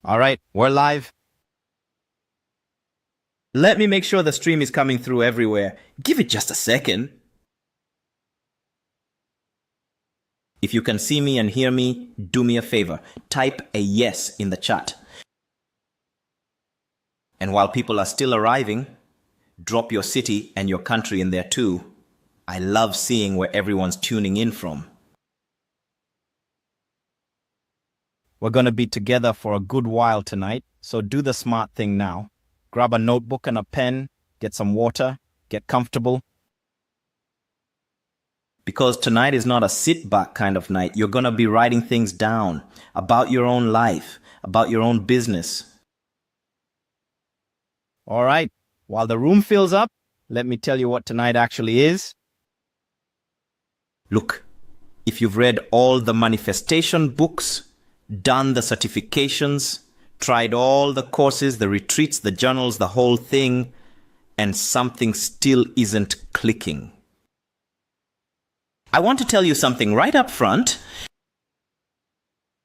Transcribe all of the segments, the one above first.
All right, we're live. Let me make sure the stream is coming through everywhere. Give it just a second. If you can see me and hear me, do me a favor. Type a yes in the chat. And while people are still arriving, drop your city and your country in there too. I love seeing where everyone's tuning in from. We're going to be together for a good while tonight, so do the smart thing now. Grab a notebook and a pen, get some water, get comfortable. Because tonight is not a sit-back kind of night. You're going to be writing things down about your own life, about your own business. All right, while the room fills up, let me tell you what tonight actually is. Look, if you've read all the manifestation books, done the certifications, tried all the courses, the retreats, the journals, the whole thing, and something still isn't clicking, I want to tell you something right up front.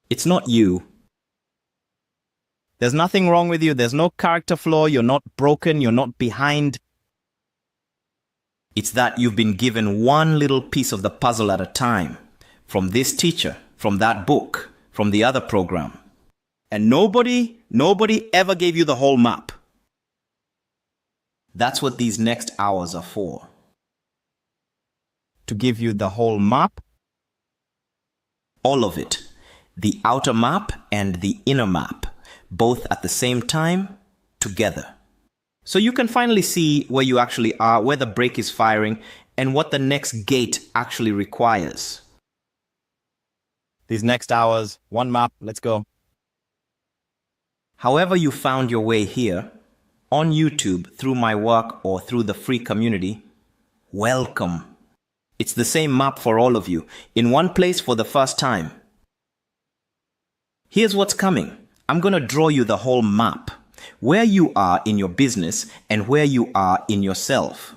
It's not you. There's nothing wrong with you. There's no character flaw. You're not broken. You're not behind. It's that you've been given one little piece of the puzzle at a time. From this teacher, from that book, from the other program. And nobody ever gave you the whole map. That's what these next hours are for. To give you the whole map. All of it. The outer map and the inner map. Both at the same time, together. So you can finally see where you actually are, where the brake is firing, and what the next gate actually requires. These next hours, one map, let's go. However you found your way here, on YouTube, through my work, or through the free community, welcome. It's the same map for all of you, in one place for the first time. Here's what's coming. I'm going to draw you the whole map, where you are in your business and where you are in yourself.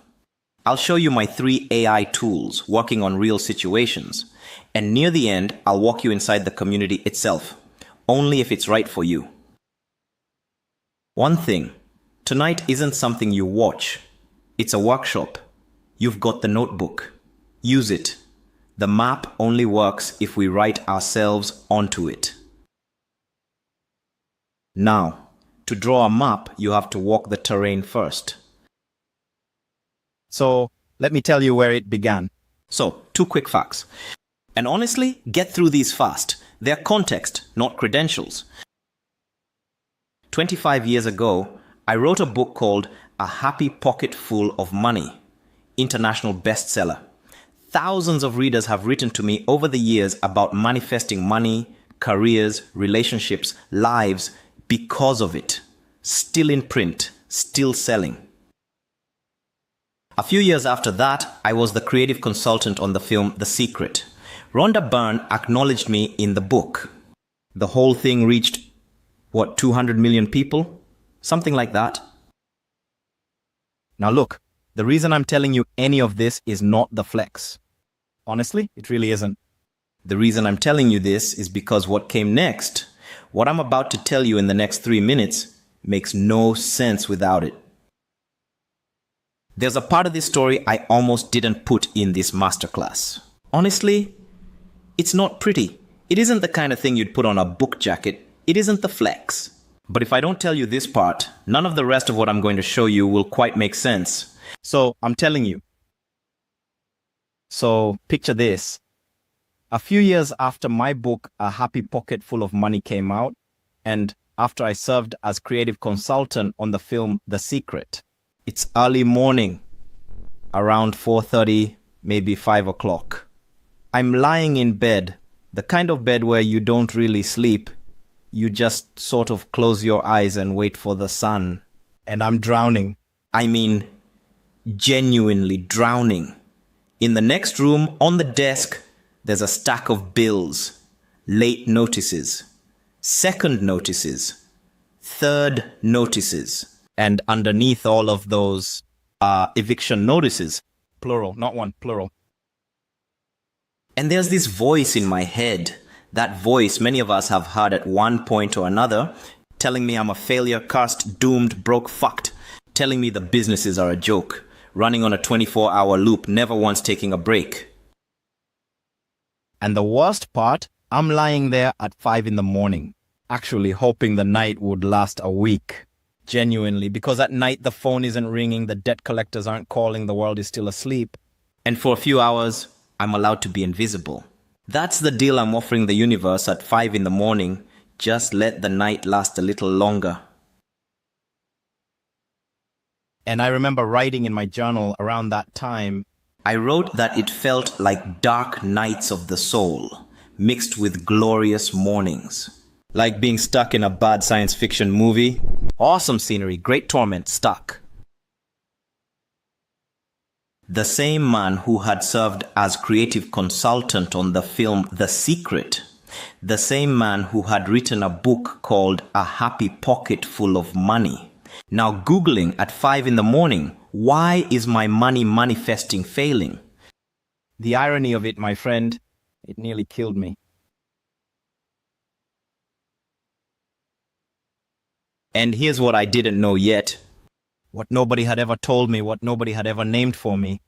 I'll show you my 3 AI tools working on real situations. And near the end, I'll walk you inside the community itself, only if it's right for you. One thing, tonight isn't something you watch. It's a workshop. You've got the notebook. Use it. The map only works if we write ourselves onto it. Now, to draw a map, you have to walk the terrain first. So, let me tell you where it began. So, 2 quick facts. And honestly, get through these fast. They're context, not credentials. 25 years ago, I wrote a book called A Happy Pocket Full of Money, international bestseller. Thousands of readers have written to me over the years about manifesting money, careers, relationships, lives because of it. Still in print, still selling. A few years after that, I was the creative consultant on the film The Secret. Rhonda Byrne acknowledged me in the book. The whole thing reached, 200 million people? Something like that. Now look, the reason I'm telling you any of this is not the flex. Honestly, it really isn't. The reason I'm telling you this is because what came next, what I'm about to tell you in the next 3 minutes, makes no sense without it. There's a part of this story I almost didn't put in this masterclass. Honestly, it's not pretty. It isn't the kind of thing you'd put on a book jacket. It isn't the flex. But if I don't tell you this part, none of the rest of what I'm going to show you will quite make sense. So I'm telling you. So picture this. A few years after my book, A Happy Pocket Full of Money came out, and after I served as creative consultant on the film The Secret, it's early morning, around 4:30, maybe 5 o'clock. I'm lying in bed, the kind of bed where you don't really sleep. You just sort of close your eyes and wait for the sun. And I'm drowning. I mean, genuinely drowning. In the next room, on the desk, there's a stack of bills, late notices, second notices, third notices. And underneath all of those are eviction notices. Plural, not one, plural. And there's this voice in my head. That voice many of us have heard at one point or another. telling me I'm a failure, cursed, doomed, broke, fucked, telling me the businesses are a joke, running on a 24-hour loop, never once taking a break. And the worst part, I'm lying there at 5 in the morning, actually hoping the night would last a week. Genuinely, because at night the phone isn't ringing, the debt collectors aren't calling, the world is still asleep. And for a few hours, I'm allowed to be invisible. That's the deal I'm offering the universe at 5 in the morning. Just let the night last a little longer. And I remember writing in my journal around that time, I wrote that it felt like dark nights of the soul, mixed with glorious mornings. Like being stuck in a bad science fiction movie. Awesome scenery, great torment, stuck. The same man who had served as creative consultant on the film The Secret, the same man who had written a book called A Happy Pocket Full of Money, now Googling at 5 in the morning, why is my money manifesting failing? The irony of it, my friend, it nearly killed me. And here's what I didn't know yet. What nobody had ever told me, what nobody had ever named for me.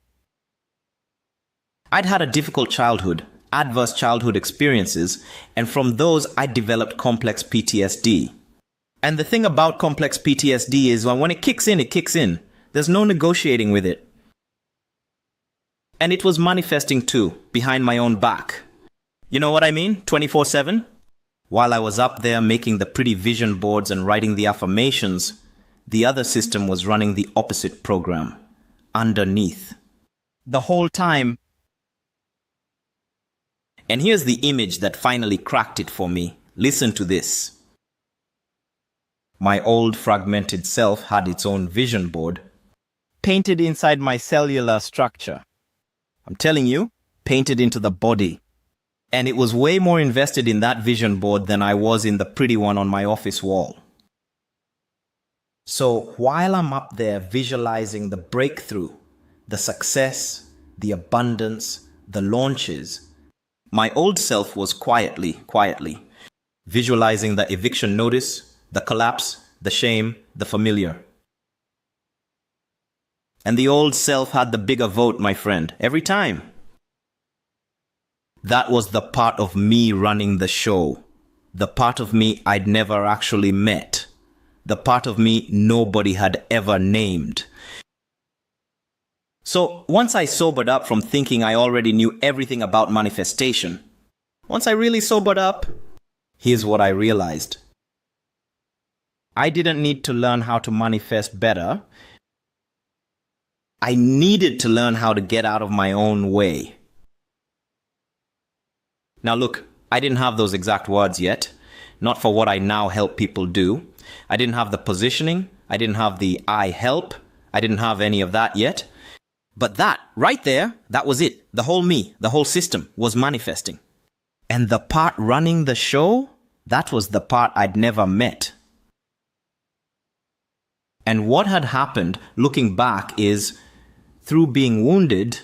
I'd had a difficult childhood, adverse childhood experiences, and from those I developed complex PTSD. And the thing about complex PTSD is when it kicks in, it kicks in. There's no negotiating with it. And it was manifesting too, behind my own back. You know what I mean? 24/7? While I was up there making the pretty vision boards and writing the affirmations, the other system was running the opposite program, underneath. The whole time. And here's the image that finally cracked it for me. Listen to this. My old fragmented self had its own vision board, painted inside my cellular structure. I'm telling you, painted into the body. And it was way more invested in that vision board than I was in the pretty one on my office wall. So while I'm up there visualizing the breakthrough, the success, the abundance, the launches, my old self was quietly, visualizing the eviction notice, the collapse, the shame, the familiar. And the old self had the bigger vote, my friend, every time. That was the part of me running the show. The part of me I'd never actually met. The part of me nobody had ever named. So once I sobered up from thinking I already knew everything about manifestation, once I really sobered up, here's what I realized. I didn't need to learn how to manifest better. I needed to learn how to get out of my own way. Now look, I didn't have those exact words yet, not for what I now help people do. I didn't have the positioning, I didn't have the I help, I didn't have any of that yet. But that, right there, that was it. The whole me, the whole system was manifesting. And the part running the show, that was the part I'd never met. And what had happened, looking back, is through being wounded,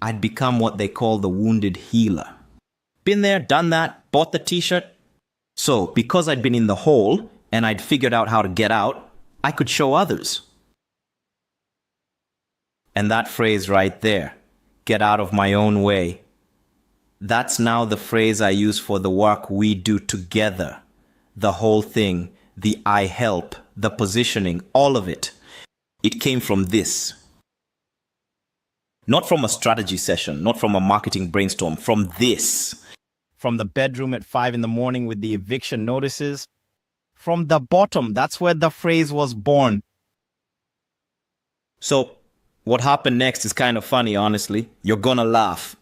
I'd become what they call the wounded healer. Been there, done that, bought the t-shirt. So, because I'd been in the hole and I'd figured out how to get out, I could show others. And that phrase right there, get out of my own way, that's now the phrase I use for the work we do together. The whole thing, the I help, the positioning, all of it. It came from this. Not from a strategy session, not from a marketing brainstorm, from this. From the bedroom at 5 in the morning with the eviction notices. From the bottom, that's where the phrase was born. So, what happened next is kind of funny, honestly. You're gonna laugh.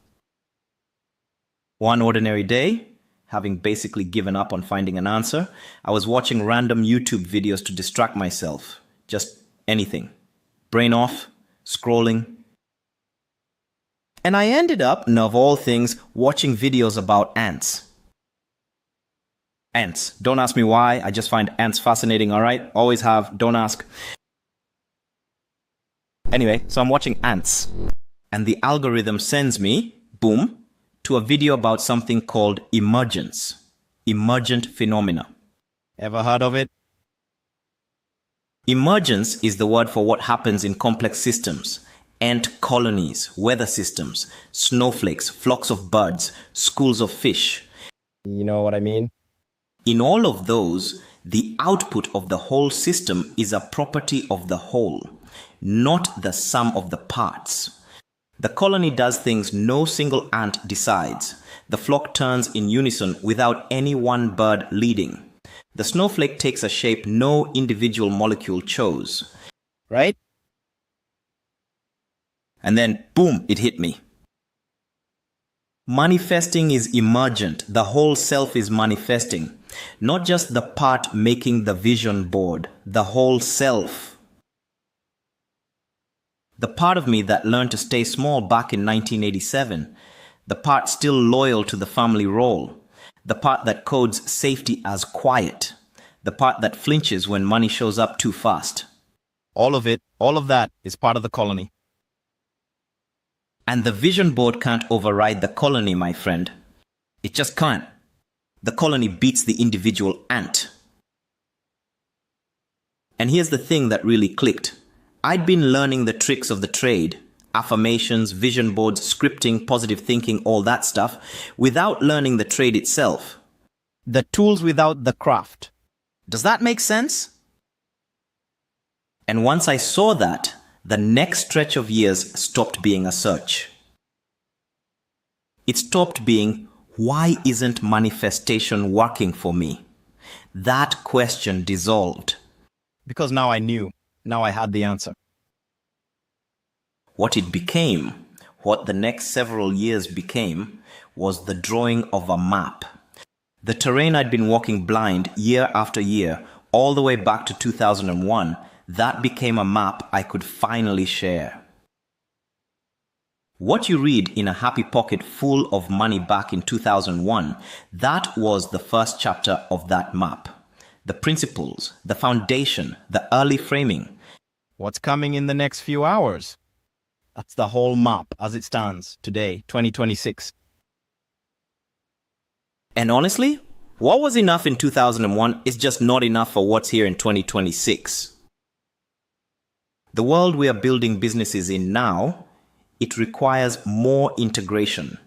One ordinary day, having basically given up on finding an answer, I was watching random YouTube videos to distract myself. Just anything. Brain off, scrolling. And I ended up, of all things, watching videos about ants. Ants. Don't ask me why, I just find ants fascinating, alright? Always have, don't ask. Anyway, so I'm watching ants. And the algorithm sends me, boom, to a video about something called emergence. Emergent phenomena. Ever heard of it? Emergence is the word for what happens in complex systems. Ant colonies, weather systems, snowflakes, flocks of birds, schools of fish. You know what I mean? In all of those, the output of the whole system is a property of the whole, not the sum of the parts. The colony does things no single ant decides. The flock turns in unison without any one bird leading. The snowflake takes a shape no individual molecule chose. Right? And then, boom, it hit me. Manifesting is emergent. The whole self is manifesting. Not just the part making the vision board, the whole self. The part of me that learned to stay small back in 1987. The part still loyal to the family role. The part that codes safety as quiet. The part that flinches when money shows up too fast. All of it, all of that is part of the colony. And the vision board can't override the colony, my friend. It just can't. The colony beats the individual ant. And here's the thing that really clicked. I'd been learning the tricks of the trade, affirmations, vision boards, scripting, positive thinking, all that stuff, without learning the trade itself. The tools without the craft. Does that make sense? And once I saw that, the next stretch of years stopped being a search. It stopped being, why isn't manifestation working for me? That question dissolved. Because now I knew. Now I had the answer. What it became, what the next several years became, was the drawing of a map. The terrain I'd been walking blind year after year, all the way back to 2001, that became a map I could finally share. What you read in A Happy Pocket Full of Money back in 2001, that was the first chapter of that map. The principles, the foundation, the early framing. What's coming in the next few hours? That's the whole map as it stands today, 2026. And honestly, what was enough in 2001 is just not enough for what's here in 2026. The world we are building businesses in now, it requires more integration,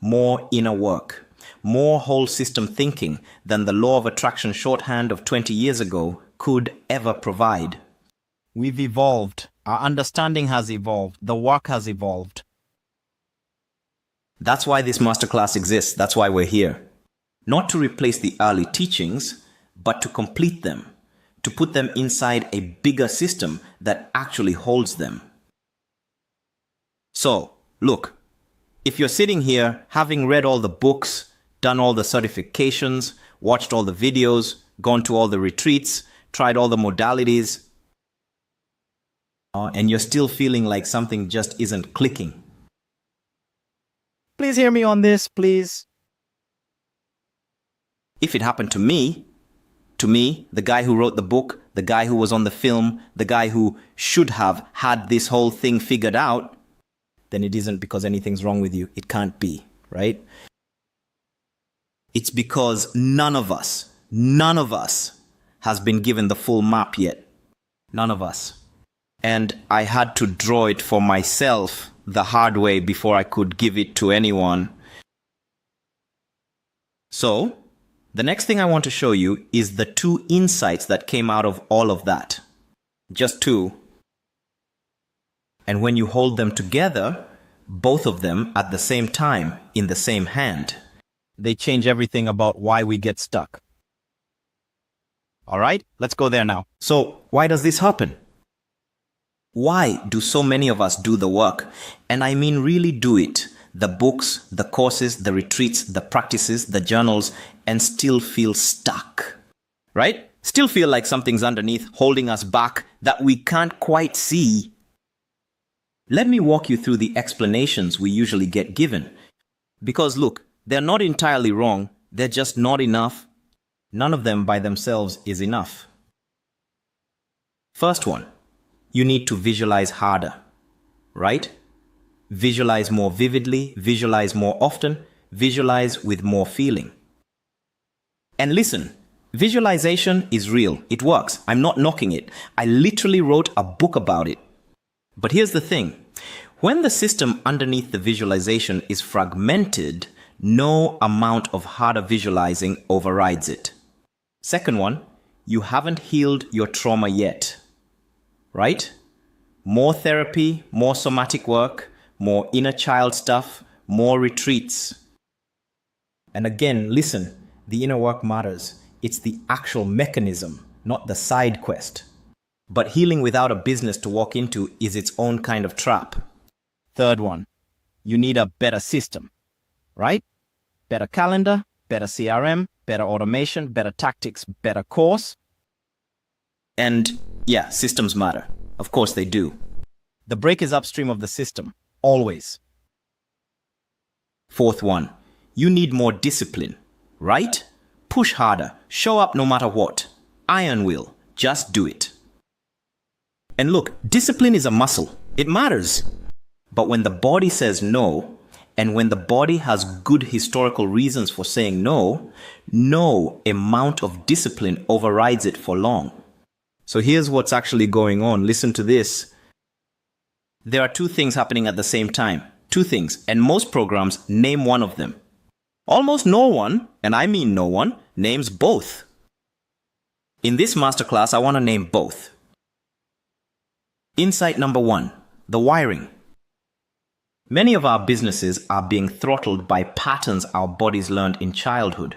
more inner work, more whole system thinking than the law of attraction shorthand of 20 years ago could ever provide. We've evolved. Our understanding has evolved. The work has evolved. That's why this masterclass exists. That's why we're here. Not to replace the early teachings, but to complete them. To put them inside a bigger system that actually holds them. So, look, if you're sitting here having read all the books, done all the certifications, watched all the videos, gone to all the retreats, tried all the modalities, and you're still feeling like something just isn't clicking. Please hear me on this, please. If it happened to me, the guy who wrote the book, the guy who was on the film, the guy who should have had this whole thing figured out, then it isn't because anything's wrong with you. It can't be, right? It's because none of us has been given the full map yet. None of us. And I had to draw it for myself the hard way before I could give it to anyone. So, the next thing I want to show you is the 2 insights that came out of all of that. Just 2. And when you hold them together, both of them at the same time, in the same hand, they change everything about why we get stuck. All right, let's go there now. So, why does this happen? Why do so many of us do the work? And I mean really do it. The books, the courses, the retreats, the practices, the journals, and still feel stuck. Right? Still feel like something's underneath, holding us back, that we can't quite see. Let me walk you through the explanations we usually get given. Because look, they're not entirely wrong, they're just not enough. None of them by themselves is enough. First one, you need to visualize harder, right? Visualize more vividly, visualize more often, visualize with more feeling. And listen, Visualization is real. It works. I'm not knocking it. I literally wrote a book about it. But here's the thing. When the system underneath the visualization is fragmented, no amount of harder visualizing overrides it. Second one, you haven't healed your trauma yet, right? More therapy, more somatic work, more inner child stuff, more retreats. And again, listen, the inner work matters. It's the actual mechanism, not the side quest. But healing without a business to walk into is its own kind of trap. Third one, you need a better system, right? Better calendar, better CRM, better automation, better tactics, better course. And yeah, systems matter. Of course they do. The break is upstream of the system, always. Fourth one, you need more discipline, right? Push harder, show up no matter what. Iron will, just do it. And look, discipline is a muscle. It matters. But when the body says no, and when the body has good historical reasons for saying no, no amount of discipline overrides it for long. So here's what's actually going on. Listen to this. There are two things happening at the same time. Two things, and most programs name one of them. Almost no one, and I mean no one, names both. In this masterclass, I want to name both. Insight number one, the wiring. Many of our businesses are being throttled by patterns our bodies learned in childhood.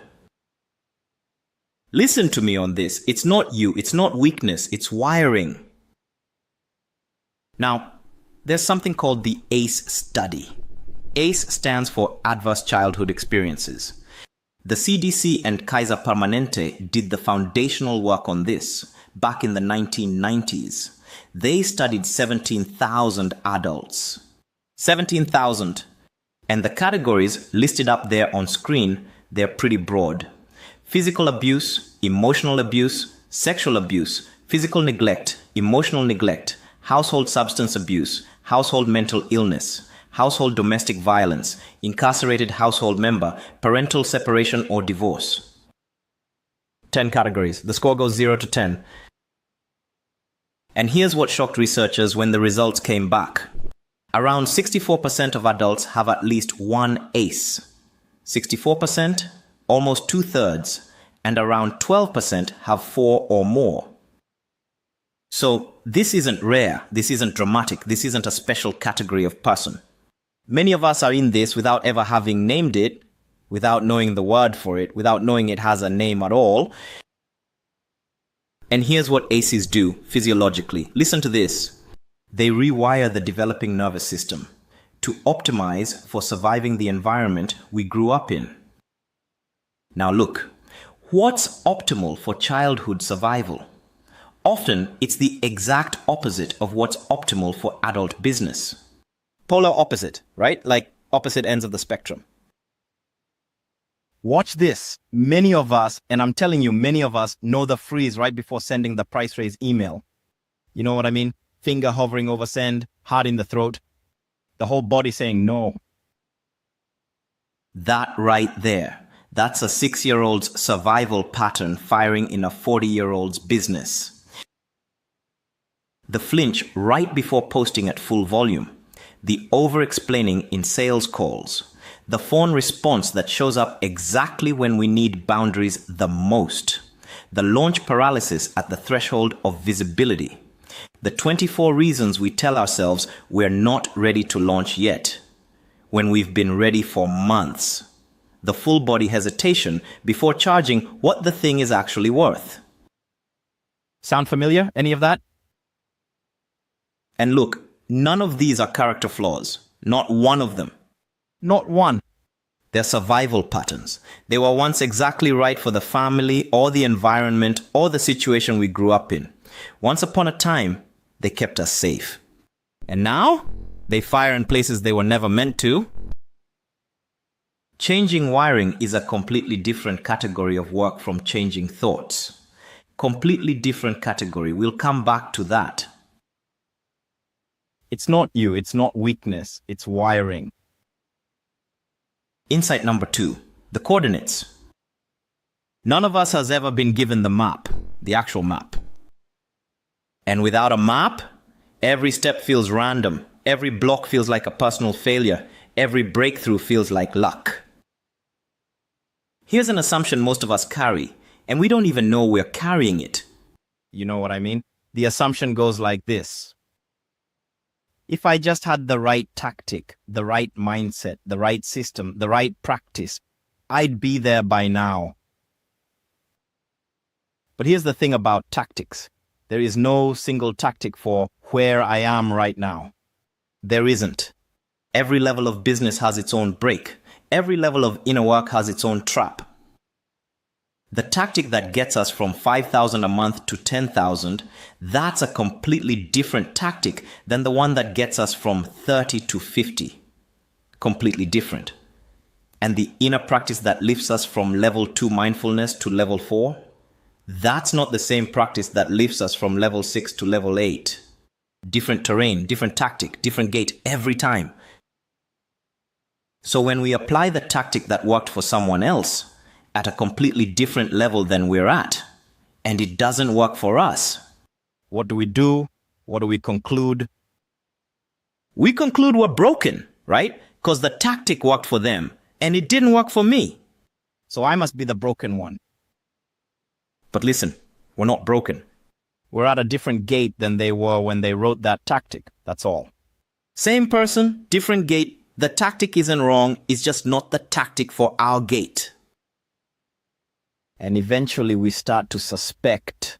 Listen to me on this. It's not you. It's not weakness. It's wiring. Now, there's something called the ACE study. ACE stands for Adverse Childhood Experiences. The CDC and Kaiser Permanente did the foundational work on this back in the 1990s. They studied 17,000 adults. 17,000. And the categories listed up there on screen, they're pretty broad. Physical abuse, emotional abuse, sexual abuse, physical neglect, emotional neglect, household substance abuse, household mental illness, household domestic violence, incarcerated household member, parental separation or divorce. 10 categories. The score goes 0 to 10. And here's what shocked researchers when the results came back. Around 64% of adults have at least one ACE. 64%, almost 2/3, and around 12% have 4 or more. So this isn't rare, this isn't dramatic, this isn't a special category of person. Many of us are in this without ever having named it, without knowing the word for it, without knowing it has a name at all. And here's what ACEs do physiologically. Listen to this. They rewire the developing nervous system to optimize for surviving the environment we grew up in. Now look, what's optimal for childhood survival? Often, it's the exact opposite of what's optimal for adult business. Polar opposite, right? Like opposite ends of the spectrum. Watch this. Many of us, and I'm telling you, many of us know the freeze right before sending the price raise email. You know what I mean? Finger hovering over send, heart in the throat. The whole body saying no. That right there. That's a 6-year-old's survival pattern firing in a 40-year-old's business. The flinch right before posting at full volume. The over-explaining in sales calls. The phone response that shows up exactly when we need boundaries the most. The launch paralysis at the threshold of visibility. The 24 reasons we tell ourselves we're not ready to launch yet, when we've been ready for months. The full body hesitation before charging what the thing is actually worth. Sound familiar? Any of that? And look, none of these are character flaws. Not one of them. Not one. They're survival patterns. They were once exactly right for the family or the environment or the situation we grew up in. Once upon a time, they kept us safe. And now, they fire in places they were never meant to. Changing wiring is a completely different category of work from changing thoughts. Completely different category. We'll come back to that. It's not you, it's not weakness, it's wiring. Insight number 2, the coordinates. None of us has ever been given the map, the actual map. And without a map, every step feels random. Every block feels like a personal failure. Every breakthrough feels like luck. Here's an assumption most of us carry, and we don't even know we're carrying it. You know what I mean? The assumption goes like this. If I just had the right tactic, the right mindset, the right system, the right practice, I'd be there by now. But here's the thing about tactics. There is no single tactic for where I am right now. There isn't. Every level of business has its own break. Every level of inner work has its own trap. The tactic that gets us from 5,000 a month to 10,000, that's a completely different tactic than the one that gets us from 30 to 50. Completely different. And the inner practice that lifts us from level 2 mindfulness to level 4, that's not the same practice that lifts us from level 6 to level 8. Different terrain, different tactic, different gate every time. So when we apply the tactic that worked for someone else at a completely different level than we're at, and it doesn't work for us, what do we do? What do we conclude? We conclude we're broken, right? Because the tactic worked for them, and it didn't work for me. So I must be the broken one. But listen, we're not broken. We're at a different gate than they were when they wrote that tactic, that's all. Same person, different gate. The tactic isn't wrong, it's just not the tactic for our gate. And eventually we start to suspect,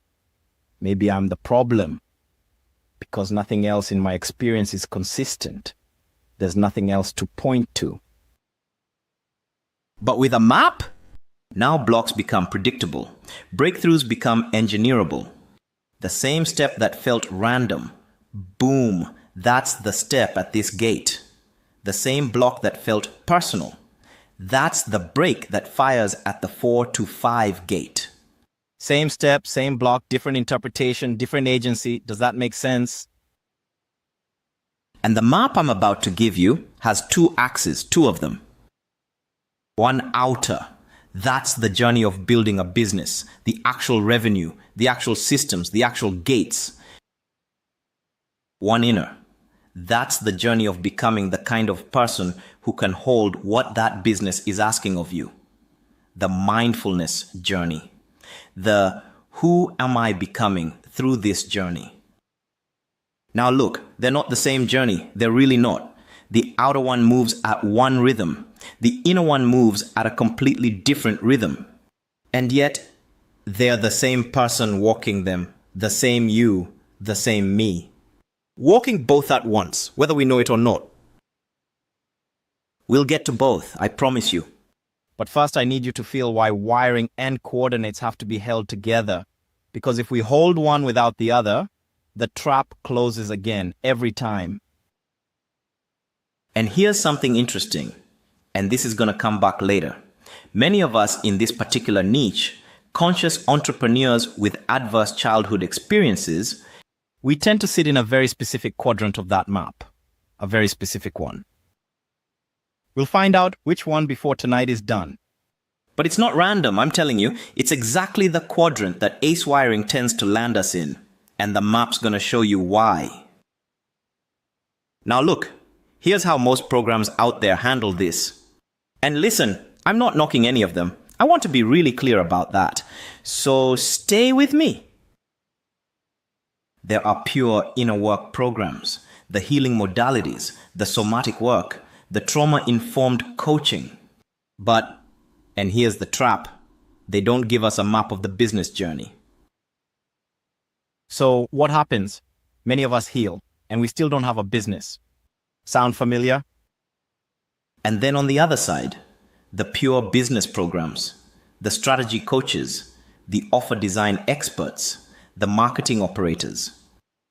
maybe I'm the problem, because nothing else in my experience is consistent. There's nothing else to point to. But with a map, now blocks become predictable. Breakthroughs become engineerable. The same step that felt random, boom, that's the step at this gate. The same block that felt personal, that's the break that fires at the 4 to 5 gate. Same step, same block, different interpretation, different agency. Does that make sense? And the map I'm about to give you has 2 axes, 2 of them. One outer, that's the journey of building a business, the actual revenue, the actual systems, the actual gates. One inner, that's the journey of becoming the kind of person who can hold what that business is asking of you. The mindfulness journey. The who am I becoming through this journey. Now look, they're not the same journey. They're really not. The outer one moves at one rhythm. The inner one moves at a completely different rhythm. And yet, they're the same person walking them. The same you, the same me. Walking both at once, whether we know it or not. We'll get to both, I promise you. But first I need you to feel why wiring and coordinates have to be held together. Because if we hold one without the other, the trap closes again, every time. And here's something interesting, and this is going to come back later. Many of us in this particular niche, conscious entrepreneurs with adverse childhood experiences, we tend to sit in a very specific quadrant of that map. A very specific one. We'll find out which one before tonight is done. But it's not random, I'm telling you. It's exactly the quadrant that ace wiring tends to land us in. And the map's going to show you why. Now look, here's how most programs out there handle this. And listen, I'm not knocking any of them. I want to be really clear about that. So stay with me. There are pure inner work programs, the healing modalities, the somatic work, the trauma-informed coaching. But, and here's the trap, they don't give us a map of the business journey. So what happens? Many of us heal, and we still don't have a business. Sound familiar? And then on the other side, the pure business programs, the strategy coaches, the offer design experts, the marketing operators.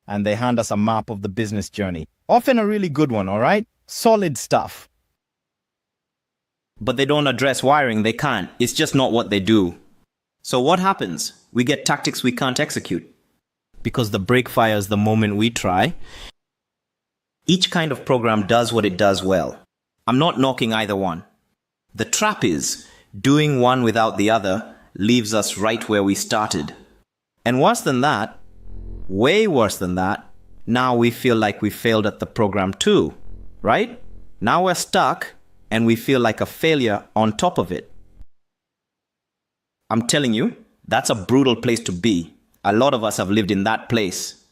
And they hand us a map of the business journey. Often a really good one, all right? Solid stuff. But they don't address wiring, they can't. It's just not what they do. So what happens? We get tactics we can't execute. Because the break fires the moment we try. Each kind of program does what it does well. I'm not knocking either one. The trap is, doing one without the other leaves us right where we started. And worse than that, way worse than that, now we feel like we failed at the program too, right? Now we're stuck and we feel like a failure on top of it. I'm telling you, that's a brutal place to be. A lot of us have lived in that place.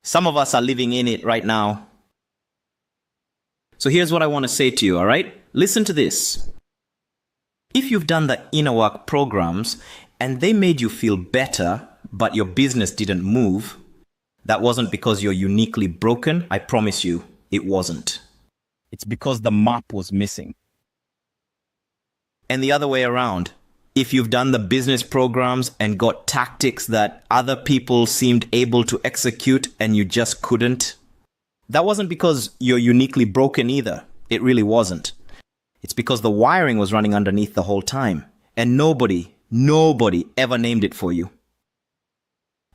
Some of us are living in it right now. So here's what I want to say to you, all right? Listen to this. If you've done the inner work programs and they made you feel better, but your business didn't move, that wasn't because you're uniquely broken. I promise you, it wasn't. It's because the map was missing. And the other way around. If you've done the business programs and got tactics that other people seemed able to execute and you just couldn't, that wasn't because you're uniquely broken either. It really wasn't. It's because the wiring was running underneath the whole time. And nobody ever named it for you.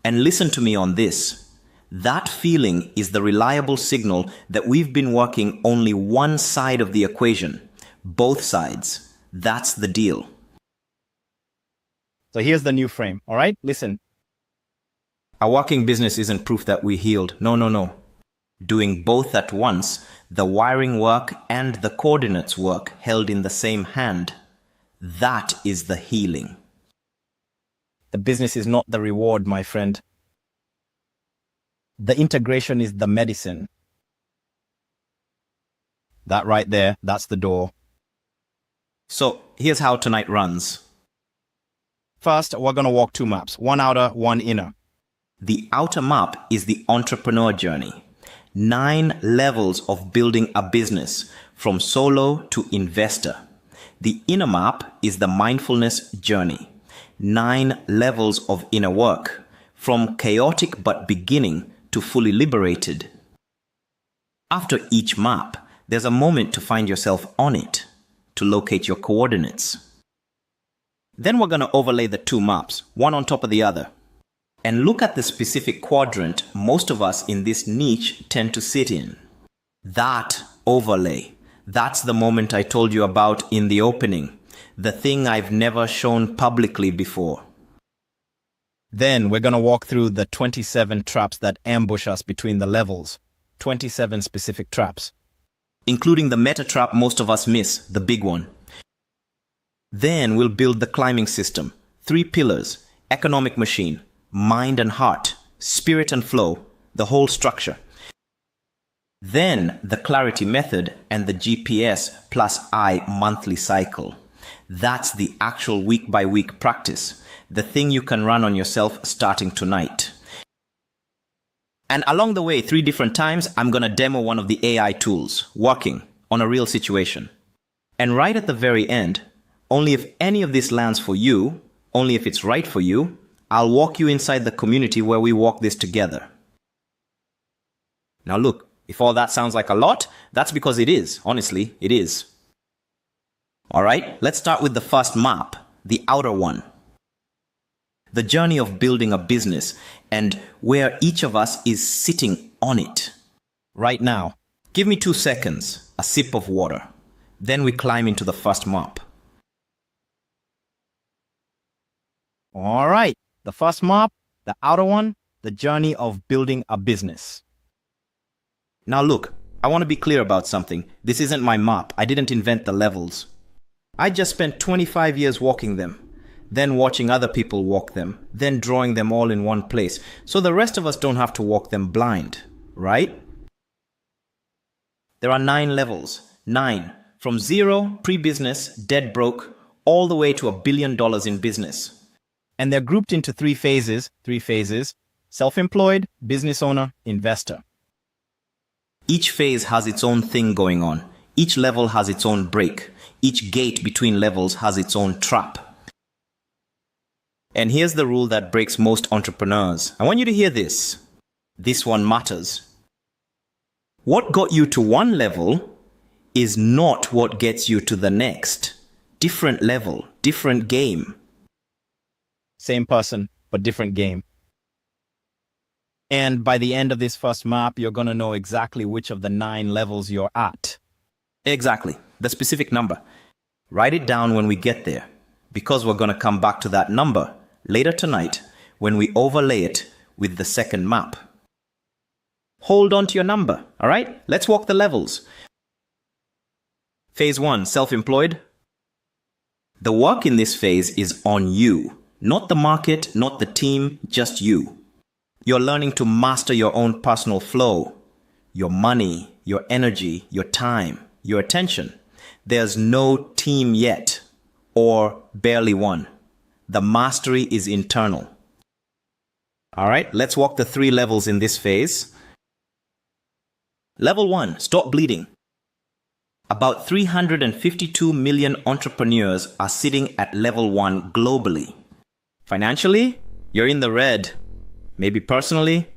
And listen to me on this. That feeling is the reliable signal that we've been working only one side of the equation. Both sides. That's the deal. So here's the new frame, all right? Listen. A working business isn't proof that we healed. No. Doing both at once, the wiring work and the coordinates work held in the same hand, that is the healing. The business is not the reward, my friend. The integration is the medicine. That right there, that's the door. So here's how tonight runs. First, we're going to walk two maps, one outer, one inner. The outer map is the entrepreneur journey. 9 levels of building a business, from solo to investor. The inner map is the mindfulness journey. 9 levels of inner work, from chaotic but beginning to fully liberated. After each map, there's a moment to find yourself on it, to locate your coordinates. Then we're going to overlay the 2 maps, one on top of the other. And look at the specific quadrant most of us in this niche tend to sit in. That overlay, that's the moment I told you about in the opening. The thing I've never shown publicly before. Then we're going to walk through the 27 traps that ambush us between the levels. 27 specific traps. Including the meta trap most of us miss, the big one. Then we'll build the climbing system. 3 pillars: economic machine, mind and heart, spirit and flow, the whole structure. Then the clarity method and the GPS plus I monthly cycle. That's the actual week by week practice. The thing you can run on yourself starting tonight. And along the way, 3 different times, I'm going to demo one of the AI tools, working on a real situation. And right at the very end, only if any of this lands for you, only if it's right for you, I'll walk you inside the community where we walk this together. Now look, if all that sounds like a lot, that's because it is. Honestly, it is. All right, let's start with the first map, the outer one. The journey of building a business and where each of us is sitting on it. Right now, give me 2 seconds, a sip of water. Then we climb into the first map. All right, the first map, the outer one, the journey of building a business. Now look, I want to be clear about something. This isn't my map. I didn't invent the levels. I just spent 25 years walking them, then watching other people walk them, then drawing them all in one place. So the rest of us don't have to walk them blind, right? There are 9 levels. 9. From 0, pre-business, dead broke, all the way to $1 billion in business. And they're grouped into 3 phases, self-employed, business owner, investor. Each phase has its own thing going on. Each level has its own break. Each gate between levels has its own trap. And here's the rule that breaks most entrepreneurs. I want you to hear this. This one matters. What got you to one level is not what gets you to the next. Different level, different game. Same person, but different game. And by the end of this first map, you're going to know exactly which of the 9 levels you're at. Exactly. The specific number. Write it down when we get there. because we're going to come back to that number later tonight when we overlay it with the second map. Hold on to your number, all right? Let's walk the levels. Phase 1, self-employed. The work in this phase is on you, not the market, not the team, just you. You're learning to master your own personal flow, your money, your energy, your time, your attention. There's no team yet, or barely one. The mastery is internal. All right, let's walk the 3 levels in this phase. Level 1, stop bleeding. About 352 million entrepreneurs are sitting at level 1 globally. Financially, you're in the red. Maybe personally,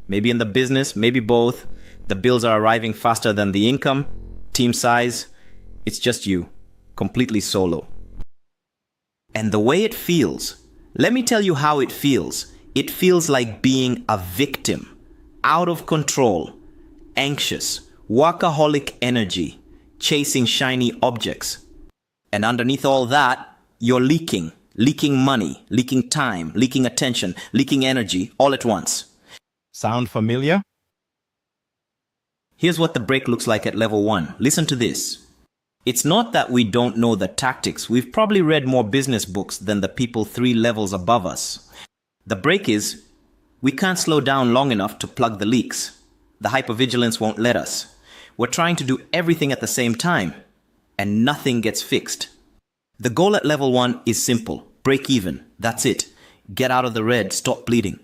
maybe in the business, maybe both. The bills are arriving faster than the income. Team size, it's just you, completely solo. And the way it feels, let me tell you how it feels. It feels like being a victim, out of control, anxious, workaholic energy, chasing shiny objects. And underneath all that, you're leaking money, leaking time, leaking attention, leaking energy all at once. Sound familiar? Here's what the break looks like at level 1. Listen to this. It's not that we don't know the tactics. We've probably read more business books than the people 3 levels above us. The break is, we can't slow down long enough to plug the leaks. The hypervigilance won't let us. We're trying to do everything at the same time, and nothing gets fixed. The goal at level 1 is simple. Break even. That's it. Get out of the red. Stop bleeding.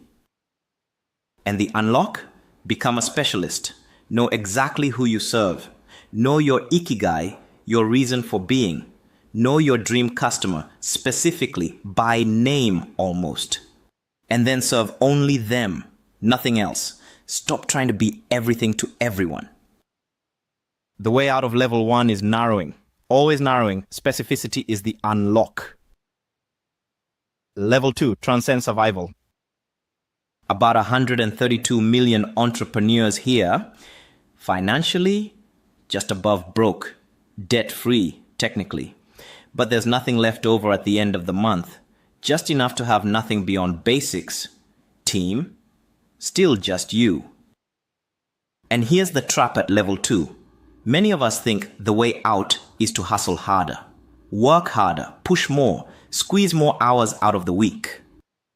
And the unlock? Become a specialist. Know exactly who you serve. Know your ikigai, your reason for being. Know your dream customer, specifically, by name almost. And then serve only them, nothing else. Stop trying to be everything to everyone. The way out of level 1 is narrowing. Always narrowing. Specificity is the unlock. Level 2, transcend survival. About 132 million entrepreneurs here. Financially, just above broke. Debt-free, technically. But there's nothing left over at the end of the month. Just enough to have nothing beyond basics. Team, still just you. And here's the trap at level 2. Many of us think the way out is to hustle harder. Work harder, push more, squeeze more hours out of the week.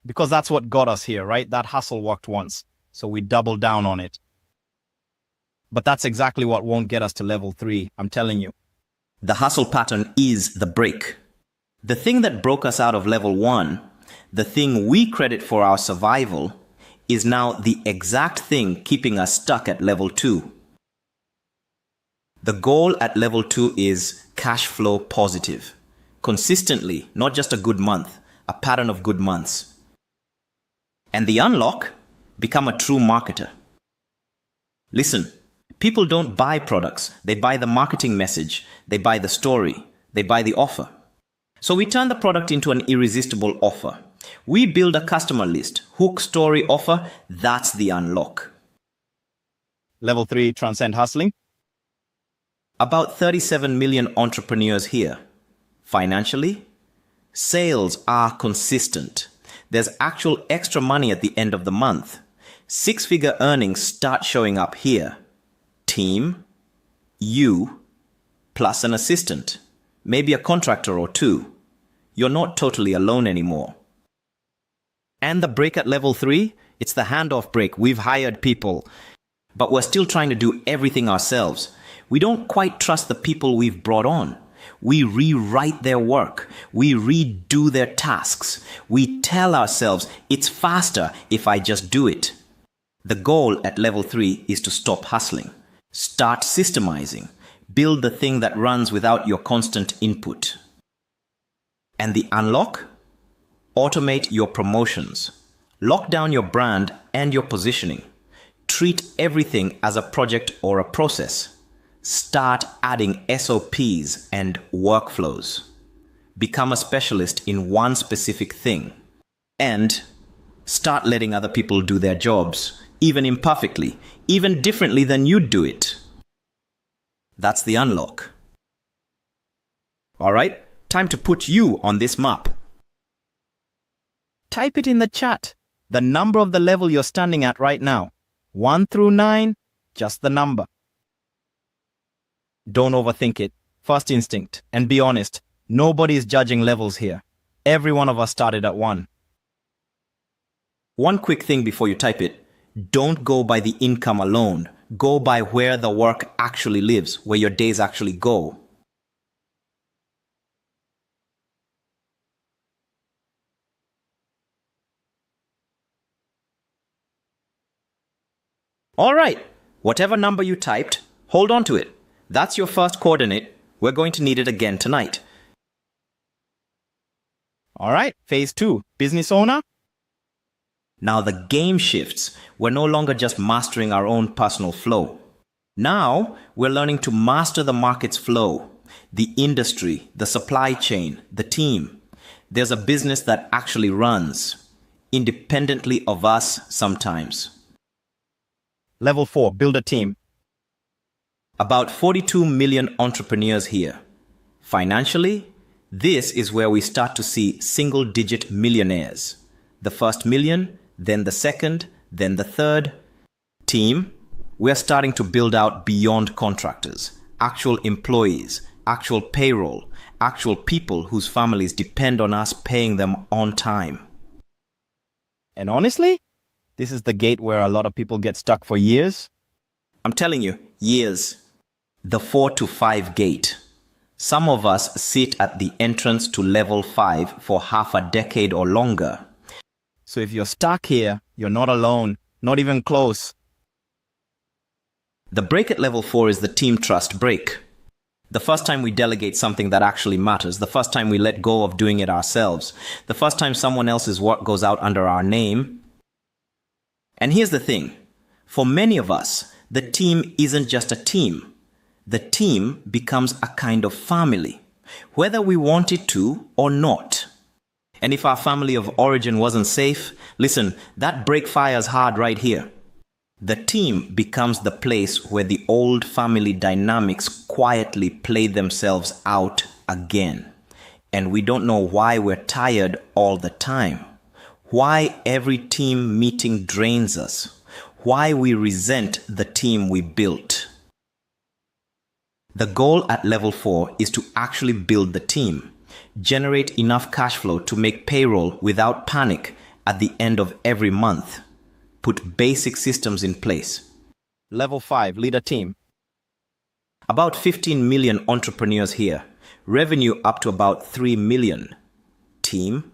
Because that's what got us here, right? That hustle worked once, so we doubled down on it. But that's exactly what won't get us to level 3, I'm telling you. The hustle pattern is the break. The thing that broke us out of level 1, the thing we credit for our survival, is now the exact thing keeping us stuck at level 2. The goal at level 2 is cash flow positive. Consistently, not just a good month, a pattern of good months. And the unlock, become a true marketer. Listen, people don't buy products. They buy the marketing message. They buy the story. They buy the offer. So we turn the product into an irresistible offer. We build a customer list. Hook, story, offer. That's the unlock. Level 3, transcend hustling. About 37 million entrepreneurs here. Financially, sales are consistent. There's actual extra money at the end of the month. 6-figure earnings start showing up here. Team, you, plus an assistant, maybe a contractor or 2. You're not totally alone anymore. And the break at level 3, it's the handoff break. We've hired people, but we're still trying to do everything ourselves. We don't quite trust the people we've brought on. We rewrite their work. We redo their tasks. We tell ourselves it's faster if I just do it. The goal at level 3 is to stop hustling. Start systemizing. Build the thing that runs without your constant input. And the unlock? Automate your promotions. Lock down your brand and your positioning. Treat everything as a project or a process. Start adding SOPs and workflows. Become a specialist in one specific thing. And start letting other people do their jobs, even imperfectly, even differently than you'd do it. That's the unlock. All right, Time to put you on this map. Type it in the chat. The number of the level you're standing at right now. 1 through 9, just the number. Don't overthink it. First instinct. And be honest, nobody is judging levels here. Every one of us started at 1. One quick thing before you type it. Don't go by the income alone. Go by where the work actually lives, where your days actually go. All right, whatever number you typed, hold on to it. That's your first coordinate. We're going to need it again tonight. All right, phase 2, business owner. Now the game shifts. We're no longer just mastering our own personal flow. Now we're learning to master the market's flow, the industry, the supply chain, the team. There's a business that actually runs, independently of us sometimes. Level 4, build a team. About 42 million entrepreneurs here. Financially, this is where we start to see single-digit millionaires. The first million, then the second, then the third. Team, we're starting to build out beyond contractors, actual employees, actual payroll, actual people whose families depend on us paying them on time. And honestly, this is the gate where a lot of people get stuck for years. I'm telling you, years. The 4 to 5 gate. Some of us sit at the entrance to level 5 for half a decade or longer. So if you're stuck here, you're not alone, not even close. The break at level 4 is the team trust break. The first time we delegate something that actually matters, the first time we let go of doing it ourselves, the first time someone else's work goes out under our name. And here's the thing. For many of us, the team isn't just a team. The team becomes a kind of family, whether we want it to or not. And if our family of origin wasn't safe, listen, that break fires hard right here. The team becomes the place where the old family dynamics quietly play themselves out again. And we don't know why we're tired all the time. Why every team meeting drains us. Why we resent the team we built. The goal at level 4 is to actually build the team. Generate enough cash flow to make payroll without panic at the end of every month. Put basic systems in place. Level 5, lead a team. About 15 million entrepreneurs here. Revenue up to about 3 million. Team?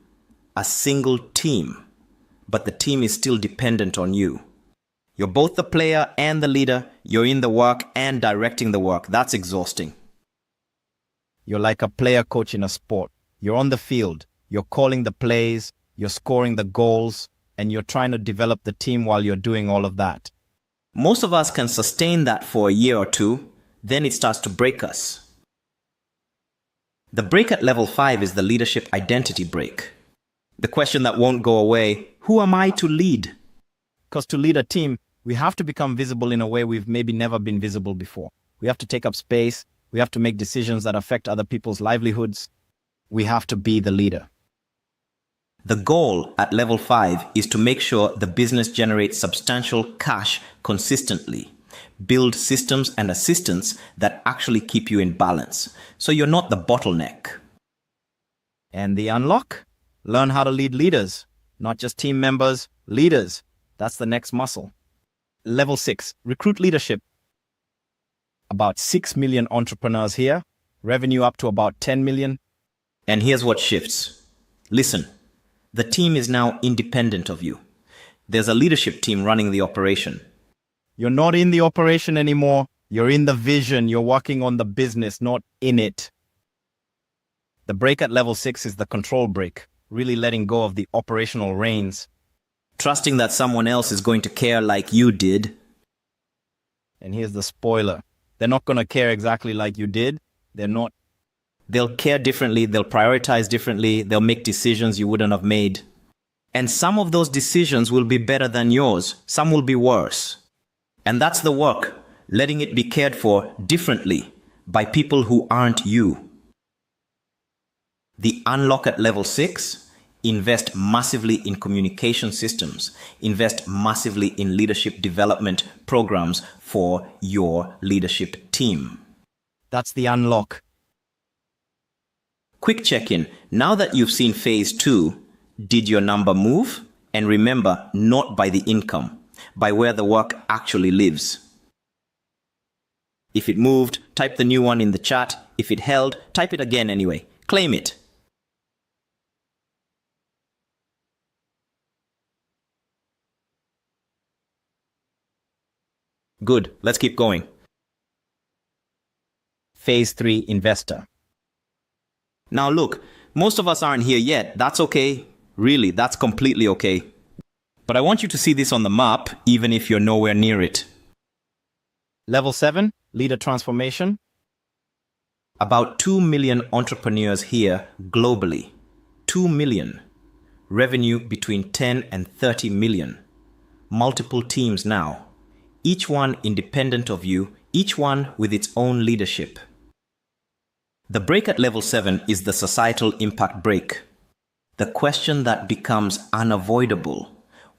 A single team. But the team is still dependent on you. You're both the player and the leader. You're in the work and directing the work. That's exhausting. You're like a player coach in a sport. You're on the field. You're calling the plays. You're scoring the goals. And you're trying to develop the team while you're doing all of that. Most of us can sustain that for a year or two. Then it starts to break us. The break at level 5 is the leadership identity break. The question that won't go away, who am I to lead? Because to lead a team, we have to become visible in a way we've maybe never been visible before. We have to take up space. We have to make decisions that affect other people's livelihoods. We have to be the leader. The goal at level 5 is to make sure the business generates substantial cash consistently. Build systems and assistants that actually keep you in balance, so you're not the bottleneck. And the unlock? Learn how to lead leaders, not just team members, leaders. That's the next muscle. Level 6, recruit leadership. About 6 million entrepreneurs here, revenue up to about 10 million. And here's what shifts. Listen, the team is now independent of you. There's a leadership team running the operation. You're not in the operation anymore. You're in the vision. You're working on the business, not in it. The break at level 6 is the control break, really letting go of the operational reins. Trusting that someone else is going to care like you did. And here's the spoiler. They're not going to care exactly like you did. They're not. They'll care differently. They'll prioritize differently. They'll make decisions you wouldn't have made. And some of those decisions will be better than yours. Some will be worse. And that's the work, letting it be cared for differently by people who aren't you. The unlock at level 6, invest massively in communication systems. Invest massively in leadership development programs for your leadership team. That's the unlock. Quick check-in. Now that you've seen phase 2, did your number move? And remember, not by the income, by where the work actually lives. If it moved, type the new one in the chat. If it held, type it again anyway. Claim it. Good. Let's keep going. Phase 3, investor. Now look, most of us aren't here yet. That's okay. Really, that's completely okay. But I want you to see this on the map, even if you're nowhere near it. Level 7, leader transformation. About 2 million entrepreneurs here globally. 2 million. Revenue between 10 and 30 million. Multiple teams now. Each one independent of you, each one with its own leadership. The break at level 7 is the societal impact break. The question that becomes unavoidable.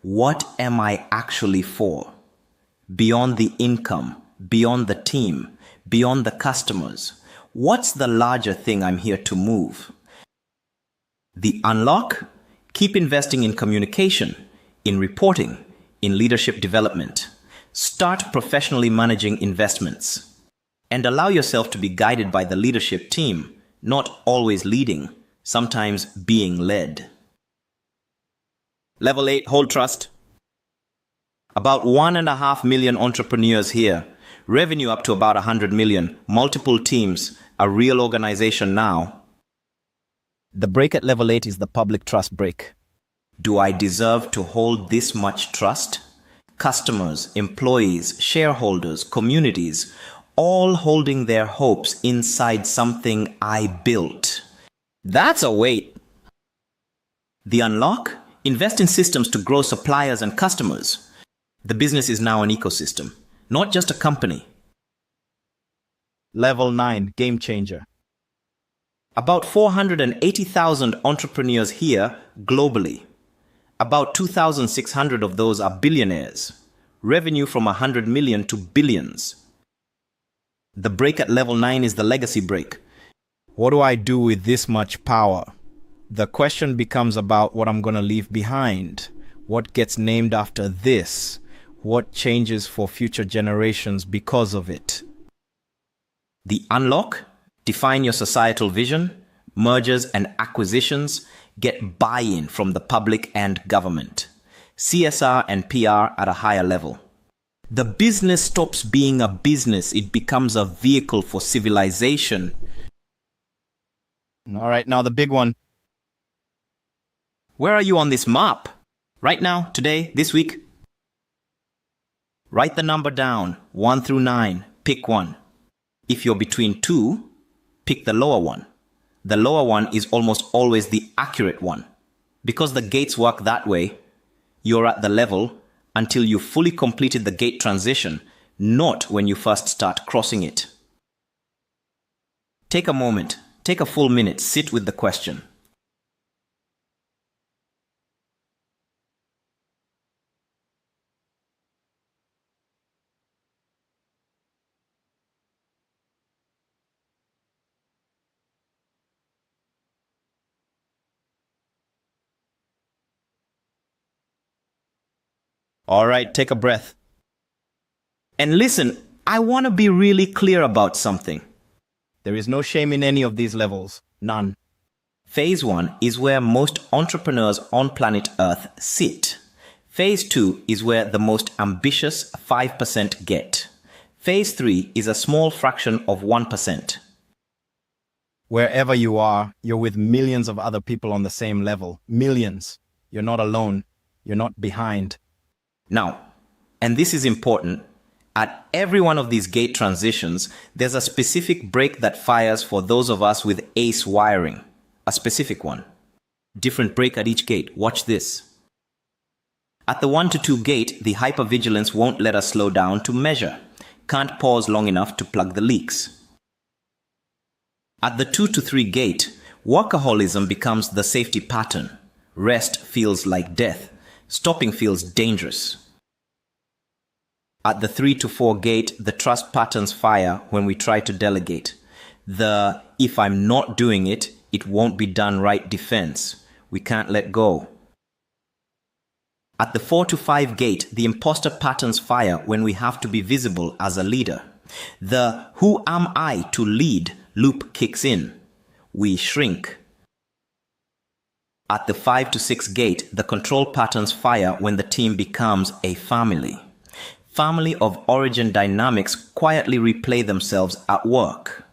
What am I actually for? Beyond the income, beyond the team, beyond the customers. What's the larger thing I'm here to move? The unlock? Keep investing in communication, in reporting, in leadership development. Start professionally managing investments. And allow yourself to be guided by the leadership team, not always leading, sometimes being led. Level 8, hold trust. About 1.5 million entrepreneurs here. Revenue up to about 100 million. Multiple teams. A real organization now. The break at level 8 is the public trust break. Do I deserve to hold this much trust? Customers, employees, shareholders, communities, all holding their hopes inside something I built. That's a weight. The unlock? Invest in systems to grow suppliers and customers. The business is now an ecosystem, not just a company. Level 9, game changer. About 480,000 entrepreneurs here globally. About 2,600 of those are billionaires. Revenue from 100 million to billions. The break at level 9 is the legacy break. What do I do with this much power? The question becomes about what I'm going to leave behind. What gets named after this? What changes for future generations because of it? The unlock? Define your societal vision. Mergers and acquisitions. Get buy-in from the public and government. CSR and PR at a higher level. The business stops being a business. It becomes a vehicle for civilization. All right, now the big one. Where are you on this map? Right now, today, this week? Write the number down, 1 through 9. Pick one. If you're between 2, pick the lower one. The lower one is almost always the accurate one. Because the gates work that way, you're at the level until you fully completed the gate transition, not when you first start crossing it. Take a moment, take a full minute, sit with the question. All right, take a breath. And listen, I want to be really clear about something. There is no shame in any of these levels. None. Phase 1 is where most entrepreneurs on planet Earth sit. Phase 2 is where the most ambitious 5% get. Phase 3 is a small fraction of 1%. Wherever you are, you're with millions of other people on the same level. Millions. You're not alone. You're not behind. Now, and this is important, at every one of these gate transitions, there's a specific break that fires for those of us with ACE wiring. A specific one. Different break at each gate. Watch this. At the 1 to 2 gate, the hypervigilance won't let us slow down to measure. Can't pause long enough to plug the leaks. At the 2 to 3 gate, Workaholism becomes the safety pattern. Rest feels like death. Stopping feels dangerous. At the 3 to 4 gate, the trust patterns fire when we try to delegate. The "if I'm not doing it, it won't be done right" defense. We can't let go. At the 4 to 5 gate, the imposter patterns fire when we have to be visible as a leader. The "who am I to lead" loop kicks in. We shrink. At the 5 to 6 gate, the control patterns fire when the team becomes a family. Family of origin dynamics quietly replay themselves at work.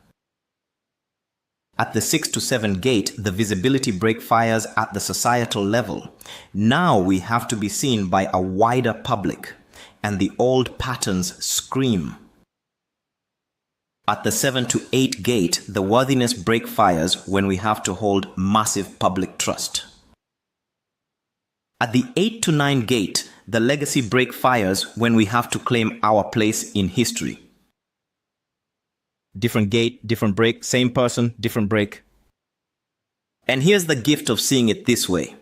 At the 6 to 7 gate, the visibility break fires at the societal level. Now we have to be seen by a wider public, and the old patterns scream. At the 7 to 8 gate, the worthiness break fires when we have to hold massive public trust. At the 8 to 9 gate, the legacy break fires when we have to claim our place in history. Different gate, different break, same person, different break. And here's the gift of seeing it this way.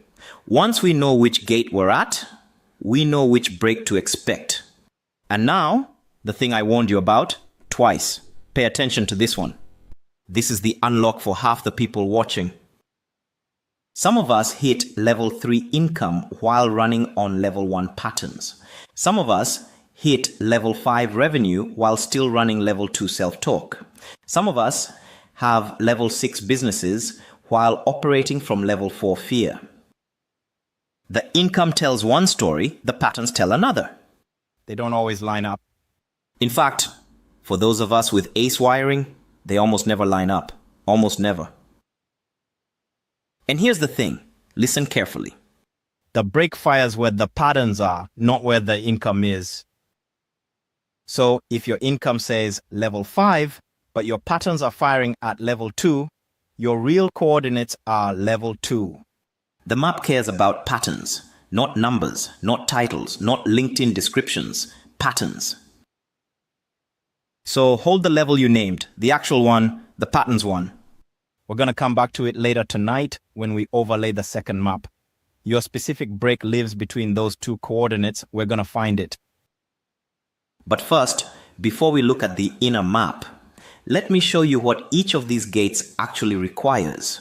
Once we know which gate we're at, we know which break to expect. And now, the thing I warned you about twice. Pay attention to this one. This is the unlock for half the people watching. Some of us hit level 3 income while running on level 1 patterns. Some of us hit level 5 revenue while still running level 2 self-talk. Some of us have level 6 businesses while operating from level 4 fear. The income tells one story, the patterns tell another. They don't always line up. In fact, for those of us with ace wiring, they almost never line up. Almost never. And here's the thing. Listen carefully. The break fires where the patterns are, not where the income is. So if your income says level 5, but your patterns are firing at level 2, your real coordinates are level 2. The map cares about patterns, not numbers, not titles, not LinkedIn descriptions, patterns. So hold the level you named, the actual one, the patterns one. We're going to come back to it later tonight when we overlay the second map. Your specific break lives between those two coordinates. We're going to find it. But first, before we look at the inner map, let me show you what each of these gates actually requires.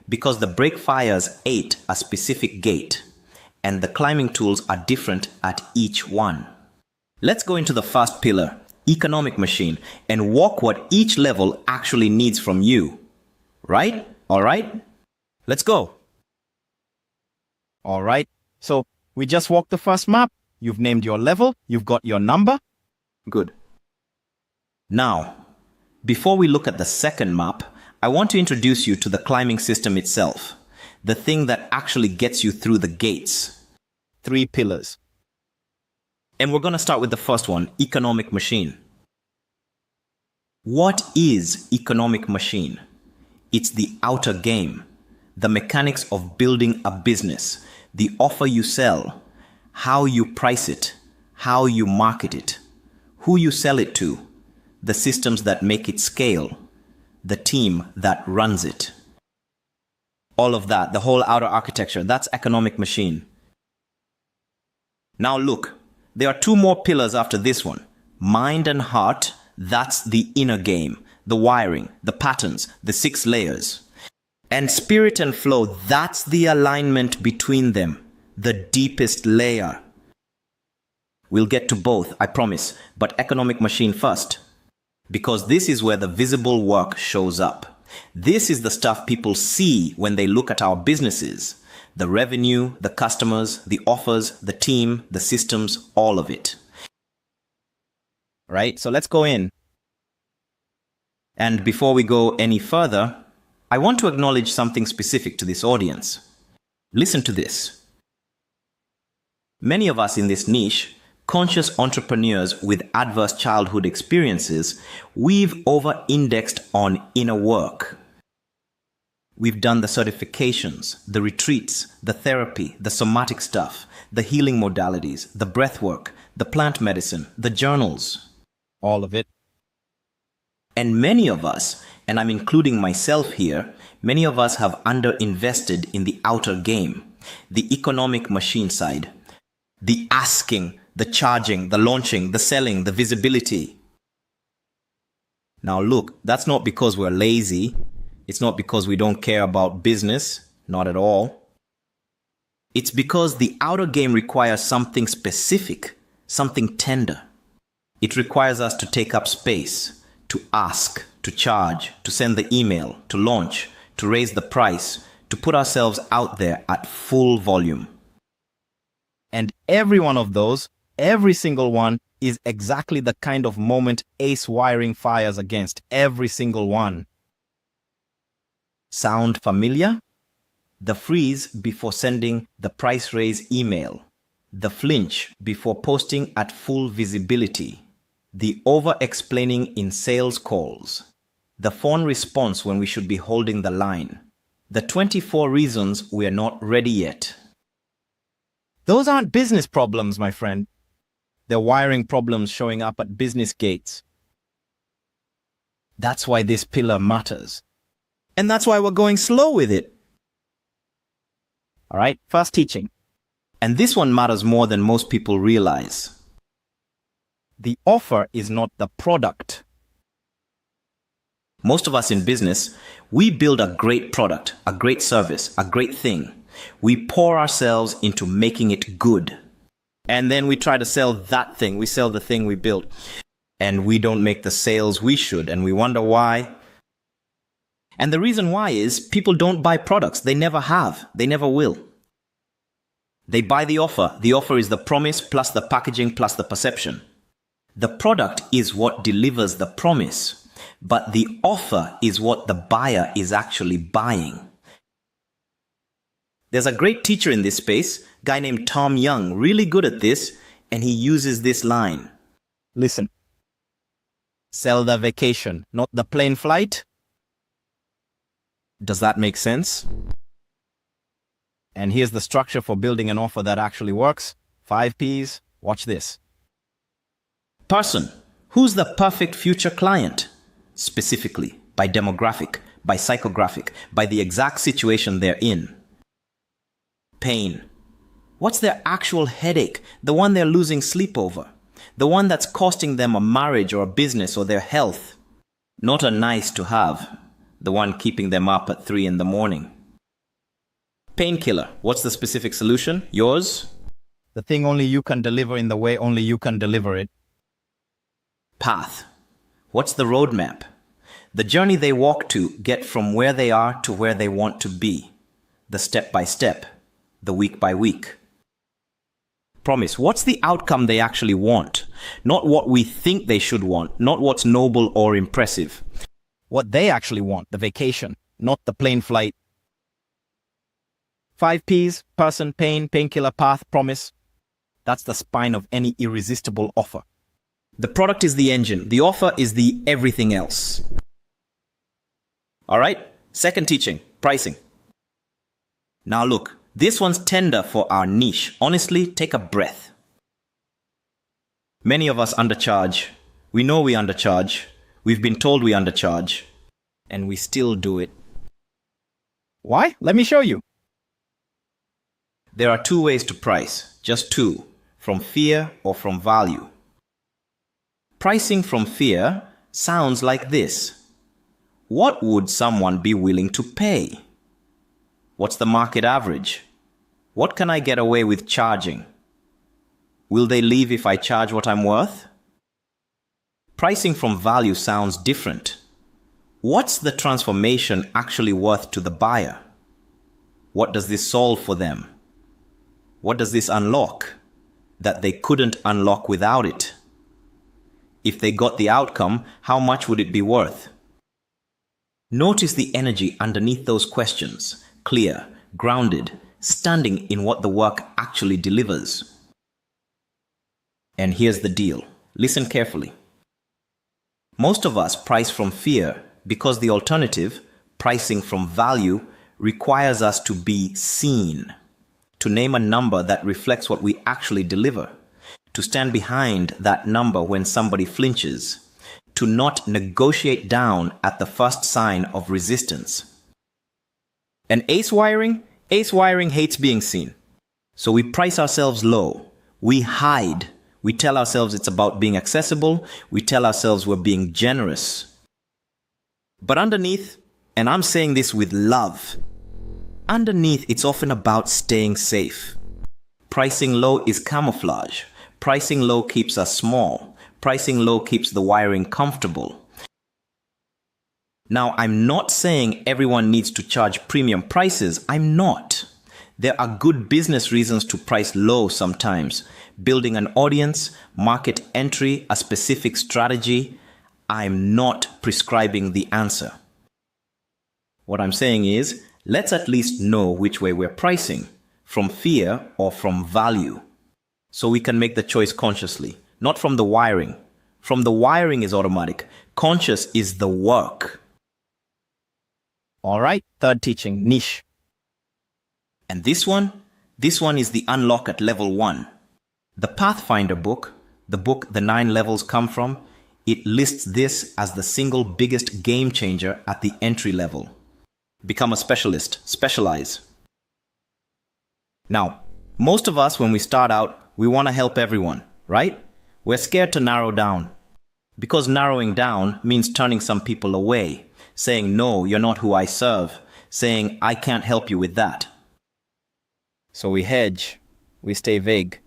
Because the break fires ate a specific gate, and the climbing tools are different at each one. Let's go into the first pillar, economic machine, and walk what each level actually needs from you. Right? All right? Let's go. All right. So we just walked the first map. You've named your level. You've got your number. Good. Now, before we look at the second map, I want to introduce you to the climbing system itself, the thing that actually gets you through the gates. 3 pillars. And we're going to start with the first one, economic machine. What is economic machine? It's the outer game, the mechanics of building a business, the offer you sell, how you price it, how you market it, who you sell it to, the systems that make it scale, the team that runs it. All of that, the whole outer architecture, that's economic machine. Now look, there are 2 more pillars after this one. Mind and heart, that's the inner game, the wiring, the patterns, the 6 layers. And spirit and flow, that's the alignment between them, the deepest layer. We'll get to both, I promise, but economic machine first. Because this is where the visible work shows up. This is the stuff people see when they look at our businesses. The revenue, the customers, the offers, the team, the systems, all of it. Right? So let's go in. And before we go any further, I want to acknowledge something specific to this audience. Listen to this. Many of us in this niche, conscious entrepreneurs with adverse childhood experiences, we've over-indexed on inner work. We've done the certifications, the retreats, the therapy, the somatic stuff, the healing modalities, the breath work, the plant medicine, the journals. All of it. And many of us, and I'm including myself here, Many of us have underinvested in the outer game, the economic machine side, the asking, the charging, the launching, the selling, the visibility. Now look, that's not because we're lazy. It's not because we don't care about business. Not at all. It's because the outer game requires something specific, something tender. It requires us to take up space, to ask, to charge, to send the email, to launch, to raise the price, to put ourselves out there at full volume. And every one of those, every single one, is exactly the kind of moment Ace Wiring fires against. Every single one. Sound familiar? The freeze before sending the price raise email. The flinch before posting at full visibility. The over-explaining in sales calls. The phone response when we should be holding the line. The 24 reasons we are not ready yet. Those aren't business problems, my friend. They're wiring problems showing up at business gates. That's why this pillar matters. And that's why we're going slow with it. All right, first teaching. And this one matters more than most people realize. The offer is not the product. Most of us in business, we build a great product, a great service, a great thing. We pour ourselves into making it good. And then we try to sell that thing. We sell the thing we built. And we don't make the sales we should. And we wonder why. And the reason why is people don't buy products. They never have. They never will. They buy the offer. The offer is the promise plus the packaging plus the perception. The product is what delivers the promise. But the offer is what the buyer is actually buying. There's a great teacher in this space, a guy named Tom Young, really good at this, and he uses this line. Listen. Sell the vacation, not the plane flight. Does that make sense? And here's the structure for building an offer that actually works. 5 Ps. Watch this. Person. Who's the perfect future client? Specifically, by demographic, by psychographic, by the exact situation they're in. Pain. What's their actual headache? The one they're losing sleep over. The one that's costing them a marriage or a business or their health. Not a nice to have. The one keeping them up at 3 in the morning. Painkiller. What's the specific solution? Yours? The thing only you can deliver in the way only you can deliver it. Path. What's the roadmap? The journey they walk to get from where they are to where they want to be. The step by step. The week by week. Promise. What's the outcome they actually want? Not what we think they should want. Not what's noble or impressive. What they actually want, the vacation, not the plane flight. 5 Ps, person, pain, painkiller, path, promise. That's the spine of any irresistible offer. The product is the engine. The offer is the everything else. All right, second teaching, pricing. Now look, this one's tender for our niche. Honestly, take a breath. Many of us undercharge. We know we undercharge. We've been told we undercharge. And we still do it. Why? Let me show you. There are 2 ways to price. Just 2. From fear or from value. Pricing from fear sounds like this. What would someone be willing to pay? What's the market average? What can I get away with charging? Will they leave if I charge what I'm worth? Pricing from value sounds different. What's the transformation actually worth to the buyer? What does this solve for them? What does this unlock that they couldn't unlock without it? If they got the outcome, how much would it be worth? Notice the energy underneath those questions, clear, grounded, standing in what the work actually delivers. And here's the deal. Listen carefully. Most of us price from fear because the alternative, pricing from value, requires us to be seen, to name a number that reflects what we actually deliver, to stand behind that number when somebody flinches, to not negotiate down at the first sign of resistance. And ace wiring hates being seen. So we price ourselves low. We hide. We tell ourselves it's about being accessible. We tell ourselves we're being generous. But underneath, and I'm saying this with love, underneath it's often about staying safe. Pricing low is camouflage. Pricing low keeps us small. Pricing low keeps the wiring comfortable. Now, I'm not saying everyone needs to charge premium prices. I'm not. There are good business reasons to price low sometimes. Building an audience, market entry, a specific strategy. I'm not prescribing the answer. What I'm saying is, let's at least know which way we're pricing, from fear or from value. So we can make the choice consciously, not from the wiring. From the wiring is automatic. Conscious is the work. All right, third teaching, niche. And this one is the unlock at level 1. The Pathfinder book, the book the 9 levels come from, it lists this as the single biggest game changer at the entry level. Become a specialist, specialize. Now, most of us when we start out, we want to help everyone, right? We're scared to narrow down. Because narrowing down means turning some people away, saying, no, you're not who I serve, saying, I can't help you with that. So we hedge, we stay vague.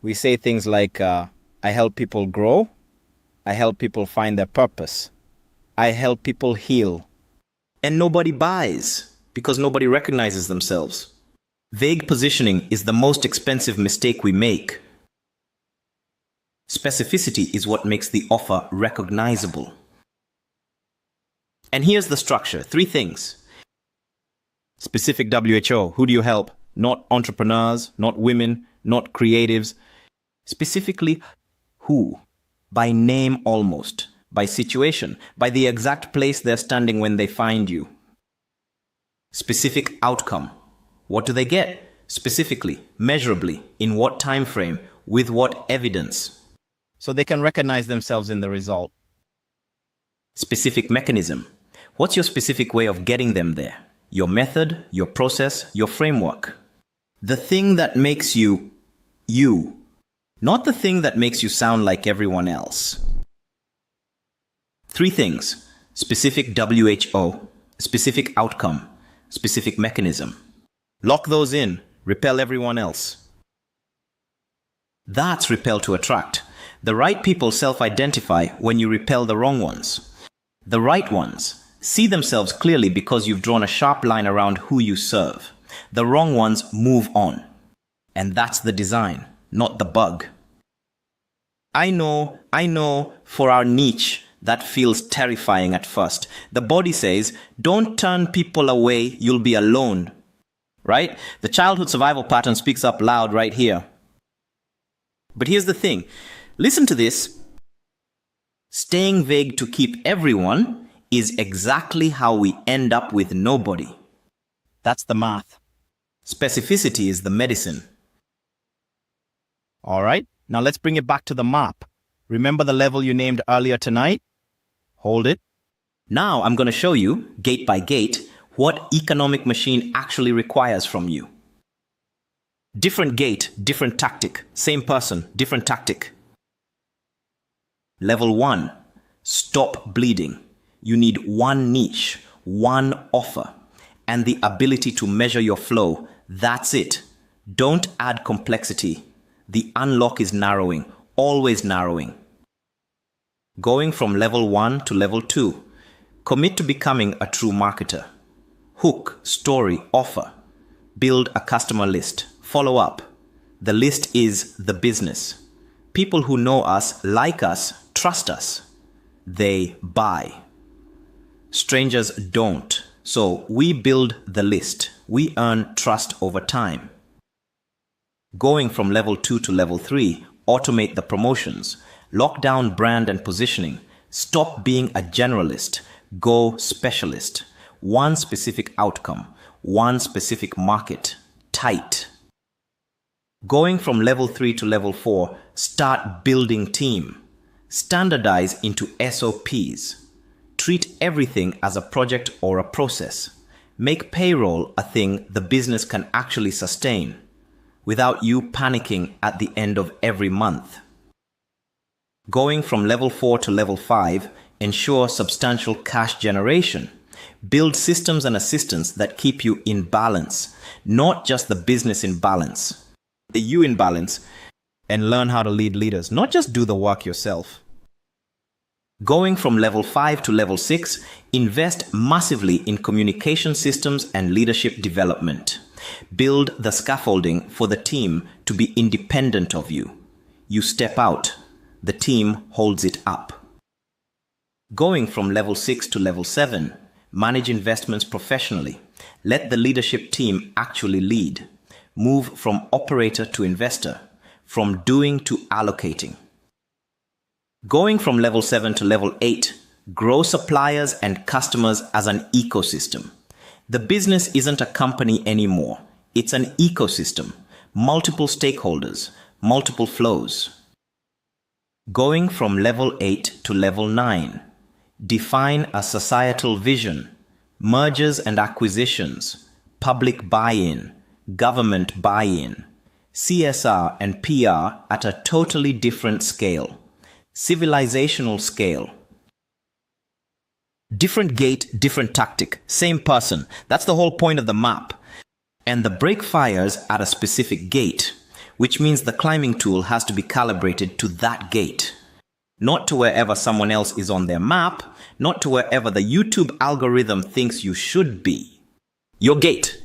We say things like, I help people grow, I help people find their purpose, I help people heal. And nobody buys, because nobody recognizes themselves. Vague positioning is the most expensive mistake we make. Specificity is what makes the offer recognizable. And here's the structure, 3 things. Specific WHO, who do you help? Not entrepreneurs, not women, not creatives. Specifically, who? By name almost, by situation, by the exact place they're standing when they find you. Specific outcome. What do they get? Specifically, measurably, in what time frame, with what evidence? So they can recognize themselves in the result. Specific mechanism. What's your specific way of getting them there? Your method, your process, your framework. The thing that makes you, you. Not the thing that makes you sound like everyone else. 3 things. Specific WHO, specific outcome, specific mechanism. Lock those in. Repel everyone else. That's repel to attract. The right people self-identify when you repel the wrong ones. The right ones see themselves clearly because you've drawn a sharp line around who you serve. The wrong ones move on. And that's the design, not the bug. I know, for our niche, that feels terrifying at first. The body says, don't turn people away, you'll be alone. Right? The childhood survival pattern speaks up loud right here. But here's the thing. Listen to this. Staying vague to keep everyone is exactly how we end up with nobody. That's the math. Specificity is the medicine. All right, now let's bring it back to the map. Remember the level you named earlier tonight? Hold it. Now I'm going to show you, gate by gate, what economic machine actually requires from you. Different gate, different tactic. Same person, different tactic. Level 1, stop bleeding. You need one niche, one offer, and the ability to measure your flow. That's it. Don't add complexity. The unlock is narrowing, always narrowing. Going from level 1 to level 2. Commit to becoming a true marketer. Hook, story, offer. Build a customer list. Follow up. The list is the business. People who know us, like us, trust us. They buy. Strangers don't. So we build the list. We earn trust over time. Going from level 2 to level 3, automate the promotions. Lock down brand and positioning. Stop being a generalist. Go specialist. One specific outcome. One specific market. Tight. Going from level 3 to level 4, start building team. Standardize into SOPs. Treat everything as a project or a process. Make payroll a thing the business can actually sustain without you panicking at the end of every month. Going from level 4 to level 5, ensure substantial cash generation. Build systems and assistants that keep you in balance, not just the business in balance, the you in balance, and learn how to lead leaders, not just do the work yourself. Going from level 5 to level 6, invest massively in communication systems and leadership development. Build the scaffolding for the team to be independent of you. You step out, the team holds it up. Going from level 6 to level 7, manage investments professionally. Let the leadership team actually lead. Move from operator to investor, from doing to allocating. Going from level 7 to level 8, grow suppliers and customers as an ecosystem. The business isn't a company anymore. It's an ecosystem, multiple stakeholders, multiple flows. Going from level 8 to level 9, define a societal vision, mergers and acquisitions, public buy-in, government buy-in, CSR and PR at a totally different scale, civilizational scale. Different gate, different tactic, same person. That's the whole point of the map. And the brake fires at a specific gate, which means the climbing tool has to be calibrated to that gate. Not to wherever someone else is on their map, not to wherever the YouTube algorithm thinks you should be. Your gate.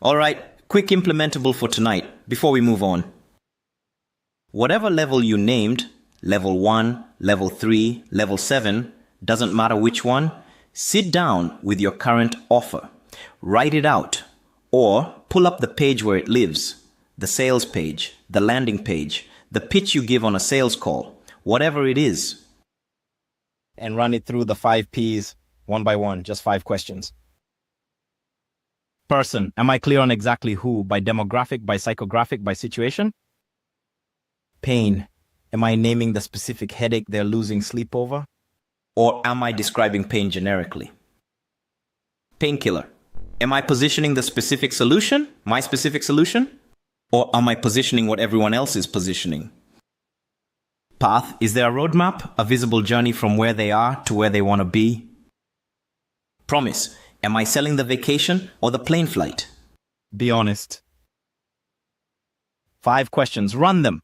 All right, quick implementable for tonight before we move on. Whatever level you named, level 1, level 3, level 7, doesn't matter which one, sit down with your current offer. Write it out, or pull up the page where it lives, the sales page, the landing page, the pitch you give on a sales call, whatever it is. And run it through the 5 Ps, one by one, just 5 questions. Person, am I clear on exactly who, by demographic, by psychographic, by situation? Pain, am I naming the specific headache they're losing sleep over? Or am I describing pain generically? Painkiller, am I positioning the specific solution, my specific solution? Or am I positioning what everyone else is positioning? Path, is there a roadmap, a visible journey from where they are to where they want to be? Promise, am I selling the vacation or the plane flight? Be honest. 5 questions, run them.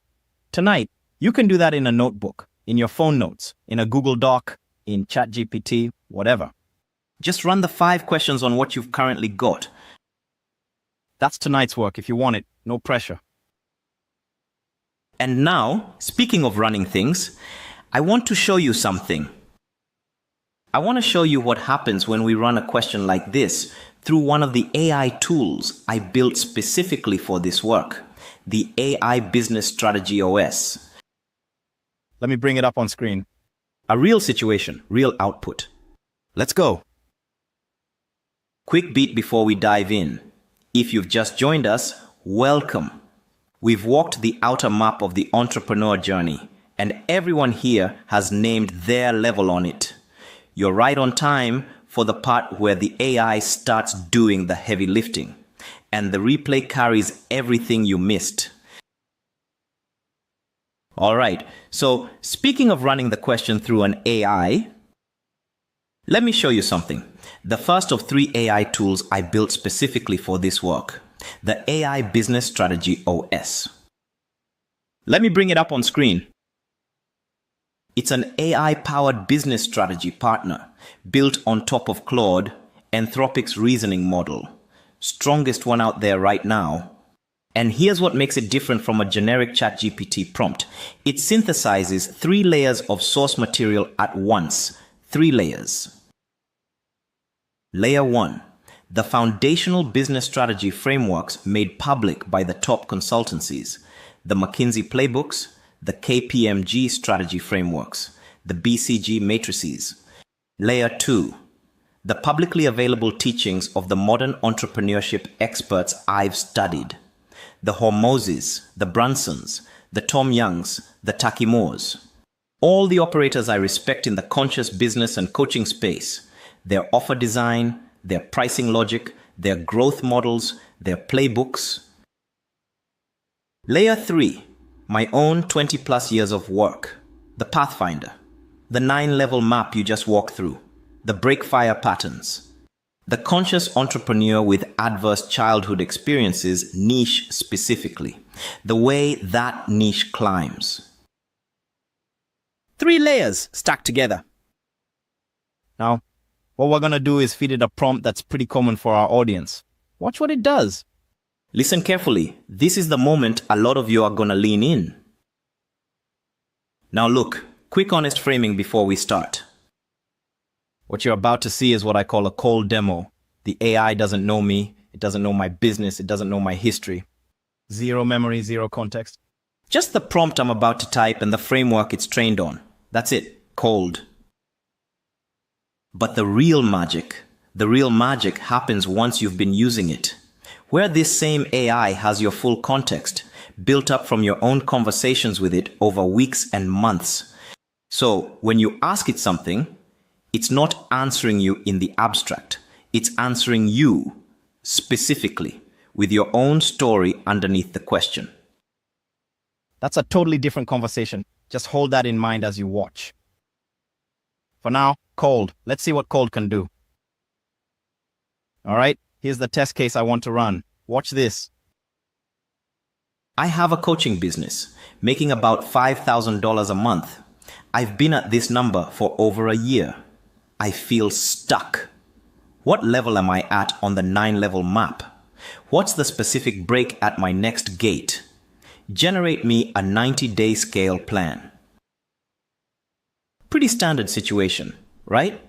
Tonight, you can do that in a notebook, in your phone notes, in a Google Doc, in ChatGPT, whatever. Just run the 5 questions on what you've currently got. That's tonight's work if you want it, no pressure. And now, speaking of running things, I want to show you something. I want to show you what happens when we run a question like this through one of the AI tools I built specifically for this work, the AI Business Strategy OS. Let me bring it up on screen. A real situation, real output. Let's go. Quick beat before we dive in. If you've just joined us, welcome. We've walked the outer map of the entrepreneur journey, and everyone here has named their level on it. You're right on time for the part where the AI starts doing the heavy lifting, and the replay carries everything you missed. All right, so speaking of running the question through an AI, let me show you something. The first of 3 AI tools I built specifically for this work, the AI Business Strategy OS. Let me bring it up on screen. It's an AI-powered business strategy partner built on top of Claude, Anthropic's reasoning model, strongest one out there right now. And here's what makes it different from a generic ChatGPT prompt. It synthesizes 3 layers of source material at once. 3 layers. Layer 1. The foundational business strategy frameworks made public by the top consultancies. The McKinsey playbooks, the KPMG strategy frameworks, the BCG matrices. Layer 2. The publicly available teachings of the modern entrepreneurship experts I've studied. The Hormozes, the Brunsons, the Tom Youngs, the Takimors. All the operators I respect in the conscious business and coaching space. Their offer design, their pricing logic, their growth models, their playbooks. Layer 3, my own 20 plus years of work, the Pathfinder, the 9-level map you just walked through, the breakfire patterns, the conscious entrepreneur with adverse childhood experiences niche specifically, the way that niche climbs. 3 layers stacked together. Now, what we're going to do is feed it a prompt that's pretty common for our audience. Watch what it does. Listen carefully. This is the moment a lot of you are going to lean in. Now look, quick honest framing before we start. What you're about to see is what I call a cold demo. The AI doesn't know me. It doesn't know my business. It doesn't know my history. Zero memory, zero context. Just the prompt I'm about to type and the framework it's trained on. That's it. Cold. But the real magic happens once you've been using it. Where this same AI has your full context, built up from your own conversations with it over weeks and months. So when you ask it something, it's not answering you in the abstract. It's answering you specifically with your own story underneath the question. That's a totally different conversation. Just hold that in mind as you watch. For now, cold. Let's see what cold can do. All right, here's the test case I want to run. Watch this. I have a coaching business, making about $5,000 a month. I've been at this number for over a year. I feel stuck. What level am I at on the 9-level map? What's the specific break at my next gate? Generate me a 90-day scale plan. Pretty standard situation, right?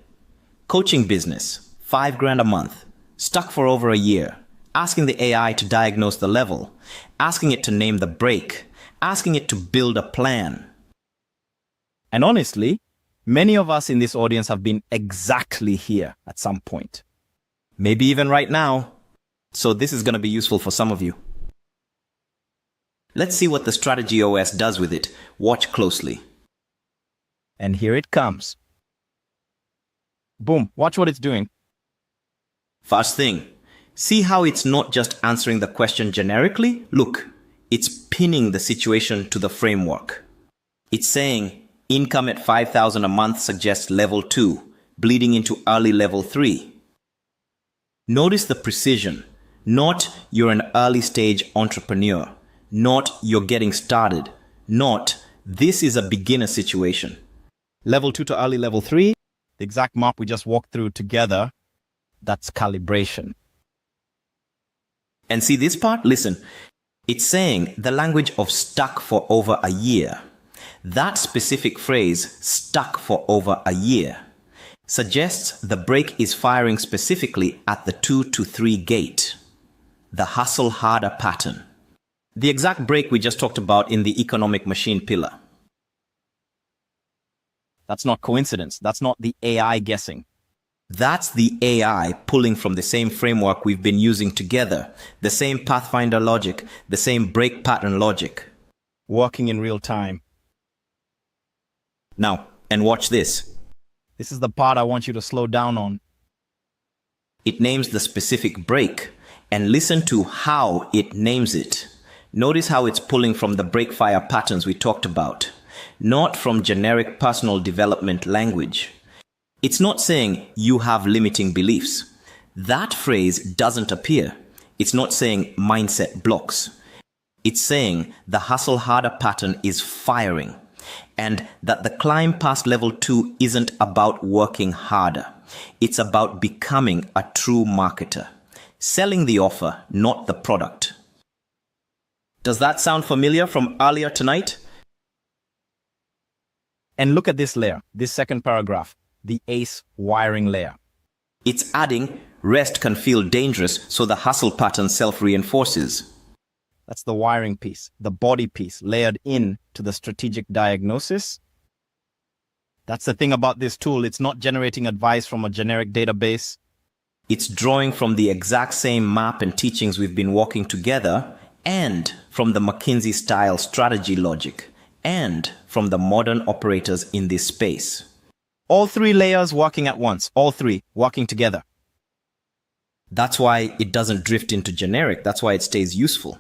Coaching business, $5,000 a month, stuck for over a year, asking the AI to diagnose the level, asking it to name the break, asking it to build a plan. And honestly, many of us in this audience have been exactly here at some point. Maybe even right now. So this is going to be useful for some of you. Let's see what the Strategy OS does with it. Watch closely. And here it comes. Boom, watch what it's doing. First thing, see how it's not just answering the question generically? Look, it's pinning the situation to the framework. It's saying, income at $5,000 a month suggests level 2, bleeding into early level 3. Notice the precision. Not you're an early stage entrepreneur. Not you're getting started. Not this is a beginner situation. Level 2 to early level 3, the exact map we just walked through together, that's calibration. And see this part? Listen, it's saying the language of stuck for over a year. That specific phrase, stuck for over a year, suggests the brake is firing specifically at the 2 to 3 gate, the hustle harder pattern. The exact brake we just talked about in the economic machine pillar. That's not coincidence. That's not the AI guessing. That's the AI pulling from the same framework we've been using together, the same Pathfinder logic, the same break pattern logic. Working in real time. Now, and watch this. This is the part I want you to slow down on. It names the specific break, and listen to how it names it. Notice how it's pulling from the breakfire patterns we talked about, not from generic personal development language. It's not saying you have limiting beliefs. That phrase doesn't appear. It's not saying mindset blocks. It's saying the hustle harder pattern is firing, and that the climb past level 2 isn't about working harder. It's about becoming a true marketer, selling the offer, not the product. Does that sound familiar from earlier tonight? And look at this layer, this second paragraph, the ACE wiring layer. It's adding rest can feel dangerous, so the hustle pattern self-reinforces. That's the wiring piece, the body piece layered in to the strategic diagnosis. That's the thing about this tool. It's not generating advice from a generic database. It's drawing from the exact same map and teachings we've been walking together, and from the McKinsey-style strategy logic, and from the modern operators in this space. All 3 layers working at once, all 3 working together. That's why it doesn't drift into generic. That's why it stays useful.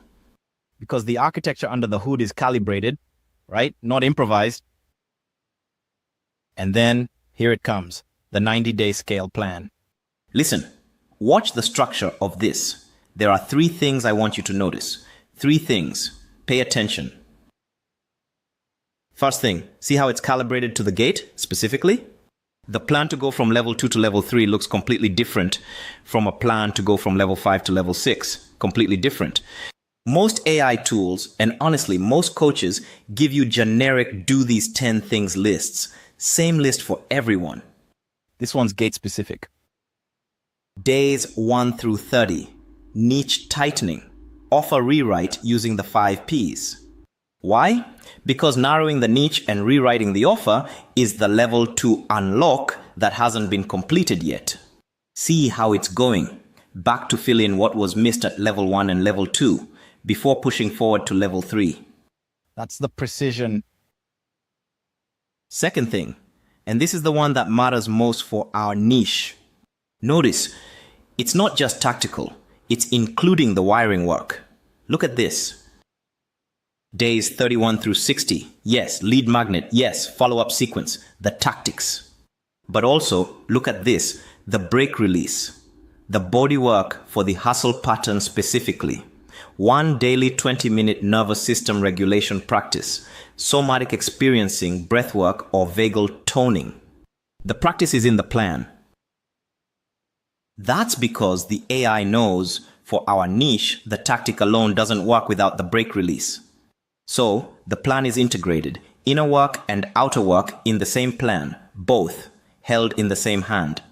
Because the architecture under the hood is calibrated, right? Not improvised. And then here it comes, the 90-day scale plan. Listen, watch the structure of this. There are 3 things I want you to notice. 3 things. Pay attention. First thing, see how it's calibrated to the gate specifically? The plan to go from level 2 to level 3 looks completely different from a plan to go from level 5 to level 6. Completely different. Most AI tools, and honestly, most coaches give you generic do these 10 things lists. Same list for everyone. This one's gate specific. Days 1 through 30. Niche tightening. Offer rewrite using the 5 Ps. Why? Because narrowing the niche and rewriting the offer is the level to unlock that hasn't been completed yet. See how it's going. Back to fill in what was missed at level 1 and level 2 before pushing forward to level 3. That's the precision. Second thing, and this is the one that matters most for our niche. Notice, it's not just tactical, it's including the wiring work. Look at this. Days 31 through 60, yes. Lead magnet, yes. Follow-up sequence, the tactics. But also, look at this, the break release. The body work for the hustle pattern specifically. 1 daily 20-minute nervous system regulation practice, somatic experiencing, breathwork, or vagal toning. The practice is in the plan. That's because the AI knows for our niche, the tactic alone doesn't work without the break release. So, the plan is integrated, inner work and outer work in the same plan, both held in the same hand.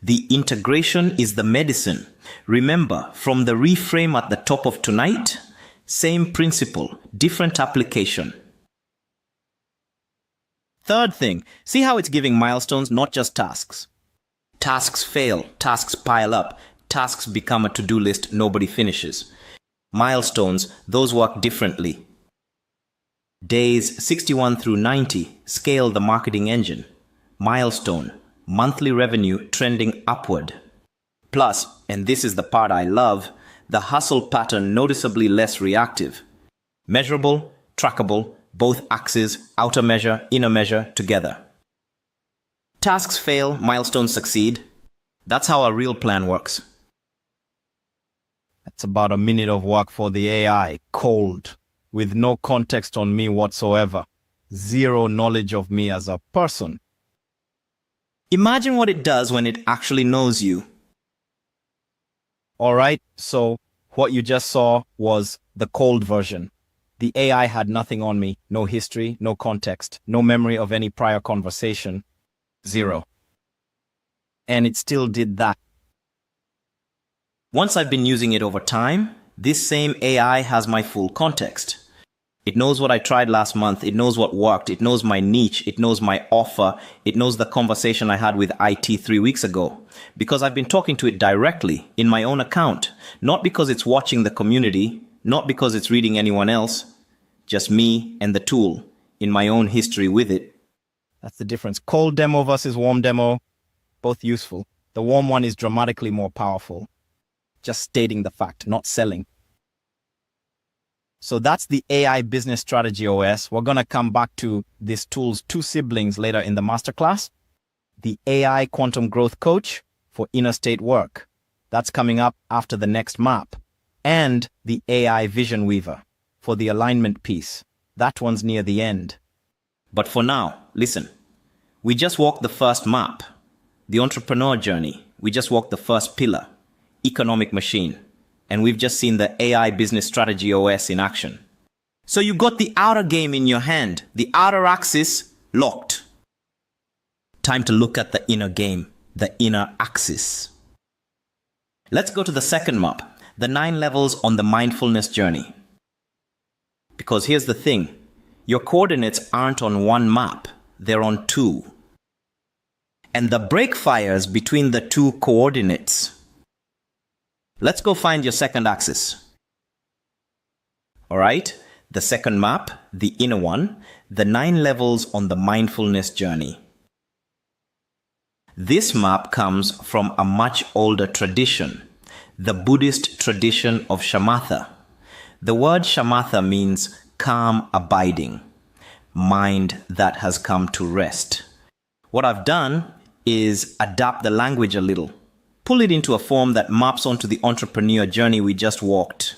The integration is the medicine. Remember, from the reframe at the top of tonight, same principle, different application. Third thing, see how it's giving milestones, not just tasks. Tasks fail, tasks pile up, tasks become a to-do list nobody finishes. Milestones, those work differently. Days 61 through 90, scale the marketing engine. Milestone, monthly revenue trending upward. Plus, and this is the part I love, the hustle pattern noticeably less reactive. Measurable, trackable, both axes, outer measure, inner measure, together. Tasks fail, milestones succeed. That's how a real plan works. That's about a minute of work for the AI, cold, with no context on me whatsoever. Zero knowledge of me as a person. Imagine what it does when it actually knows you. All right, so what you just saw was the cold version. The AI had nothing on me, no history, no context, no memory of any prior conversation. Zero. And it still did that. Once I've been using it over time, this same AI has my full context. It knows what I tried last month. It knows what worked. It knows my niche. It knows my offer. It knows the conversation I had with IT 3 weeks ago. Because I've been talking to it directly in my own account. Not because it's watching the community. Not because it's reading anyone else. Just me and the tool in my own history with it. That's the difference. Cold demo versus warm demo, both useful. The warm one is dramatically more powerful. Just stating the fact, not selling. So that's the AI Business Strategy OS. We're going to come back to this tool's 2 siblings later in the masterclass. The AI Quantum Growth Coach for inner state work. That's coming up after the next map. And the AI Vision Weaver for the alignment piece. That one's near the end. But for now, listen. We just walked the first map. The entrepreneur journey. We just walked the first pillar. Economic machine. And we've just seen the AI Business Strategy OS in action. So you got the outer game in your hand, the outer axis locked. Time to look at the inner game, the inner axis. Let's go to the second map, the 9 levels on the mindfulness journey. Because here's the thing, your coordinates aren't on one map, they're on 2. And the break fires between the 2 coordinates. Let's go find your second axis. All right, the second map, the inner one, the 9 levels on the mindfulness journey. This map comes from a much older tradition. the Buddhist tradition of shamatha. The word shamatha means calm abiding, mind that has come to rest. What I've done is adapt the language a little, pull it into a form that maps onto the entrepreneur journey we just walked.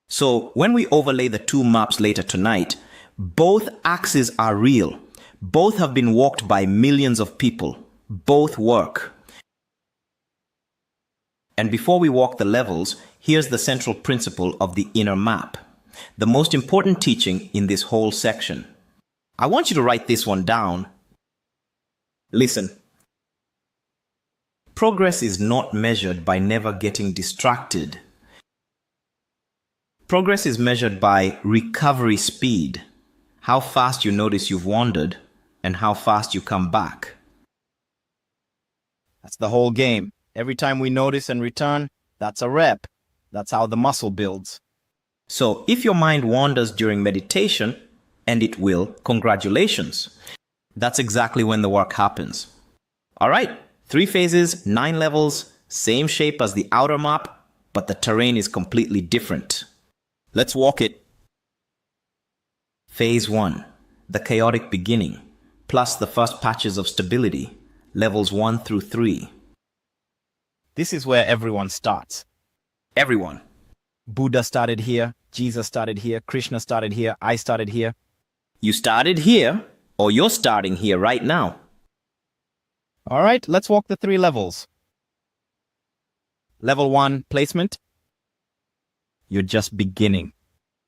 So when we overlay the two maps later tonight, both axes are real. Both have been walked by millions of people. Both work. And before we walk the levels, here's the central principle of the inner map, the most important teaching in this whole section. I want you to write this one down. Listen. Progress is not measured by never getting distracted. Progress is measured by recovery speed, how fast you notice you've wandered, and how fast you come back. That's the whole game. Every time we notice and return, that's a rep. That's how the muscle builds. So if your mind wanders during meditation, and it will, congratulations. That's exactly when the work happens. All right, 3 phases, 9 levels, same shape as the outer map, but the terrain is completely different. Let's walk it. Phase 1, the chaotic beginning, plus the first patches of stability, levels 1 through 3. This is where everyone starts. Everyone. Buddha started here, Jesus started here, Krishna started here, I started here. You started here, or you're starting here right now. All right, let's walk the 3 levels. Level 1, placement. You're just beginning.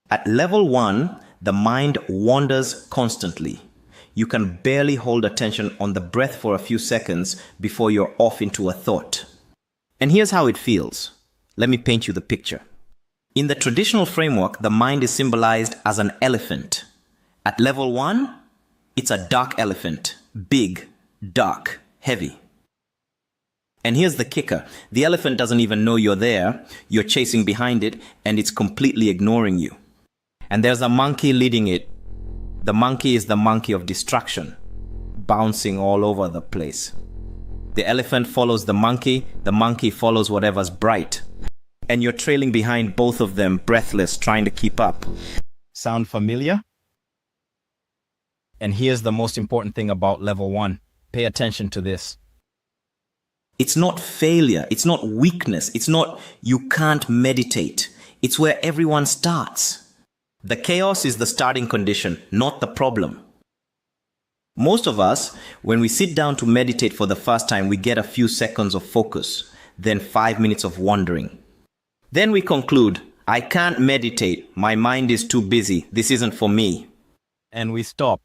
At level 1, the mind wanders constantly. You can barely hold attention on the breath for a few seconds before you're off into a thought. And here's how it feels. Let me paint you the picture. In the traditional framework, the mind is symbolized as an elephant. At level 1, it's a dark elephant. Big, dark, heavy. And here's the kicker. The elephant doesn't even know you're there. You're chasing behind it, and it's completely ignoring you. And there's a monkey leading it. The monkey is the monkey of distraction, bouncing all over the place. The elephant follows the monkey follows whatever's bright. And you're trailing behind both of them, breathless, trying to keep up. Sound familiar? And here's the most important thing about level 1. Pay attention to this. It's not failure. It's not weakness. It's not you can't meditate. It's where everyone starts. The chaos is the starting condition, not the problem. Most of us, when we sit down to meditate for the first time, we get a few seconds of focus, then 5 minutes of wandering. Then we conclude, I can't meditate. My mind is too busy. This isn't for me. And we stop.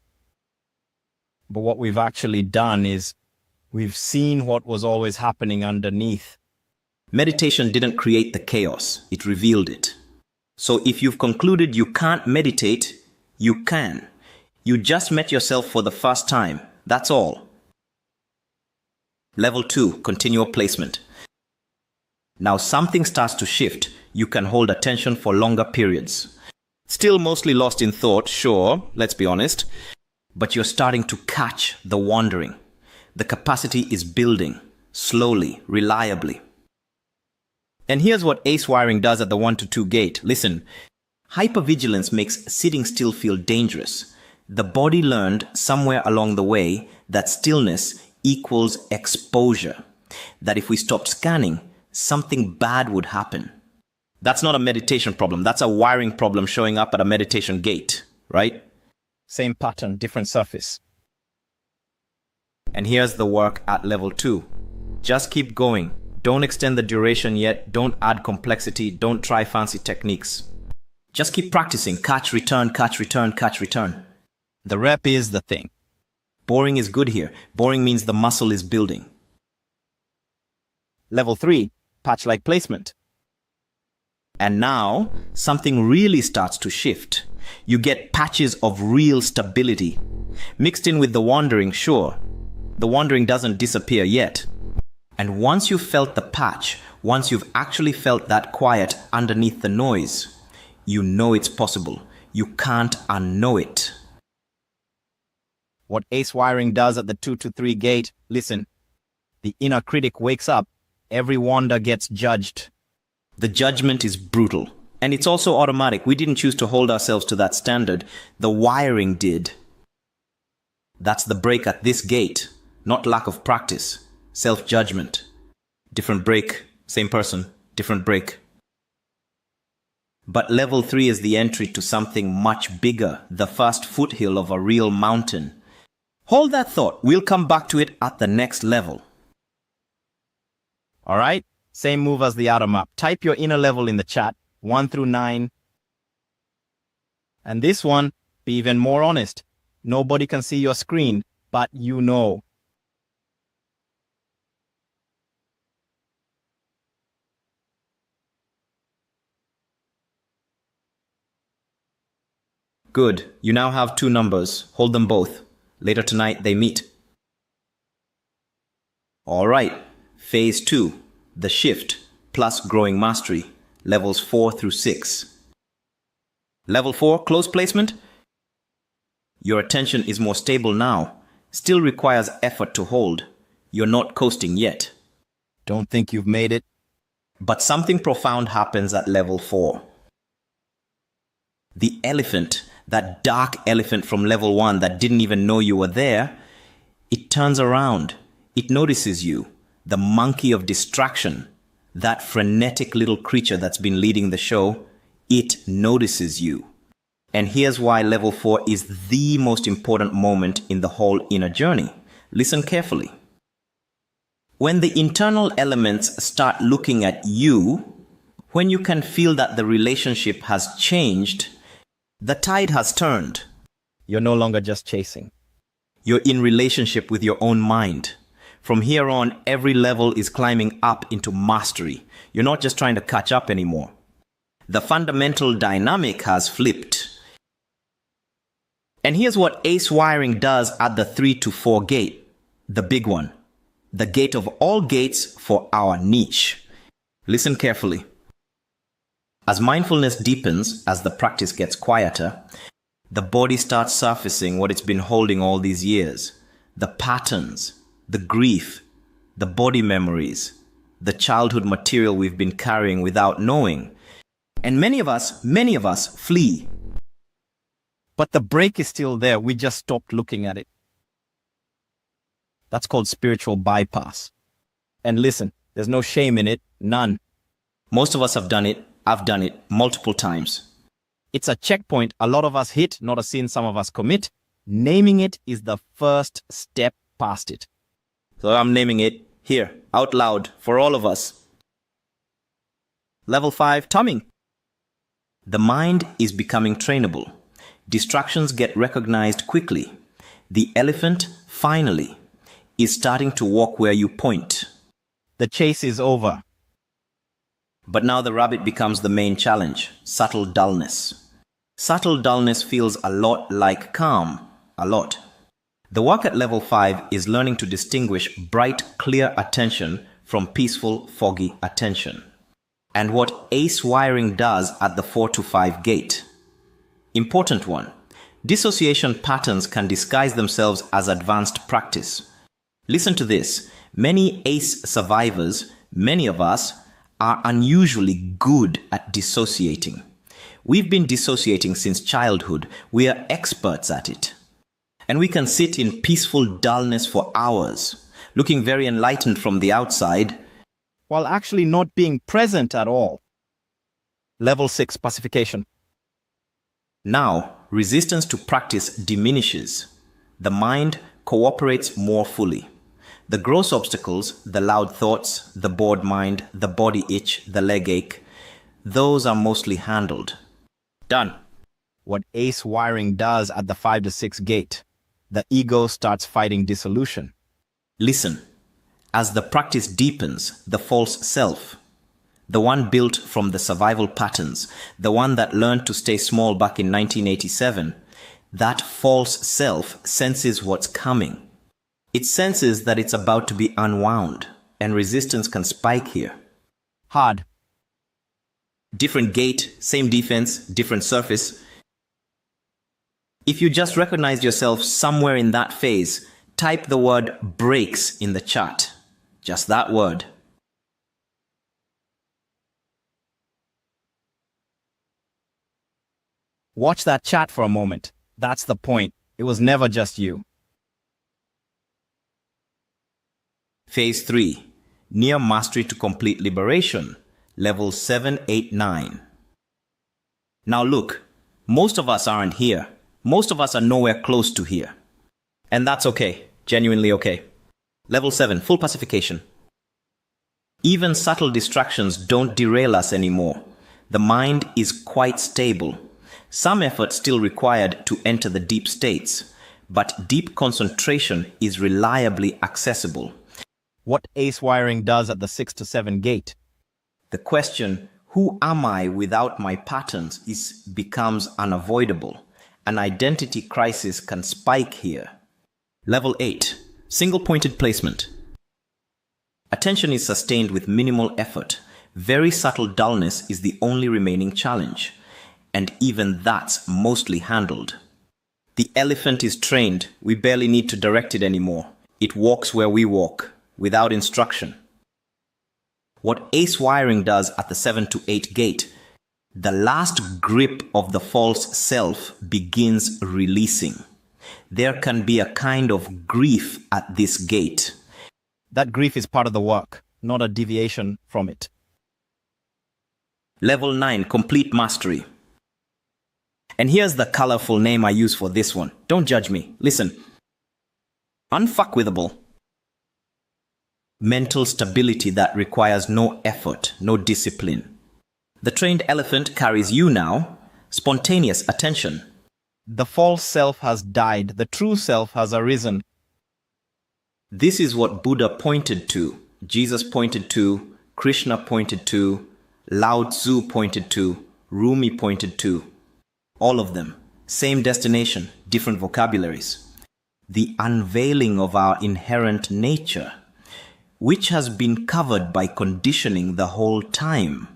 But what we've actually done is we've seen what was always happening underneath. Meditation didn't create the chaos. It revealed it. So if you've concluded you can't meditate, you can. You just met yourself for the first time. That's all. Level 2, continual placement. Now something starts to shift. You can hold attention for longer periods. Still mostly lost in thought, sure, let's be honest. But you're starting to catch the wandering. The capacity is building, slowly, reliably. And here's what ACE wiring does at the 1 to 2 gate. Listen, hypervigilance makes sitting still feel dangerous. The body learned somewhere along the way that stillness equals exposure. That if we stopped scanning, something bad would happen. That's not a meditation problem. That's a wiring problem showing up at a meditation gate, right? Same pattern, different surface. And here's the work at level 2. Just keep going. Don't extend the duration yet. Don't add complexity. Don't try fancy techniques. Just keep practicing. Catch, return, catch, return, catch, return. The rep is the thing. Boring is good here. Boring means the muscle is building. Level 3, patch-like placement. And now, something really starts to shift. You get patches of real stability. Mixed in with the wandering, sure. The wandering doesn't disappear yet. And once you've felt the patch, once you've actually felt that quiet underneath the noise, you know it's possible. You can't unknow it. What ACE wiring does at the 2 to 3 gate, listen, the inner critic wakes up. Every wander gets judged. The judgment is brutal. And it's also automatic. We didn't choose to hold ourselves to that standard. The wiring did. That's the break at this gate, not lack of practice. Self-judgment. Different break, same person, different break. But level 3 is the entry to something much bigger, the first foothill of a real mountain. Hold that thought. We'll come back to it at the next level. All right? Same move as the outer map. Type your inner level in the chat, 1 through 9. And this one, be even more honest. Nobody can see your screen, but you know. Good. You now have 2 numbers. Hold them both. Later tonight, they meet. All right. Phase 2. The shift plus growing mastery. Levels 4 through 6. Level 4, close placement. Your attention is more stable now. Still requires effort to hold. You're not coasting yet. Don't think you've made it. But something profound happens at level 4. The elephant, that dark elephant from level 1 that didn't even know you were there, it turns around. It notices you. The monkey of distraction, that frenetic little creature that's been leading the show, it notices you. And here's why level 4 is the most important moment in the whole inner journey. Listen carefully. When the internal elements start looking at you, when you can feel that the relationship has changed, the tide has turned. You're no longer just chasing. You're in relationship with your own mind. From here on, every level is climbing up into mastery. You're not just trying to catch up anymore. The fundamental dynamic has flipped. And here's what ace wiring does at the 3 to 4 gate. The big one. The gate of all gates for our niche. Listen carefully. As mindfulness deepens, as the practice gets quieter, the body starts surfacing what it's been holding all these years. The patterns, the grief, the body memories, the childhood material we've been carrying without knowing. And many of us flee. But the break is still there. We just stopped looking at it. That's called spiritual bypass. And listen, there's no shame in it. None. Most of us have done it. I've done it multiple times. It's a checkpoint a lot of us hit, not a sin some of us commit. Naming it is the first step past it. So I'm naming it here, out loud, for all of us. Level 5, tumming. The mind is becoming trainable. Distractions get recognized quickly. The elephant, finally, is starting to walk where you point. The chase is over. But now the rabbit becomes the main challenge, subtle dullness. Subtle dullness feels a lot like calm, a lot. The work at level 5 is learning to distinguish bright, clear attention from peaceful, foggy attention. And what ace wiring does at the 4 to 5 gate. Important one. Dissociation patterns can disguise themselves as advanced practice. Listen to this. Many ace survivors, many of us, are unusually good at dissociating. We've been dissociating since childhood. We are experts at it. And we can sit in peaceful dullness for hours, looking very enlightened from the outside, while actually not being present at all. Level 6, pacification. Now, resistance to practice diminishes. The mind cooperates more fully. The gross obstacles, the loud thoughts, the bored mind, the body itch, the leg ache, those are mostly handled. Done. What ace wiring does at the 5 to 6 gate, the ego starts fighting dissolution. Listen, as the practice deepens, the false self, the one built from the survival patterns, the one that learned to stay small back in 1987, that false self senses what's coming. It senses that it's about to be unwound, and resistance can spike here. Hard. Different gate, same defense, different surface. If you just recognized yourself somewhere in that phase, type the word breaks in the chat. Just that word. Watch that chat for a moment. That's the point. It was never just you. Phase 3. Near mastery to complete liberation. Level 7, 8, 9. Now look, most of us aren't here. Most of us are nowhere close to here. And that's okay. Genuinely okay. Level 7. Full pacification. Even subtle distractions don't derail us anymore. The mind is quite stable. Some effort still required to enter the deep states, but deep concentration is reliably accessible. What ace wiring does at the 6 to 7 gate? The question, who am I without my patterns, becomes unavoidable. An identity crisis can spike here. Level 8. Single-pointed placement. Attention is sustained with minimal effort. Very subtle dullness is the only remaining challenge. And even that's mostly handled. The elephant is trained. We barely need to direct it anymore. It walks where we walk, without instruction. What ace wiring does at the 7 to 8 gate, the last grip of the false self begins releasing. There can be a kind of grief at this gate. That grief is part of the work, not a deviation from it. Level 9, complete mastery. And here's the colorful name I use for this one. Don't judge me. Listen. Unfuckwithable. Mental stability that requires no effort, no discipline. The trained elephant carries you now. Spontaneous attention. The false self has died. The true self has arisen. This is what Buddha pointed to, Jesus pointed to, Krishna pointed to, Lao Tzu pointed to, Rumi pointed to. All of them. Same destination, different vocabularies. The unveiling of our inherent nature, which has been covered by conditioning the whole time.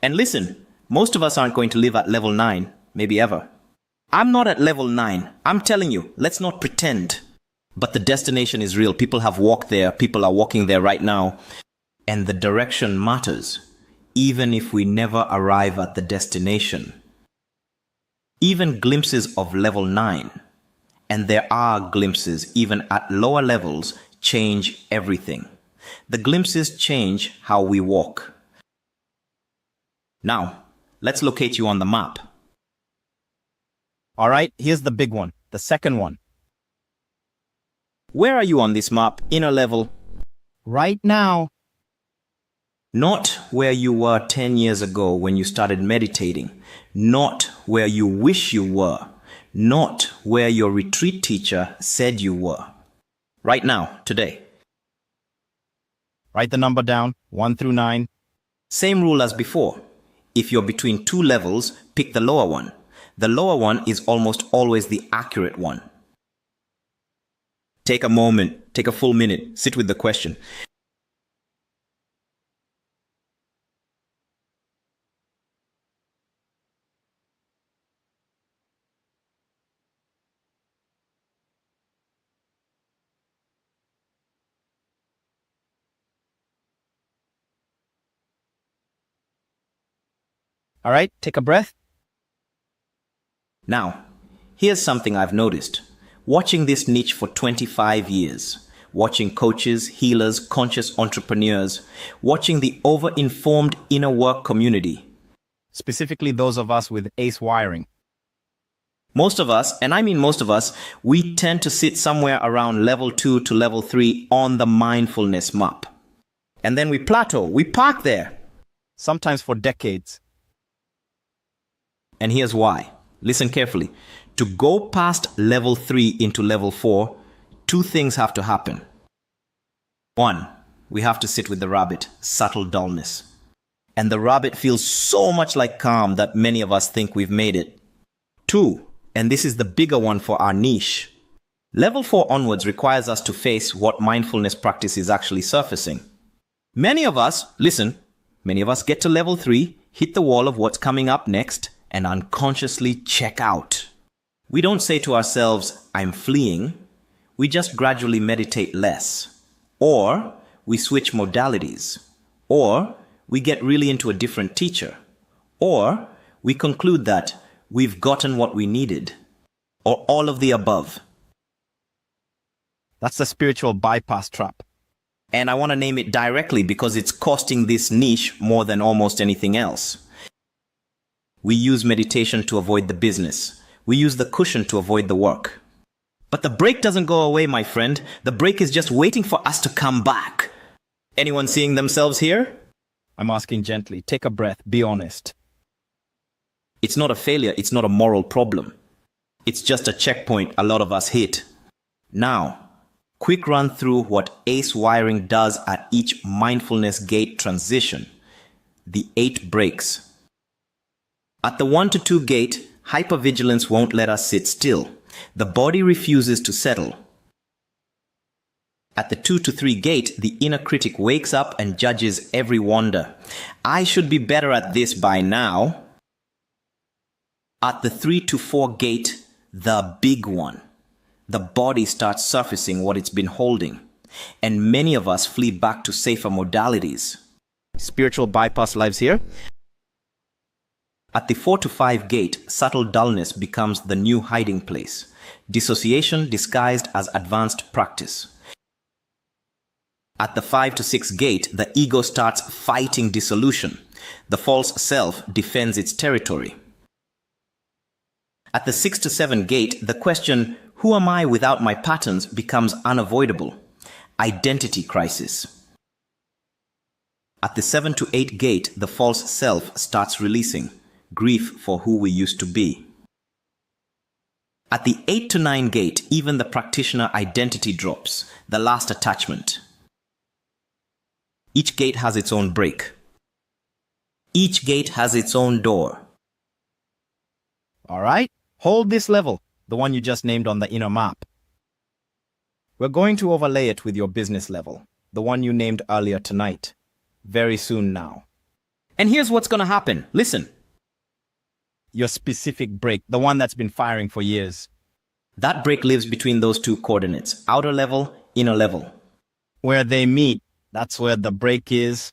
And listen, most of us aren't going to live at level 9, maybe ever. I'm not at level 9. I'm telling you, let's not pretend. But the destination is real. People have walked there. People are walking there right now. And the direction matters, even if we never arrive at the destination. Even glimpses of level 9, and there are glimpses even at lower levels, change everything. The glimpses change how we walk. Now, let's locate you on the map. All right, here's the big one, the second one. Where are you on this map, inner level? Right now. Not where you were 10 years ago when you started meditating. Not where you wish you were. Not where your retreat teacher said you were. Right now, today. Write the number down, 1 through 9. Same rule as before. If you're between two levels, pick the lower one. The lower one is almost always the accurate one. Take a moment, take a full minute, sit with the question. All right, take a breath. Now, here's something I've noticed. Watching this niche for 25 years, watching coaches, healers, conscious entrepreneurs, watching the over-informed inner work community. Specifically those of us with ace wiring. Most of us, and I mean most of us, we tend to sit somewhere around level 2 to level 3 on the mindfulness map. And then we plateau, we park there. Sometimes for decades. And here's why. Listen carefully. To go past level 3 into level 4, two things have to happen. 1, we have to sit with the rabbit, subtle dullness. And the rabbit feels so much like calm that many of us think we've made it. 2, and this is the bigger one for our niche. Level 4 onwards requires us to face what mindfulness practice is actually surfacing. Many of us get to level 3, hit the wall of what's coming up next, and unconsciously check out. We don't say to ourselves, I'm fleeing. We just gradually meditate less. Or we switch modalities. Or we get really into a different teacher. Or we conclude that we've gotten what we needed. Or all of the above. That's the spiritual bypass trap. And I want to name it directly because it's costing this niche more than almost anything else. We use meditation to avoid the business. We use the cushion to avoid the work. But the break doesn't go away, my friend. The break is just waiting for us to come back. Anyone seeing themselves here? I'm asking gently. Take a breath. Be honest. It's not a failure. It's not a moral problem. It's just a checkpoint a lot of us hit. Now, quick run through what ACE wiring does at each mindfulness gate transition. The 8 breaks. At the 1 to 2 gate, hypervigilance won't let us sit still. The body refuses to settle. At the 2 to 3 gate, the inner critic wakes up and judges every wander. I should be better at this by now. At the 3 to 4 gate, the big one, the body starts surfacing what it's been holding. And many of us flee back to safer modalities. Spiritual bypass lives here. At the 4 to 5 gate, subtle dullness becomes the new hiding place. Dissociation disguised as advanced practice. At the 5 to 6 gate, the ego starts fighting dissolution. The false self defends its territory. At the 6 to 7 gate, the question, who am I without my patterns, becomes unavoidable. Identity crisis. At the 7 to 8 gate, the false self starts releasing. Grief for who we used to be. At the 8 to 9 gate, even the practitioner identity drops, the last attachment. Each gate has its own break. Each gate has its own door. All right? Hold this level, the one you just named on the inner map. We're going to overlay it with your business level, the one you named earlier tonight. Very soon now. And here's what's going to happen. Listen. Your specific break, the one that's been firing for years. That break lives between those 2 coordinates, outer level, inner level. Where they meet, that's where the break is,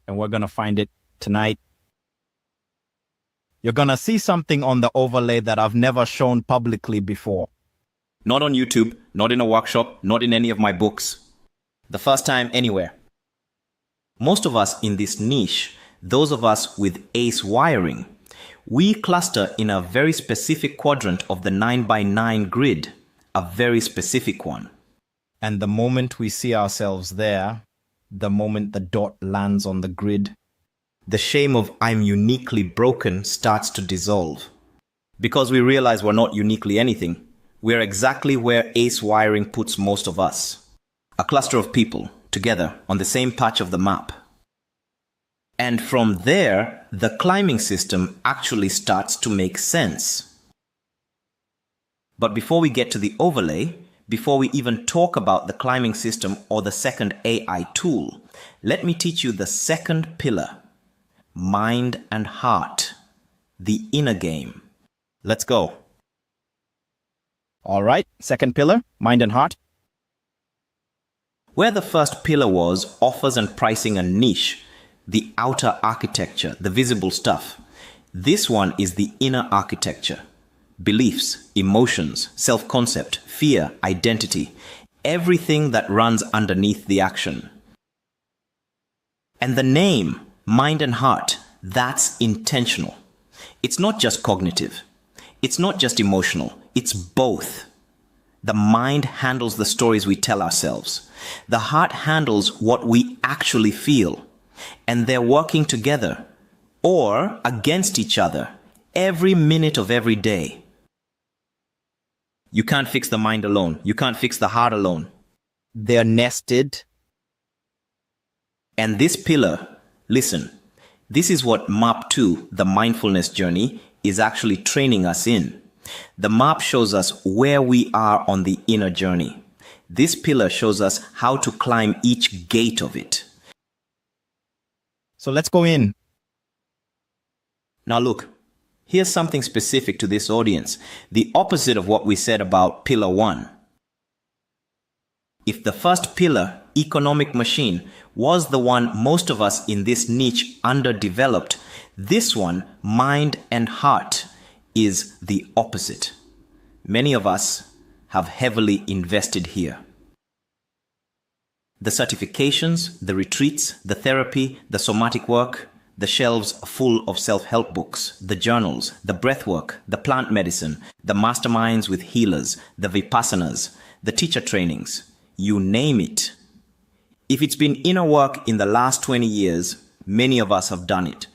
and we're going to find it tonight. You're going to see something on the overlay that I've never shown publicly before. Not on YouTube, not in a workshop, not in any of my books. The first time anywhere. Most of us in this niche, those of us with ACE wiring, we cluster in a very specific quadrant of the 9x9 grid, a very specific one. And the moment we see ourselves there, the moment the dot lands on the grid, the shame of I'm uniquely broken starts to dissolve. Because we realize we're not uniquely anything, we're exactly where ACE wiring puts most of us. A cluster of people, together, on the same patch of the map. And from there, the climbing system actually starts to make sense. But before we get to the overlay, before we even talk about the climbing system or the second AI tool, let me teach you the second pillar. Mind and heart. The inner game. Let's go. All right, second pillar, mind and heart. Where the first pillar was, offers and pricing a niche, the outer architecture, the visible stuff. This one is the inner architecture. Beliefs, emotions, self-concept, fear, identity, everything that runs underneath the action. And the name, mind and heart, that's intentional. It's not just cognitive. It's not just emotional. It's both. The mind handles the stories we tell ourselves. The heart handles what we actually feel. And they're working together or against each other every minute of every day. You can't fix the mind alone. You can't fix the heart alone. They're nested. And this pillar, listen, this is what Map 2, the mindfulness journey, is actually training us in. The map shows us where we are on the inner journey. This pillar shows us how to climb each gate of it. So let's go in. Now look, here's something specific to this audience, the opposite of what we said about pillar 1. If the first pillar, economic machine, was the one most of us in this niche underdeveloped, this one, mind and heart, is the opposite. Many of us have heavily invested here. The certifications, the retreats, the therapy, the somatic work, the shelves full of self-help books, the journals, the breathwork, the plant medicine, the masterminds with healers, the vipassanas, the teacher trainings, you name it. If it's been inner work in the last 20 years, many of us have done it.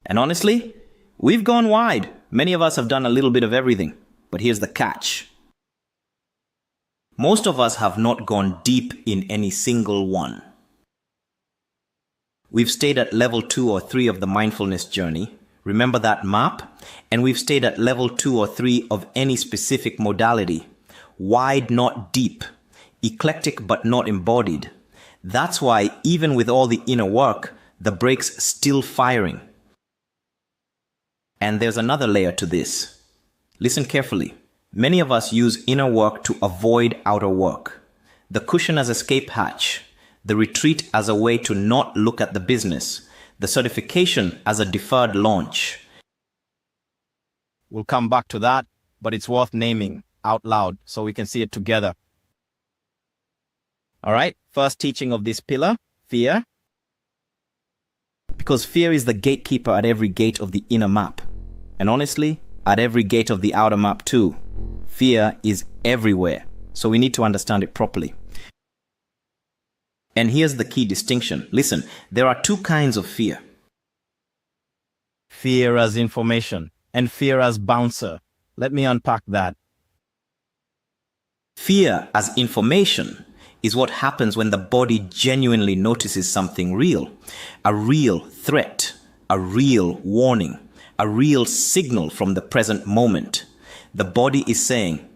And honestly, we've gone wide. Many of us have done a little bit of everything. But here's the catch. Most of us have not gone deep in any single one. We've stayed at level 2 or 3 of the mindfulness journey. Remember that map? And we've stayed at level 2 or 3 of any specific modality. Wide, not deep. Eclectic, but not embodied. That's why, even with all the inner work, the brake's still firing. And there's another layer to this. Listen carefully. Many of us use inner work to avoid outer work. The cushion as escape hatch. The retreat as a way to not look at the business. The certification as a deferred launch. We'll come back to that, but it's worth naming out loud so we can see it together. All right, first teaching of this pillar, fear. Because fear is the gatekeeper at every gate of the inner map. And honestly, at every gate of the outer map too. Fear is everywhere, so we need to understand it properly. And here's the key distinction. Listen, there are two kinds of fear. Fear as information and fear as bouncer. Let me unpack that. Fear as information is what happens when the body genuinely notices something real. A real threat, a real warning, a real signal from the present moment. The body is saying,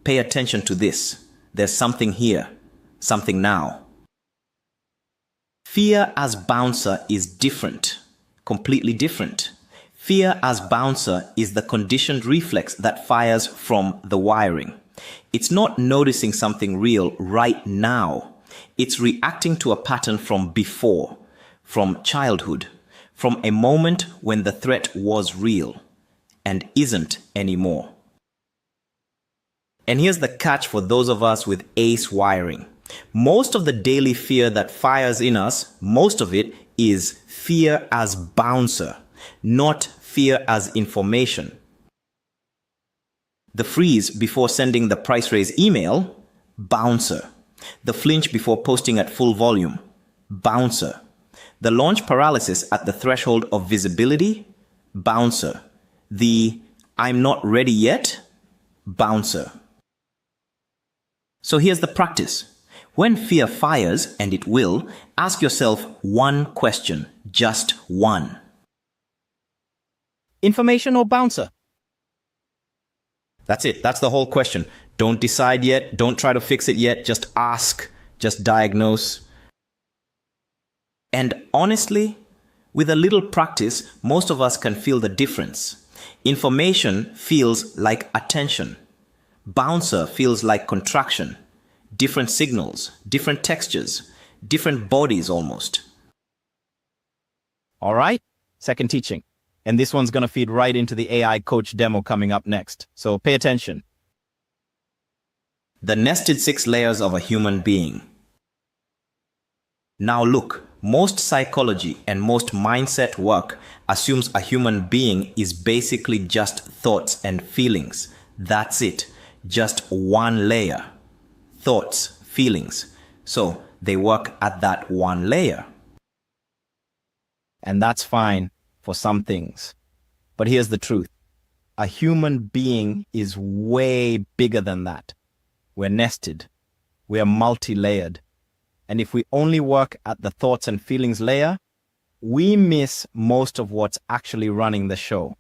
pay attention to this. There's something here, something now. Fear as bouncer is different, completely different. Fear as bouncer is the conditioned reflex that fires from the wiring. It's not noticing something real right now. It's reacting to a pattern from before, from childhood, from a moment when the threat was real and isn't anymore. And here's the catch for those of us with ACE wiring. Most of the daily fear that fires in us, most of it is fear as bouncer, not fear as information. The freeze before sending the price raise email, bouncer. The flinch before posting at full volume, bouncer. The launch paralysis at the threshold of visibility, bouncer. The I'm not ready yet, bouncer. So here's the practice. When fear fires, and it will, ask yourself one question, just one. Information or bouncer? That's it. That's the whole question. Don't decide yet. Don't try to fix it yet. Just ask. Just diagnose. And honestly, with a little practice, most of us can feel the difference. Information feels like attention. Bouncer feels like contraction. Different signals, different textures, different bodies almost. All right, second teaching. And this one's going to feed right into the AI coach demo coming up next. So pay attention. The nested 6 layers of a human being. Now look, most psychology and most mindset work assumes a human being is basically just thoughts and feelings. That's it. Just one layer. Thoughts, feelings. So they work at that one layer. And that's fine for some things. But here's the truth. A human being is way bigger than that. We're nested. We're multi-layered. And if we only work at the thoughts and feelings layer, we miss most of what's actually running the show.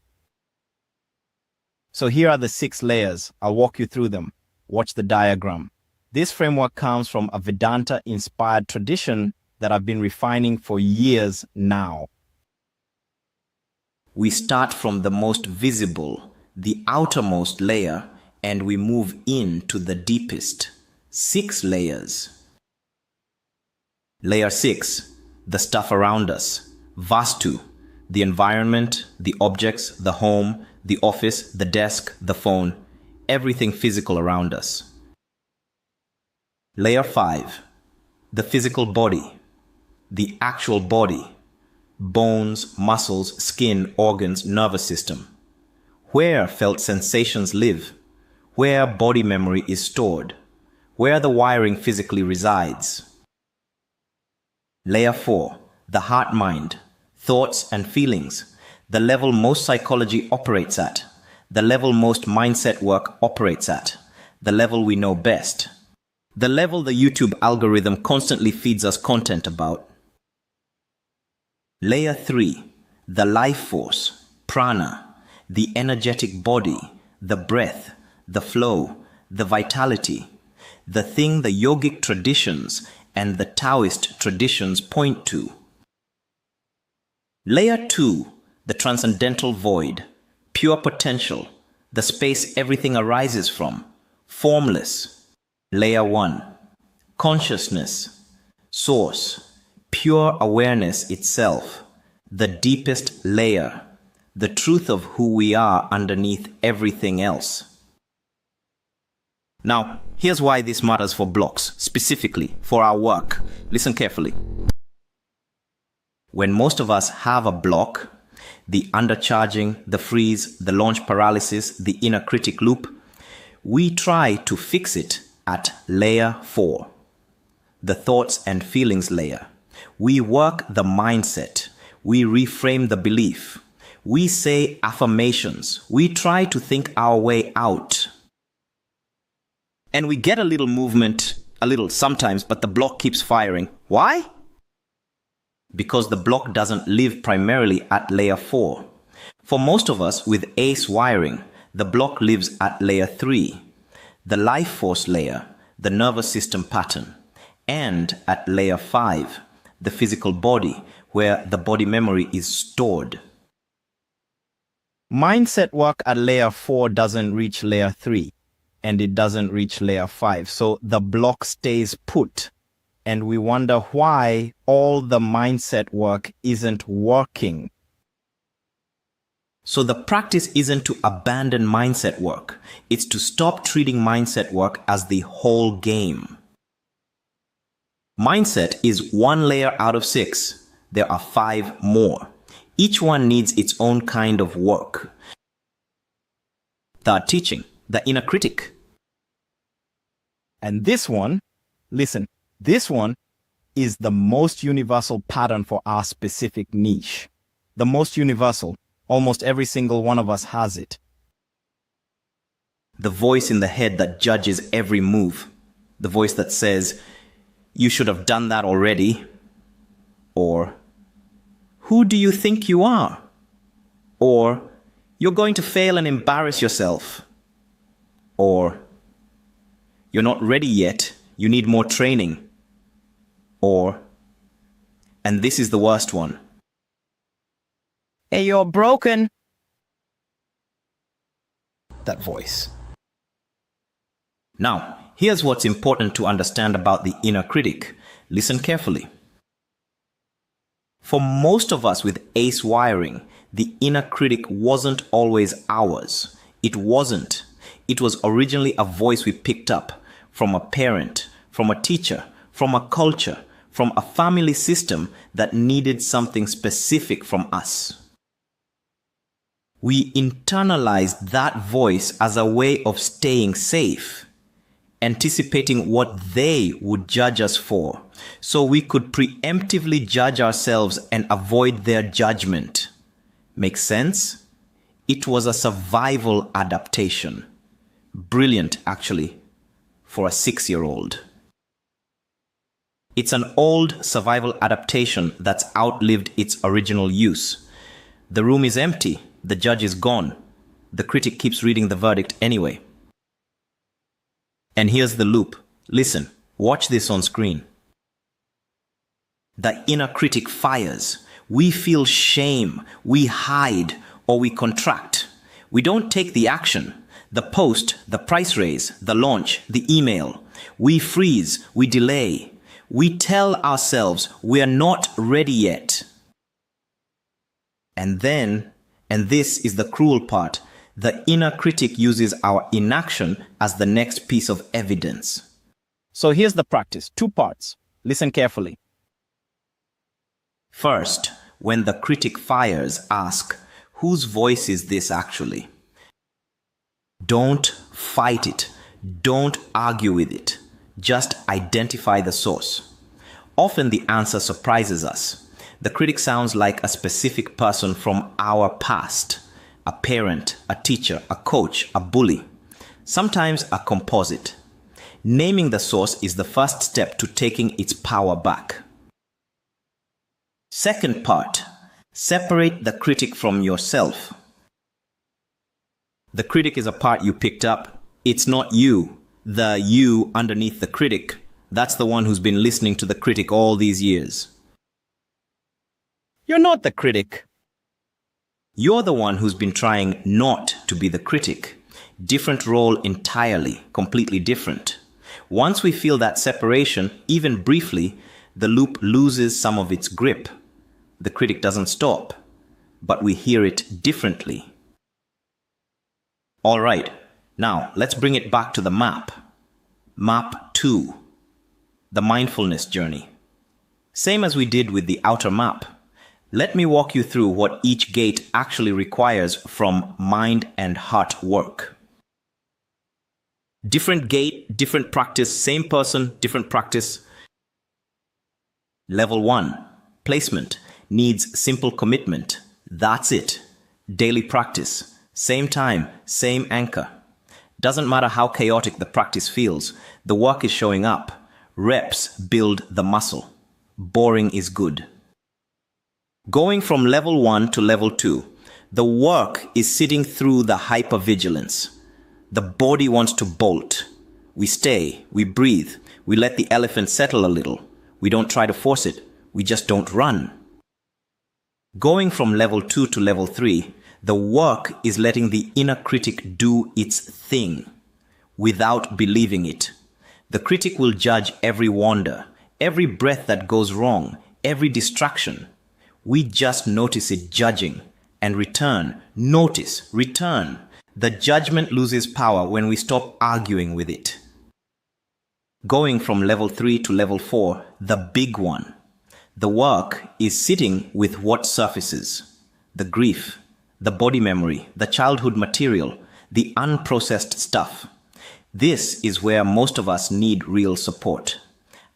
So here are the 6 layers. I'll walk you through them. Watch the diagram. This framework comes from a Vedanta-inspired tradition that I've been refining for years now. We start from the most visible, the outermost layer, and we move into the deepest. 6 layers. Layer 6, the stuff around us. Vastu, The environment, the objects, the home, the office, the desk, the phone, everything physical around us. Layer 5. The physical body. The actual body. Bones, muscles, skin, organs, nervous system. Where felt sensations live. Where body memory is stored. Where the wiring physically resides. Layer 4. The heart-mind. Thoughts and feelings. The level most psychology operates at. The level most mindset work operates at. The level we know best. The level the YouTube algorithm constantly feeds us content about. Layer 3. The life force, prana, the energetic body, the breath, the flow, the vitality, the thing the yogic traditions and the Taoist traditions point to. Layer 2. The transcendental void, pure potential, the space everything arises from, formless. Layer 1. Consciousness, source, pure awareness itself, the deepest layer, the truth of who we are underneath everything else. Now, here's why this matters for blocks, specifically for our work. Listen carefully. When most of us have a block, the undercharging, the freeze, the launch paralysis, the inner critic loop, we try to fix it at layer 4, the thoughts and feelings layer. We work the mindset. We reframe the belief. We say affirmations. We try to think our way out. And we get a little movement, a little sometimes, but the block keeps firing. Why? Because the block doesn't live primarily at layer 4. For most of us with ACE wiring, the block lives at layer 3. The life force layer, the nervous system pattern, and at layer 5, the physical body, where the body memory is stored. Mindset work at layer 4 doesn't reach layer 3, and it doesn't reach layer 5, so the block stays put, and we wonder why all the mindset work isn't working. So the practice isn't to abandon mindset work. It's to stop treating mindset work as the whole game. Mindset is 1 layer out of 6. There are 5 more. Each one needs its own kind of work. The teaching, the inner critic. And this one, listen, this one is the most universal pattern for our specific niche. The most universal. Almost every single one of us has it. The voice in the head that judges every move. The voice that says, "You should have done that already." Or, "Who do you think you are?" Or, "You're going to fail and embarrass yourself." Or, "You're not ready yet. You need more training." Or, and this is the worst one, "Hey, you're broken." that voice. Now, here's what's important to understand about the inner critic. Listen carefully. For most of us with ACE wiring, the inner critic wasn't always ours. It wasn't. It was originally a voice we picked up from a parent, from a teacher, from a culture, from a family system that needed something specific from us. We internalized that voice as a way of staying safe, anticipating what they would judge us for, so we could preemptively judge ourselves and avoid their judgment. Make sense? It was a survival adaptation. Brilliant, actually, for a 6-year-old. It's an old survival adaptation that's outlived its original use. The room is empty. The judge is gone. The critic keeps reading the verdict anyway. And here's the loop. Listen, watch this on screen. The inner critic fires. We feel shame. We hide or we contract. We don't take the action. The post, the price raise, the launch, the email. We freeze. We delay. We tell ourselves we're not ready yet. And then, and this is the cruel part, the inner critic uses our inaction as the next piece of evidence. So here's the practice. 2 parts. Listen carefully. First, when the critic fires, ask, whose voice is this actually? Don't fight it. Don't argue with it. Just identify the source. Often the answer surprises us. The critic sounds like a specific person from our past. A parent, a teacher, a coach, a bully. Sometimes a composite. Naming the source is the first step to taking its power back. Second part, separate the critic from yourself. The critic is a part you picked up. It's not you. The you underneath the critic, that's the one who's been listening to the critic all these years. You're not the critic. You're the one who's been trying not to be the critic. Different role entirely, completely different. Once we feel that separation, even briefly, the loop loses some of its grip. The critic doesn't stop, but we hear it differently. All right, now let's bring it back to the map. Map 2, the mindfulness journey. Same as we did with the outer map. Let me walk you through what each gate actually requires from mind and heart work. Different gate, different practice, same person, different practice. Level 1, placement, needs simple commitment. That's it. Daily practice, same time, same anchor. Doesn't matter how chaotic the practice feels, the work is showing up. Reps build the muscle. Boring is good. Going from level 1 to level 2, the work is sitting through the hypervigilance. The body wants to bolt. We stay, we breathe, we let the elephant settle a little. We don't try to force it, we just don't run. Going from level 2 to level 3, the work is letting the inner critic do its thing without believing it. The critic will judge every wander, every breath that goes wrong, every distraction. We just notice it judging and return. Notice, return. The judgment loses power when we stop arguing with it. Going from level 3 to level 4, the big one. The work is sitting with what surfaces. The grief, the body memory, the childhood material, the unprocessed stuff. This is where most of us need real support.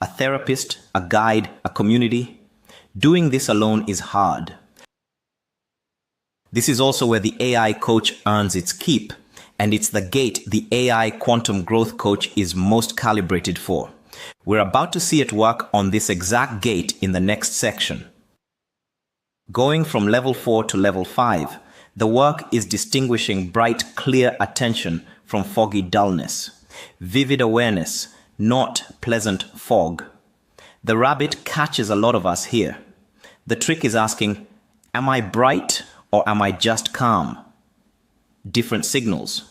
A therapist, a guide, a community. Doing this alone is hard. This is also where the AI coach earns its keep, and it's the gate the AI quantum growth coach is most calibrated for. We're about to see it work on this exact gate in the next section. Going from level 4 to level 5, the work is distinguishing bright, clear attention from foggy dullness. Vivid awareness, not pleasant fog. The rabbit catches a lot of us here. The trick is asking, am I bright or am I just calm? Different signals.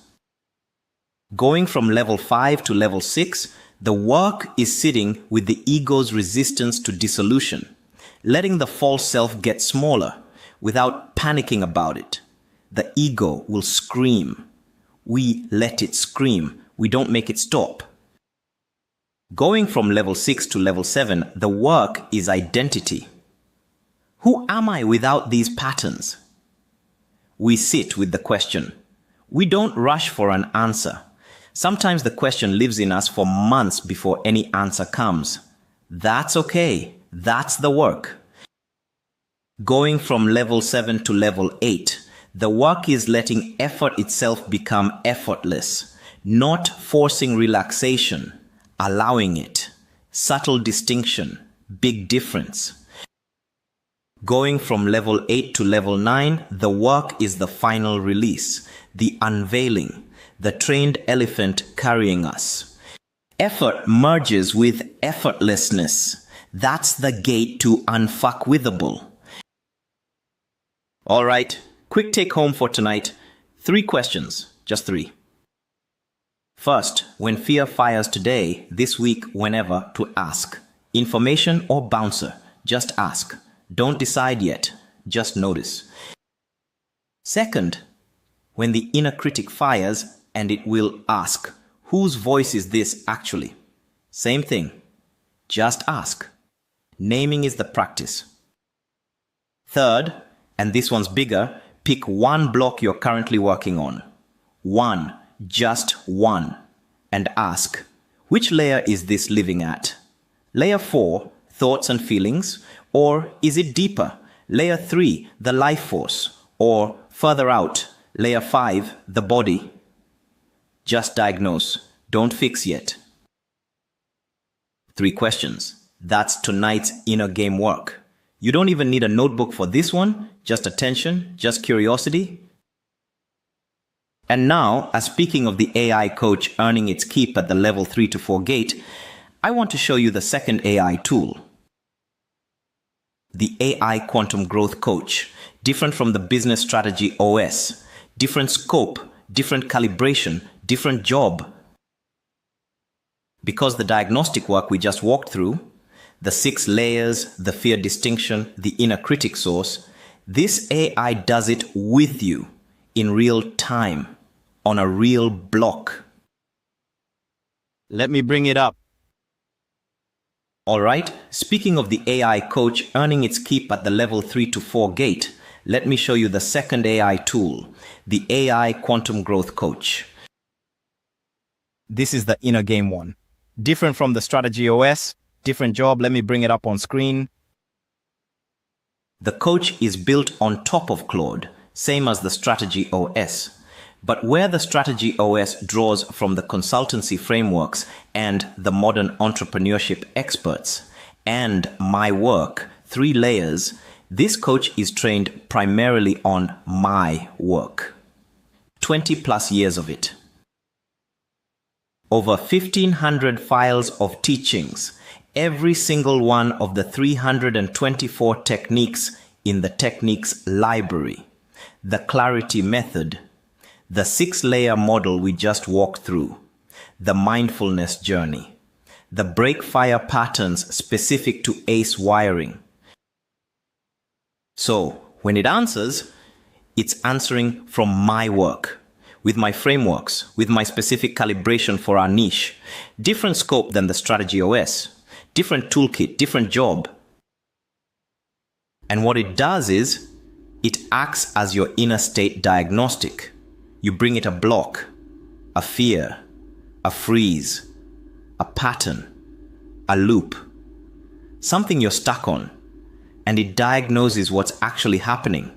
Going from level 5 to level 6, the work is sitting with the ego's resistance to dissolution, letting the false self get smaller without panicking about it. The ego will scream. We let it scream. We don't make it stop. Going from level 6 to level 7, the work is identity. Who am I without these patterns? We sit with the question. We don't rush for an answer. Sometimes the question lives in us for months before any answer comes. That's okay. That's the work. Going from level 7 to level 8, the work is letting effort itself become effortless, not forcing relaxation, allowing it. Subtle distinction, big difference. Going from level 8 to level 9, the work is the final release, the unveiling, the trained elephant carrying us. Effort merges with effortlessness. That's the gate to unfuckwithable. All right, quick take home for tonight. 3 questions, just 3. First, when fear fires today, this week, whenever, to ask. Information or bouncer, just ask. Don't decide yet, just notice. Second, when the inner critic fires and it will ask, whose voice is this actually? Same thing. Just ask. Naming is the practice. Third, and this one's bigger, pick one block you're currently working on. One, just one. And ask, which layer is this living at? Layer 4, thoughts and feelings, or is it deeper? Layer 3, the life force, or further out, layer 5, the body. Just diagnose, don't fix yet. 3 questions. That's tonight's inner game work. You don't even need a notebook for this one, just attention, just curiosity. And now, as speaking of the AI coach earning its keep at the level 3 to 4 gate, I want to show you the second AI tool. The AI Quantum Growth Coach, different from the Business Strategy OS, different scope, different calibration, different job. Because the diagnostic work we just walked through, the 6 layers, the fear distinction, the inner critic source, this AI does it with you in real time, on a real block. Let me bring it up. All right, speaking of the AI coach earning its keep at the level 3 to 4 gate, let me show you the second AI tool, the AI Quantum Growth Coach. This is the inner game one. Different from the Strategy OS, different job. Let me bring it up on screen. The coach is built on top of Claude, same as the Strategy OS. But where the Strategy OS draws from the consultancy frameworks and the modern entrepreneurship experts and my work, 3 layers, this coach is trained primarily on my work. 20 plus years of it. Over 1,500 files of teachings, every single one of the 324 techniques in the techniques library, the clarity method, the 6-layer model we just walked through, the mindfulness journey, the break fire patterns specific to ACE wiring. So when it answers, it's answering from my work, with my frameworks, with my specific calibration for our niche, different scope than the Strategy OS, different toolkit, different job. And what it does is, it acts as your inner state diagnostic. You bring it a block, a fear, a freeze, a pattern, a loop, something you're stuck on, and it diagnoses what's actually happening,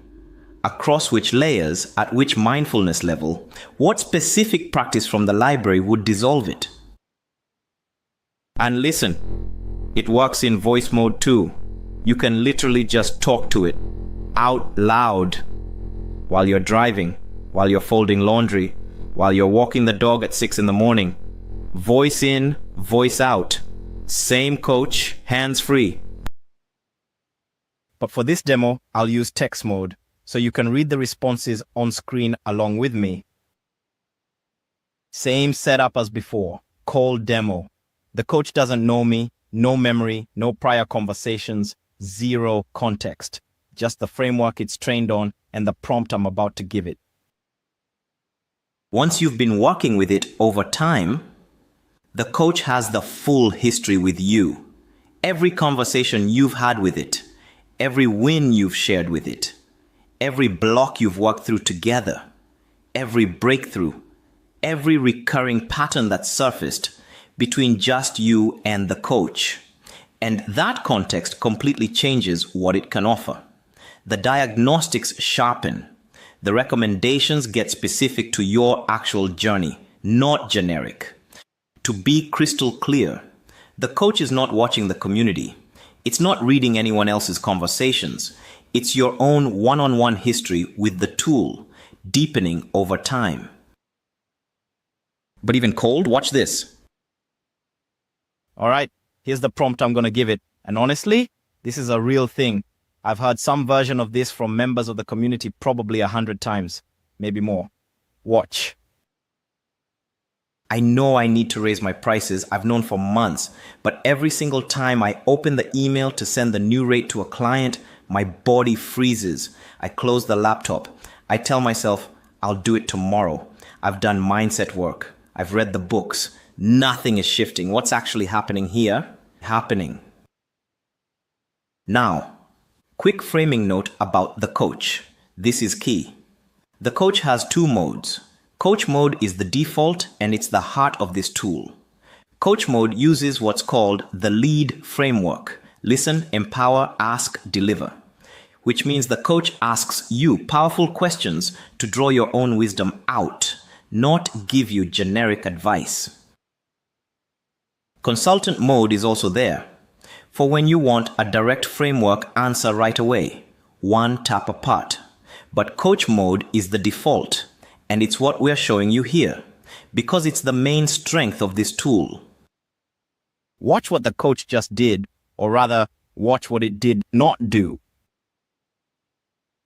across which layers, at which mindfulness level, what specific practice from the library would dissolve it. And listen, it works in voice mode too. You can literally just talk to it out loud while you're driving, while you're folding laundry, while you're walking the dog at 6 in the morning. Voice in, voice out. Same coach, hands-free. But for this demo, I'll use text mode, so you can read the responses on screen along with me. Same setup as before, cold demo. The coach doesn't know me, no memory, no prior conversations, zero context. Just the framework it's trained on and the prompt I'm about to give it. Once you've been working with it over time, the coach has the full history with you. Every conversation you've had with it, every win you've shared with it, every block you've worked through together, every breakthrough, every recurring pattern that's surfaced between just you and the coach. And that context completely changes what it can offer. The diagnostics sharpen. The recommendations get specific to your actual journey, not generic. To be crystal clear, the coach is not watching the community. It's not reading anyone else's conversations. It's your own one-on-one history with the tool, deepening over time. But even cold, watch this. All right, here's the prompt I'm going to give it. And honestly, this is a real thing. I've heard some version of this from members of the community probably 100 times, maybe more. Watch. I know I need to raise my prices. I've known for months, but every single time I open the email to send the new rate to a client, my body freezes. I close the laptop. I tell myself, I'll do it tomorrow. I've done mindset work. I've read the books. Nothing is shifting. What's actually happening here? Happening. Now, quick framing note about the coach. This is key. The coach has two modes. Coach mode is the default and it's the heart of this tool. Coach mode uses what's called the lead framework. Listen, empower, ask, deliver. Which means the coach asks you powerful questions to draw your own wisdom out, not give you generic advice. Consultant mode is also there, for when you want a direct framework answer right away, one tap apart. But coach mode is the default, and it's what we're showing you here, because it's the main strength of this tool. Watch what the coach just did, or rather, watch what it did not do.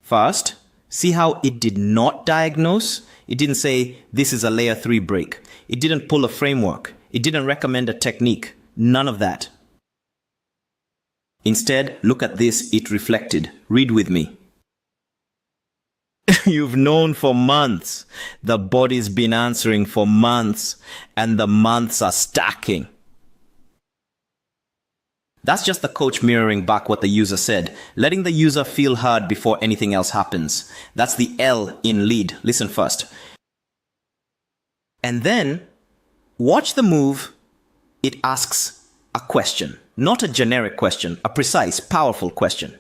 First, see how it did not diagnose? It didn't say, this is a layer 3 break. It didn't pull a framework. It didn't recommend a technique. None of that. Instead, look at this, it reflected. Read with me. You've known for months. The body's been answering for months, and the months are stacking. That's just the coach mirroring back what the user said, letting the user feel heard before anything else happens. That's the L in lead. Listen first. And then, watch the move. It asks a question, not a generic question, a precise, powerful question.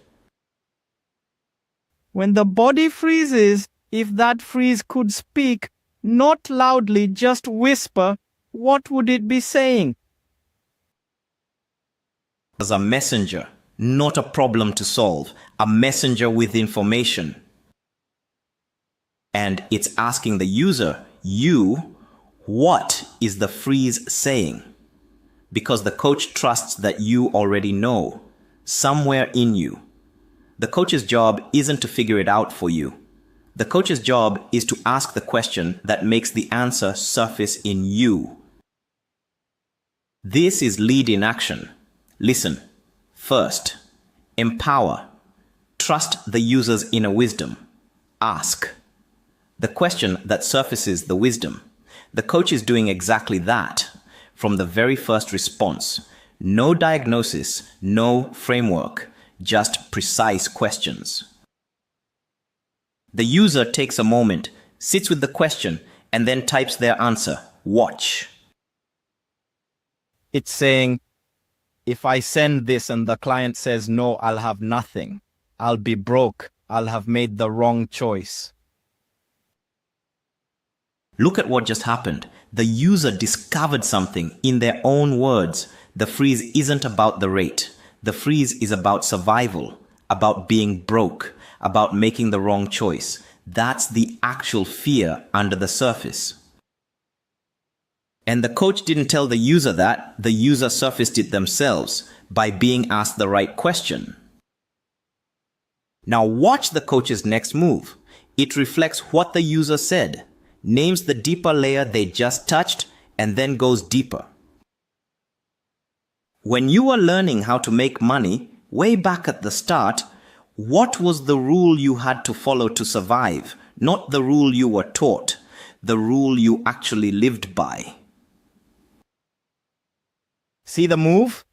When the body freezes, if that freeze could speak, not loudly, just whisper, what would it be saying? As a messenger, not a problem to solve, a messenger with information. And it's asking the user, you, what is the freeze saying? Because the coach trusts that you already know, somewhere in you. The coach's job isn't to figure it out for you. The coach's job is to ask the question that makes the answer surface in you. This is lead in action. Listen. First, empower. Trust the user's inner wisdom. Ask. The question that surfaces the wisdom. The coach is doing exactly that from the very first response. No diagnosis, no framework, just precise questions. The user takes a moment, sits with the question, and then types their answer. Watch. It's saying, if I send this and the client says no, I'll have nothing. I'll be broke. I'll have made the wrong choice. Look at what just happened. The user discovered something in their own words. The freeze isn't about the rate. The freeze is about survival, about being broke, about making the wrong choice. That's the actual fear under the surface. And the coach didn't tell the user that. The user surfaced it themselves by being asked the right question. Now watch the coach's next move. It reflects what the user said, names the deeper layer they just touched, and then goes deeper. When you were learning how to make money, way back at the start, what was the rule you had to follow to survive? Not the rule you were taught, the rule you actually lived by. See the move?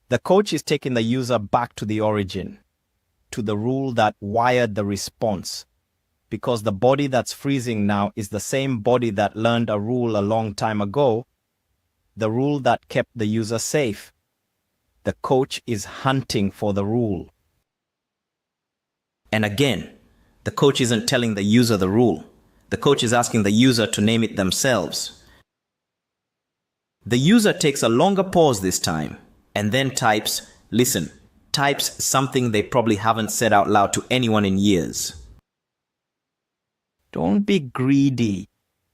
The coach is taking the user back to the origin, to the rule that wired the response. Because the body that's freezing now is the same body that learned a rule a long time ago, the rule that kept the user safe. The coach is hunting for the rule. And again, the coach isn't telling the user the rule. The coach is asking the user to name it themselves. The user takes a longer pause this time and then types, listen, types something they probably haven't said out loud to anyone in years. Don't be greedy.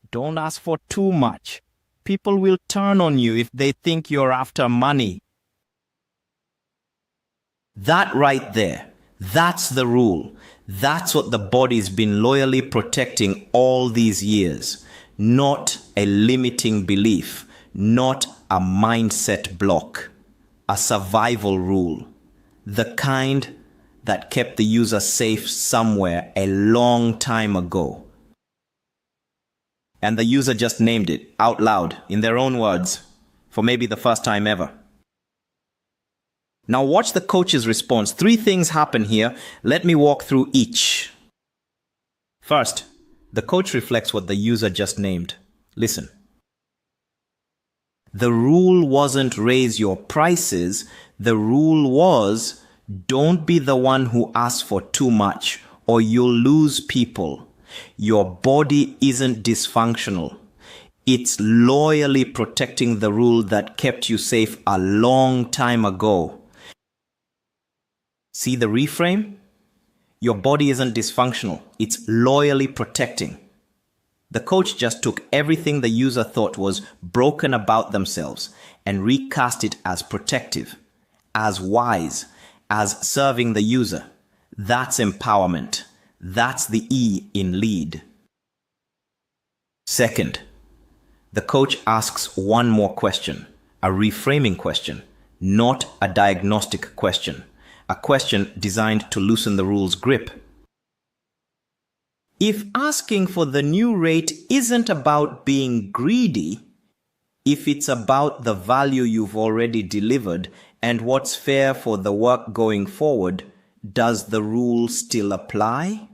Don't ask for too much. People will turn on you if they think you're after money. That right there, that's the rule. That's what the body's been loyally protecting all these years. Not a limiting belief, not a mindset block, a survival rule. The kind that kept the user safe somewhere a long time ago. And the user just named it out loud in their own words for maybe the first time ever. Now watch the coach's response. 3 things happen here. Let me walk through each. First, the coach reflects what the user just named. Listen. The rule wasn't raise your prices. The rule was don't be the one who asks for too much or you'll lose people. Your body isn't dysfunctional. It's loyally protecting the rule that kept you safe a long time ago. See the reframe? Your body isn't dysfunctional. It's loyally protecting. The coach just took everything the user thought was broken about themselves and recast it as protective, as wise, as serving the user. That's empowerment. That's the E in lead. Second, the coach asks one more question, a reframing question, not a diagnostic question, a question designed to loosen the rule's grip. If asking for the new rate isn't about being greedy, if it's about the value you've already delivered and what's fair for the work going forward, does the rule still apply?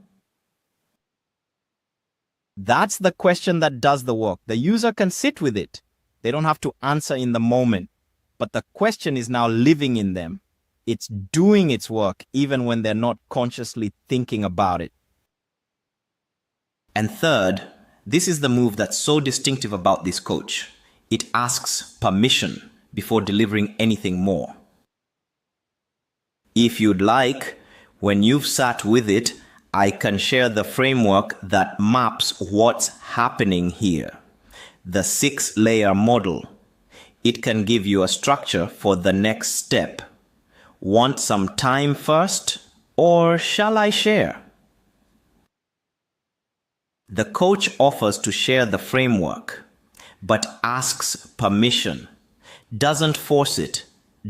That's the question that does the work. The user can sit with it. They don't have to answer in the moment, but the question is now living in them. It's doing its work even when they're not consciously thinking about it. And third, this is the move that's so distinctive about this coach. It asks permission before delivering anything more. If you'd like, when you've sat with it, I can share the framework that maps what's happening here. The 6-layer model. It can give you a structure for the next step. Want some time first, or shall I share? The coach offers to share the framework, but asks permission, doesn't force it,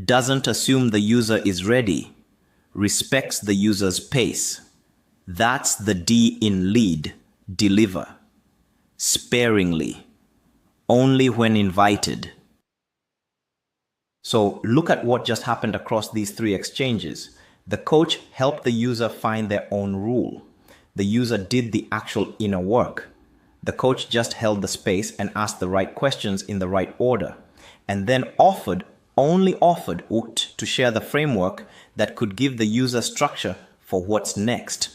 doesn't assume the user is ready, respects the user's pace. That's the D in lead, deliver. Sparingly, only when invited. So look at what just happened across these 3 exchanges. The coach helped the user find their own rule. The user did the actual inner work. The coach just held the space and asked the right questions in the right order, and then only offered to share the framework that could give the user structure for what's next.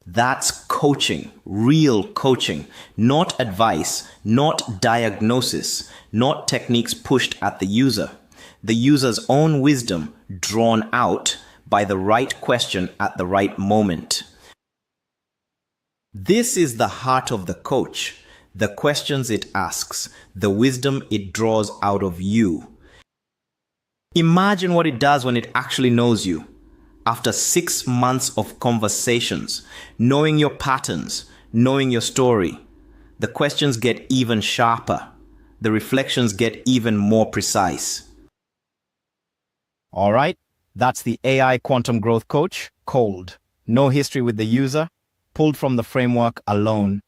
That's coaching, real coaching, not advice, not diagnosis, not techniques pushed at the user. The user's own wisdom drawn out by the right question at the right moment. This is the heart of the coach, the questions it asks, the wisdom it draws out of you. Imagine what it does when it actually knows you. After 6 months of conversations, knowing your patterns, knowing your story, the questions get even sharper. The reflections get even more precise. All right, that's the AI Quantum Growth Coach, cold. No history with the user, pulled from the framework alone.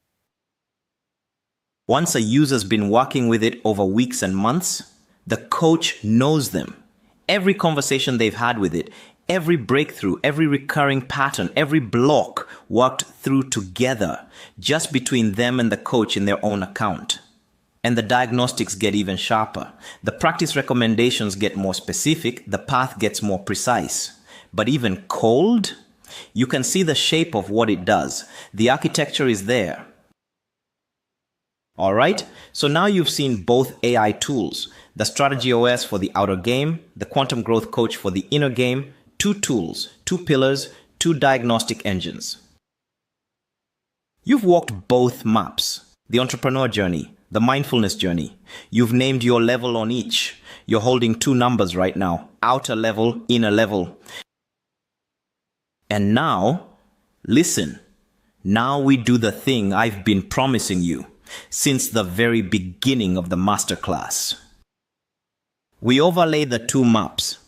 Once a user's been working with it over weeks and months, the coach knows them. Every conversation they've had with it, every breakthrough, every recurring pattern, every block worked through together, just between them and the coach in their own account. And the diagnostics get even sharper. The practice recommendations get more specific, the path gets more precise. But even cold, you can see the shape of what it does. The architecture is there. All right, so now you've seen both AI tools, the Strategy OS for the outer game, the Quantum Growth Coach for the inner game, 2 tools, 2 pillars, 2 diagnostic engines. You've walked both maps, the entrepreneur journey, the mindfulness journey. You've named your level on each. You're holding 2 numbers right now, outer level, inner level. And now, listen, now we do the thing I've been promising you since the very beginning of the masterclass. We overlay the 2 maps.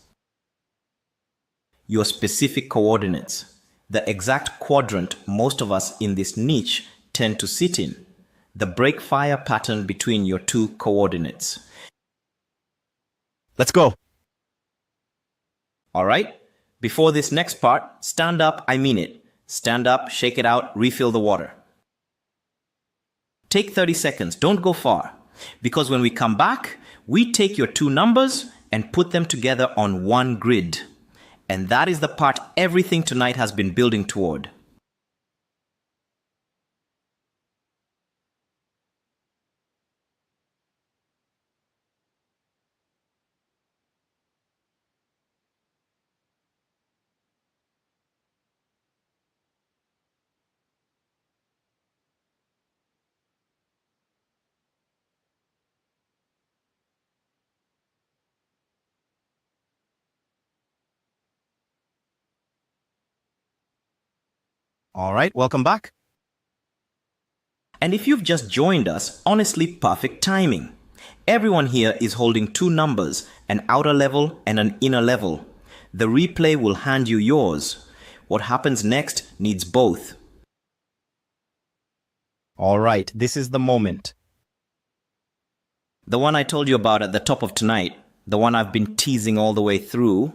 your specific coordinates, the exact quadrant most of us in this niche tend to sit in, the break fire pattern between your two coordinates. Let's go. All right? Before this next part, stand up, I mean it. Stand up, shake it out, refill the water. Take 30 seconds, don't go far. Because when we come back, we take your two numbers and put them together on one grid. And that is the part everything tonight has been building toward. All right, welcome back. And if you've just joined us, honestly, perfect timing. Everyone here is holding two numbers, an outer level and an inner level. The replay will hand you yours. What happens next needs both. All right, this is the moment. The one I told you about at the top of tonight, the one I've been teasing all the way through,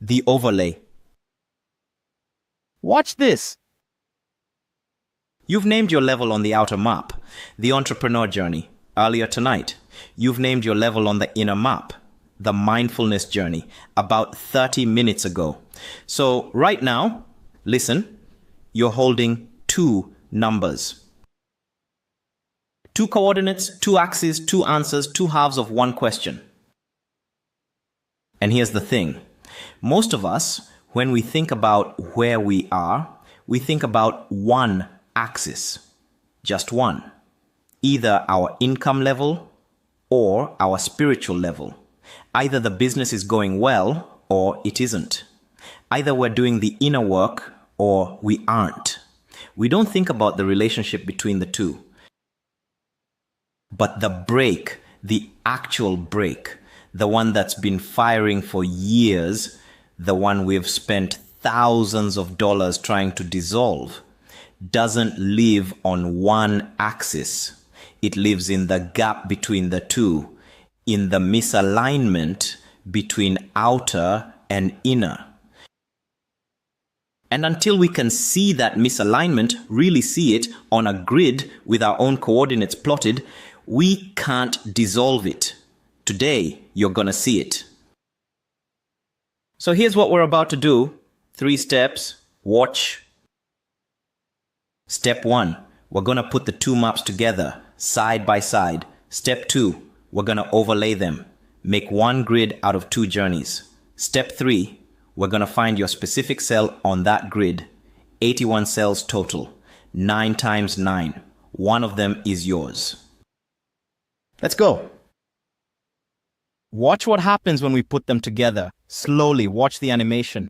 the overlay. Watch this. You've named your level on the outer map, the entrepreneur journey, earlier tonight. You've named your level on the inner map, the mindfulness journey, about 30 minutes ago. So right now, listen, you're holding two numbers. Two coordinates, two axes, two answers, two halves of one question. And here's the thing. Most of us, when we think about where we are, we think about one axis, just one, either our income level or our spiritual level. Either the business is going well or it isn't. Either we're doing the inner work or we aren't. We don't think about the relationship between the two. But the break, the actual break, the one that's been firing for years, the one we've spent thousands of dollars trying to dissolve, doesn't live on one axis. It lives in the gap between the two, in the misalignment between outer and inner. And until we can see that misalignment, really see it on a grid with our own coordinates plotted, we can't dissolve it. Today, you're gonna see it. So here's what we're about to do. 3 steps. Watch. Step 1, we're going to put the two maps together, side by side. Step 2, we're going to overlay them. Make one grid out of two journeys. Step 3, we're going to find your specific cell on that grid. 81 cells total. 9 times 9. One of them is yours. Let's go. Watch what happens when we put them together. Slowly, watch the animation.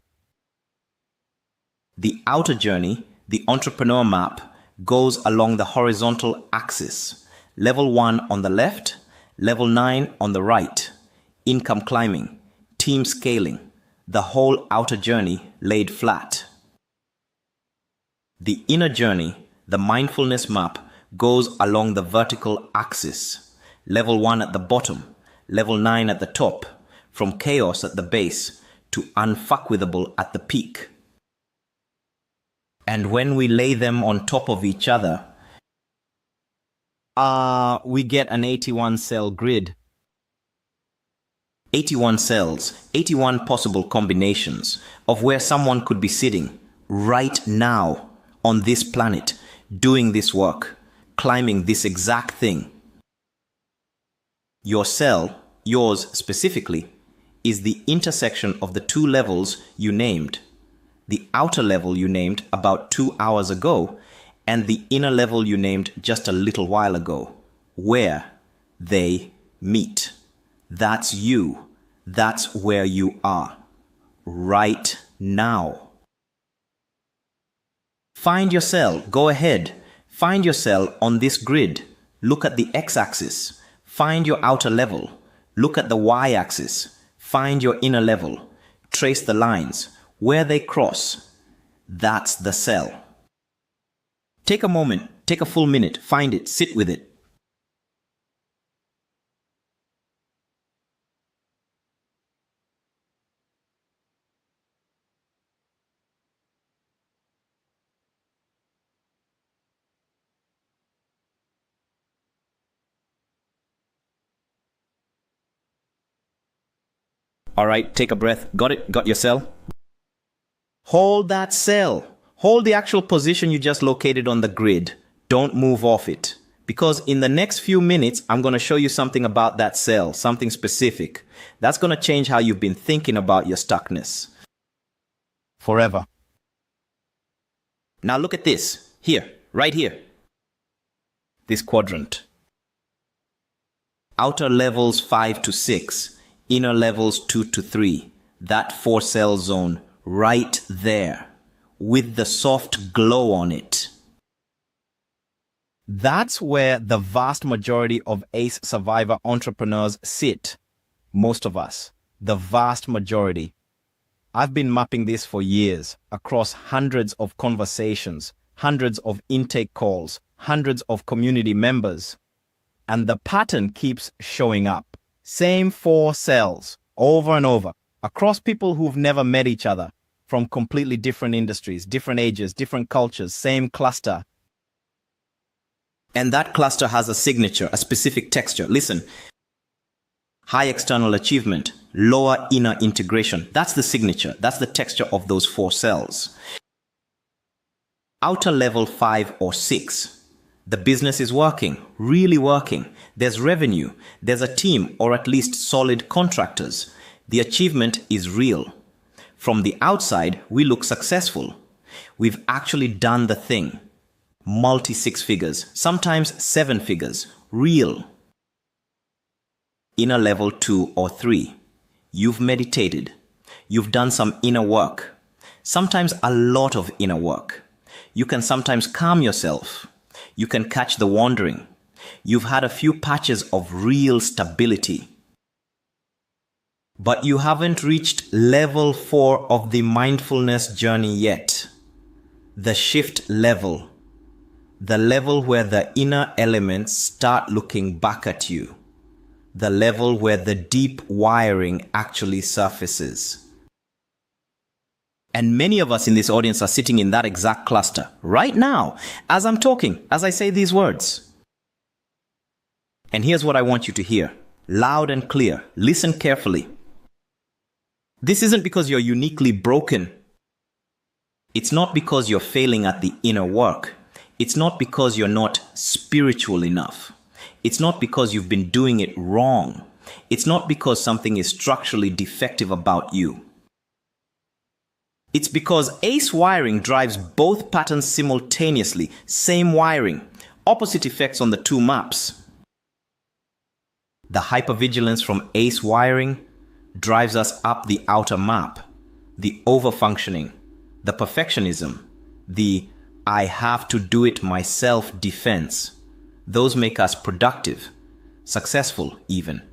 The outer journey, the entrepreneur map, goes along the horizontal axis. Level 1 on the left, level 9 on the right. Income climbing, team scaling, the whole outer journey laid flat. The inner journey, the mindfulness map, goes along the vertical axis. Level 1 at the bottom, level 9 at the top, from chaos at the base to unfuckwithable at the peak. And when we lay them on top of each other, we get an 81 cell grid. 81 cells, 81 possible combinations of where someone could be sitting right now on this planet, doing this work, climbing this exact thing. Your cell, yours specifically, is the intersection of the two levels you named. The outer level you named about 2 hours ago, and the inner level you named just a little while ago, where they meet. That's you. That's where you are. Right now. Find your cell. Go ahead. Find your cell on this grid. Look at the x-axis. Find your outer level. Look at the y-axis. Find your inner level. trace the lines. Where they cross, that's the cell. Take a moment, take a full minute, find it, sit with it. All right, take a breath. Got it? Got your cell? Hold that cell. Hold the actual position you just located on the grid. Don't move off it. Because in the next few minutes, I'm going to show you something about that cell, something specific. That's going to change how you've been thinking about your stuckness. Forever. Now look at this. Here, right here. This quadrant. Outer levels 5 to 6. Inner levels 2 to 3. That 4-cell zone right there with the soft glow on it. That's where the vast majority of ACE survivor entrepreneurs sit. Most of us. The vast majority. I've been mapping this for years across hundreds of conversations, hundreds of intake calls, hundreds of community members. And the pattern keeps showing up. Same 4 cells, over and over, across people who've never met each other, from completely different industries, different ages, different cultures, same cluster. And that cluster has a signature, a specific texture. Listen, high external achievement, lower inner integration. That's the signature. That's the texture of those 4 cells. Outer level 5 or 6. The business is working, really working. There's revenue. There's a team, or at least solid contractors. The achievement is real. From the outside, we look successful. We've actually done the thing. Multi-6 figures, sometimes 7 figures. Real. Inner level 2 or 3. You've meditated. You've done some inner work. Sometimes a lot of inner work. You can sometimes calm yourself. You can catch the wandering. You've had a few patches of real stability. But you haven't reached level 4 of the mindfulness journey yet. The shift level. The level where the inner elements start looking back at you. The level where the deep wiring actually surfaces. And many of us in this audience are sitting in that exact cluster right now, as I'm talking, as I say these words. And here's what I want you to hear, loud and clear. Listen carefully. This isn't because you're uniquely broken. It's not because you're failing at the inner work. It's not because you're not spiritual enough. It's not because you've been doing it wrong. It's not because something is structurally defective about you. It's because ACE wiring drives both patterns simultaneously, same wiring, opposite effects on the 2 maps. The hypervigilance from ACE wiring drives us up the outer map, the overfunctioning, the perfectionism, the I have to do it myself defense. Those make us productive, successful even.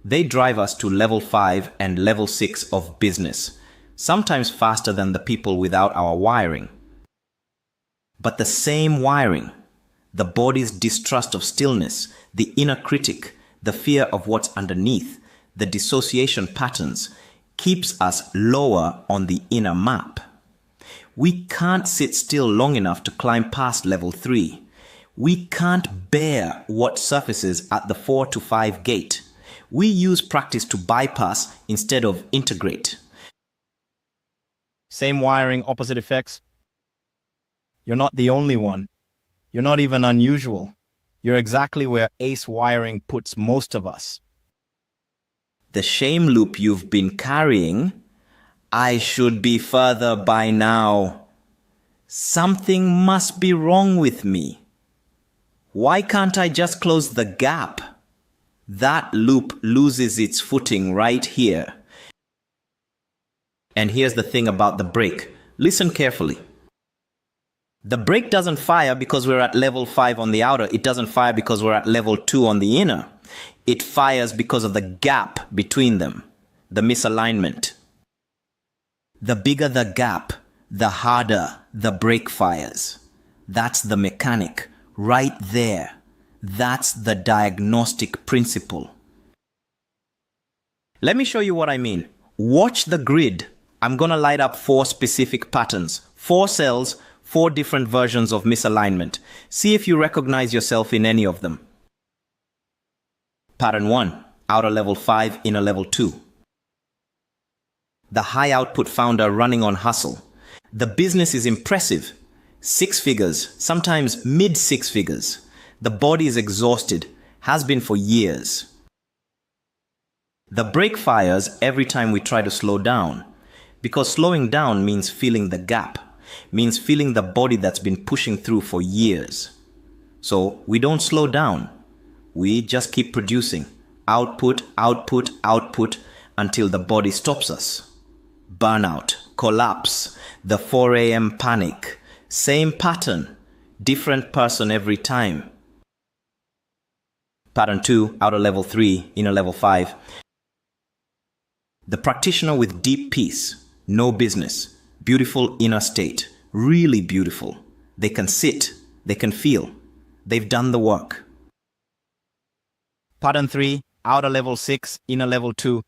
They drive us to level 5 and level 6 of business. Sometimes faster than the people without our wiring. But the same wiring, the body's distrust of stillness, the inner critic, the fear of what's underneath, the dissociation patterns, keeps us lower on the inner map. We can't sit still long enough to climb past level 3. We can't bear what surfaces at the 4 to 5 gate. We use practice to bypass instead of integrate. Same wiring, opposite effects. You're not the only one. You're not even unusual. You're exactly where ACE wiring puts most of us. The shame loop you've been carrying, I should be further by now. Something must be wrong with me. Why can't I just close the gap? That loop loses its footing right here. And here's the thing about the brake. Listen carefully. The brake doesn't fire because we're at level 5 on the outer. It doesn't fire because we're at level 2 on the inner. It fires because of the gap between them, the misalignment. The bigger the gap, the harder the brake fires. That's the mechanic right there. That's the diagnostic principle. Let me show you what I mean. Watch the grid. I'm going to light up 4 specific patterns, 4 cells, 4 different versions of misalignment. See if you recognize yourself in any of them. Pattern 1, outer level 5, inner level 2. The high output founder running on hustle. The business is impressive. 6 figures, sometimes mid 6 figures. The body is exhausted, has been for years. The brake fires every time we try to slow down. Because slowing down means feeling the gap, means feeling the body that's been pushing through for years. So we don't slow down. We just keep producing. Output, output, output until the body stops us. Burnout, collapse, the 4 a.m. panic. Same pattern, different person every time. Pattern 2, outer level 3, inner level 5. The practitioner with deep peace, no business, beautiful inner state, really beautiful. They can sit, they can feel. They've done the work. Pattern 3, outer level 6, inner level 2.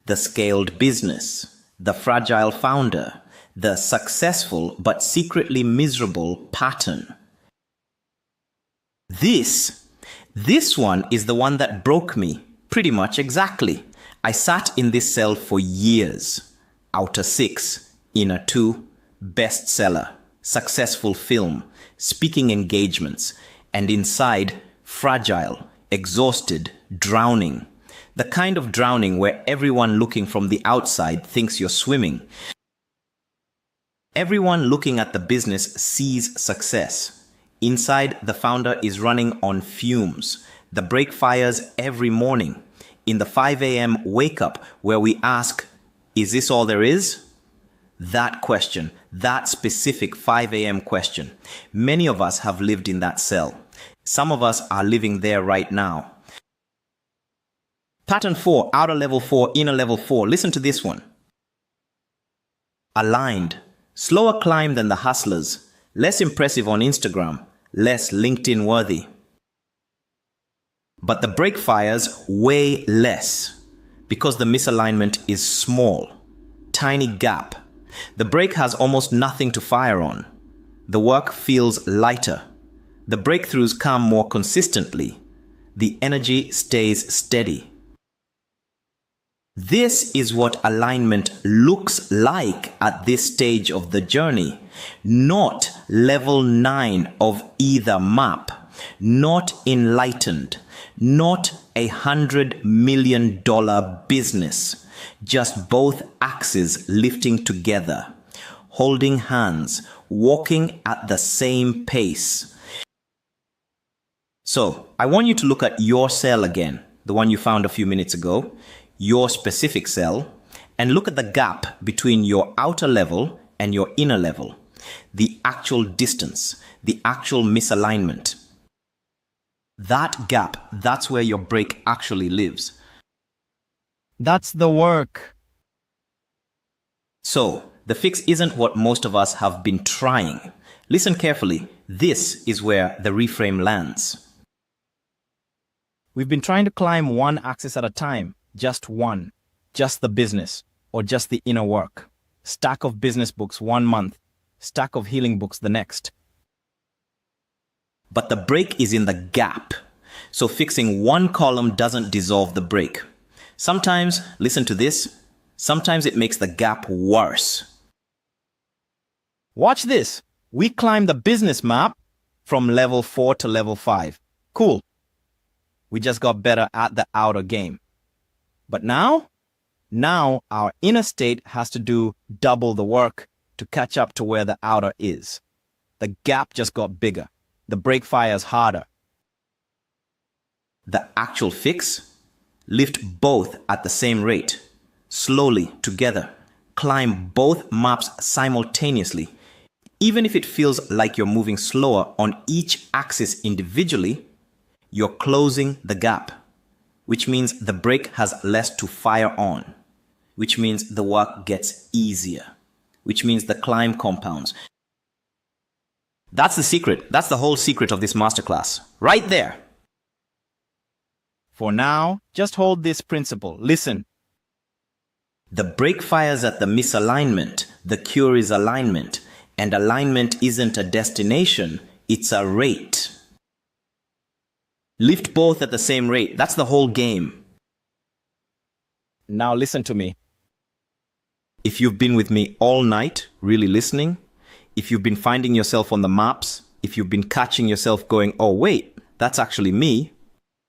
The scaled business, the fragile founder, the successful but secretly miserable pattern. This one is the one that broke me, pretty much exactly. I sat in this cell for years. Outer 6, inner 2, bestseller, successful film, speaking engagements, and inside, fragile, exhausted, drowning. The kind of drowning where everyone looking from the outside thinks you're swimming. Everyone looking at the business sees success. Inside, the founder is running on fumes. The brake fires every morning. In the 5 a.m. wake up where we ask, is this all there is? That question, that specific 5 a.m. question. Many of us have lived in that cell. Some of us are living there right now. Pattern 4, outer level 4, inner level 4. Listen to this one. Aligned. Slower climb than the hustlers. Less impressive on Instagram. Less LinkedIn worthy. But the brake fires way less because the misalignment is small, tiny gap. The brake has almost nothing to fire on. The work feels lighter. The breakthroughs come more consistently. The energy stays steady. This is what alignment looks like at this stage of the journey, not level 9 of either map, not enlightened, not $100 million business, just both axes lifting together, holding hands, walking at the same pace. So, I want you to look at your cell again, the one you found a few minutes ago, your specific cell, and look at the gap between your outer level and your inner level, the actual distance, the actual misalignment. That gap, that's where your brake actually lives. That's the work. So, the fix isn't what most of us have been trying. Listen carefully. This is where the reframe lands. We've been trying to climb one axis at a time, just one, just the business, or just the inner work. Stack of business books 1 month, stack of healing books the next. But the brake is in the gap. So fixing one column doesn't dissolve the brake. Sometimes, listen to this, sometimes it makes the gap worse. Watch this. We climbed the business map from level 4 to level 5. Cool. We just got better at the outer game. But now our inner state has to do double the work to catch up to where the outer is. The gap just got bigger. The brake fires harder. The actual fix? Lift both at the same rate. Slowly, together. Climb both maps simultaneously. Even if it feels like you're moving slower on each axis individually, you're closing the gap, which means the brake has less to fire on. which means the work gets easier, which means the climb compounds. That's the secret. That's the whole secret of this masterclass. Right there. For now, just hold this principle. Listen. The brake fires at the misalignment. The cure is alignment. And alignment isn't a destination, it's a rate. Lift both at the same rate. That's the whole game. Now listen to me. If you've been with me all night, really listening, if you've been finding yourself on the maps, if you've been catching yourself going, oh wait, that's actually me,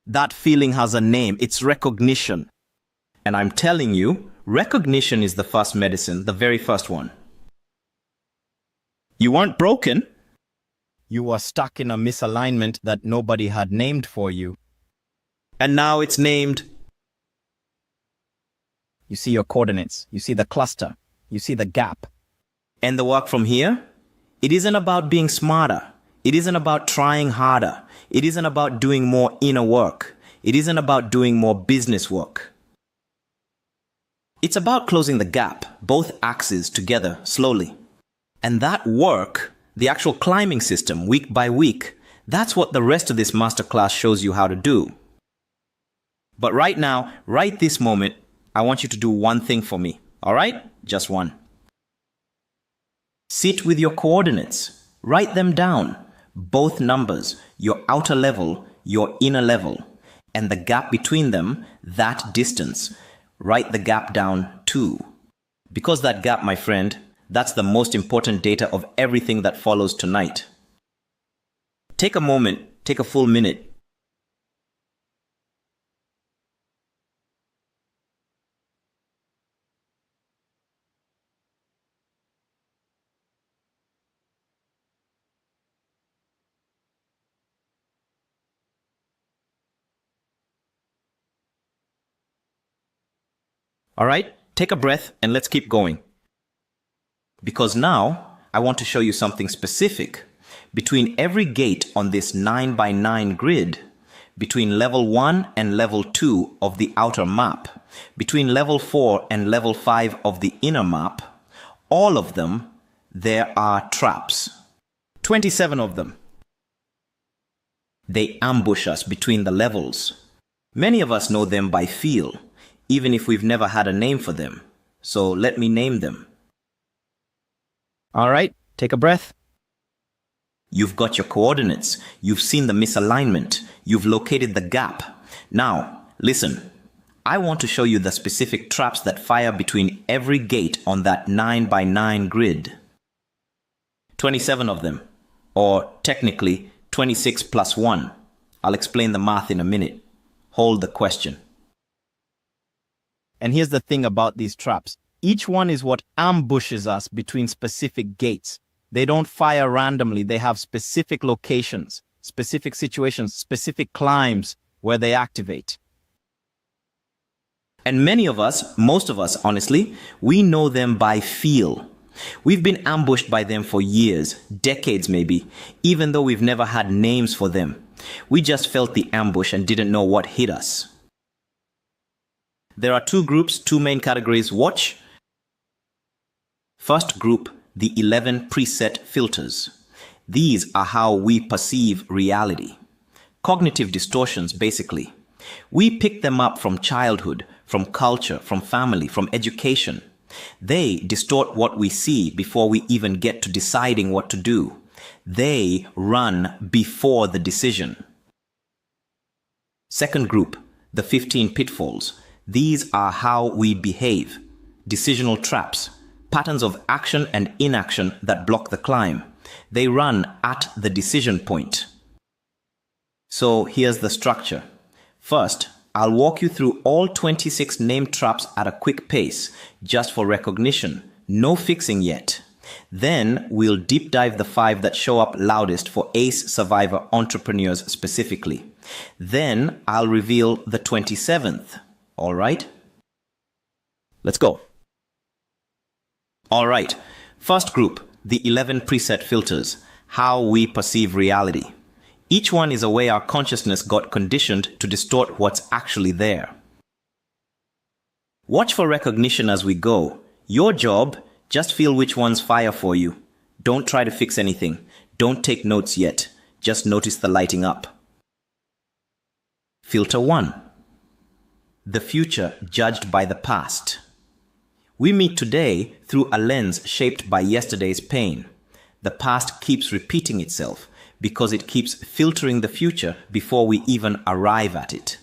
that feeling has a name. It's recognition. And I'm telling you, recognition is the first medicine, the very first one. You weren't broken. You were stuck in a misalignment that nobody had named for you. And now it's named. You see your coordinates. You see the cluster. You see the gap. And the work from here? It isn't about being smarter. It isn't about trying harder. It isn't about doing more inner work. It isn't about doing more business work. It's about closing the gap, both axes together slowly. And that work, the actual climbing system, week by week, that's what the rest of this masterclass shows you how to do. But right now, right this moment, I want you to do one thing for me. All right? Just one. Sit with your coordinates. Write them down. Both numbers, your outer level, your inner level, and the gap between them, that distance. Write the gap down too. Because that gap, my friend, that's the most important data of everything that follows tonight. Take a moment, take a full minute. All right, take a breath and let's keep going. Because now I want to show you something specific. Between every gate on this 9x9 grid, between level 1 and level 2 of the outer map, between level 4 and level 5 of the inner map, all of them, there are traps. 27 of them. They ambush us between the levels. Many of us know them by feel, even if we've never had a name for them. So let me name them. All right, take a breath. You've got your coordinates. You've seen the misalignment. You've located the gap. Now, listen. I want to show you the specific traps that fire between every gate on that 9x9 grid. 27 of them. Or technically, 26 plus 1. I'll explain the math in a minute. Hold the question. And here's the thing about these traps. Each one is what ambushes us between specific gates. They don't fire randomly. They have specific locations, specific situations, specific climbs where they activate. And many of us, most of us, honestly, we know them by feel. We've been ambushed by them for years, decades maybe, even though we've never had names for them. We just felt the ambush and didn't know what hit us. There are two groups, two main categories. Watch. First group, the 11 preset filters. These are how we perceive reality. Cognitive distortions, basically. We pick them up from childhood, from culture, from family, from education. They distort what we see before we even get to deciding what to do. They run before the decision. Second group, the 15 pitfalls. These are how we behave. Decisional traps. Patterns of action and inaction that block the climb. They run at the decision point. So here's the structure. First, I'll walk you through all 26 named traps at a quick pace, just for recognition. No fixing yet. Then we'll deep dive the 5 that show up loudest for ACE survivor entrepreneurs specifically. Then I'll reveal the 27th. All right? Let's go. All right. First group, the 11 preset filters, how we perceive reality. Each one is a way our consciousness got conditioned to distort what's actually there. Watch for recognition as we go. Your job, just feel which ones fire for you. Don't try to fix anything. Don't take notes yet. Just notice the lighting up. Filter 1. The future judged by the past. We meet today through a lens shaped by yesterday's pain. The past keeps repeating itself because it keeps filtering the future before we even arrive at it.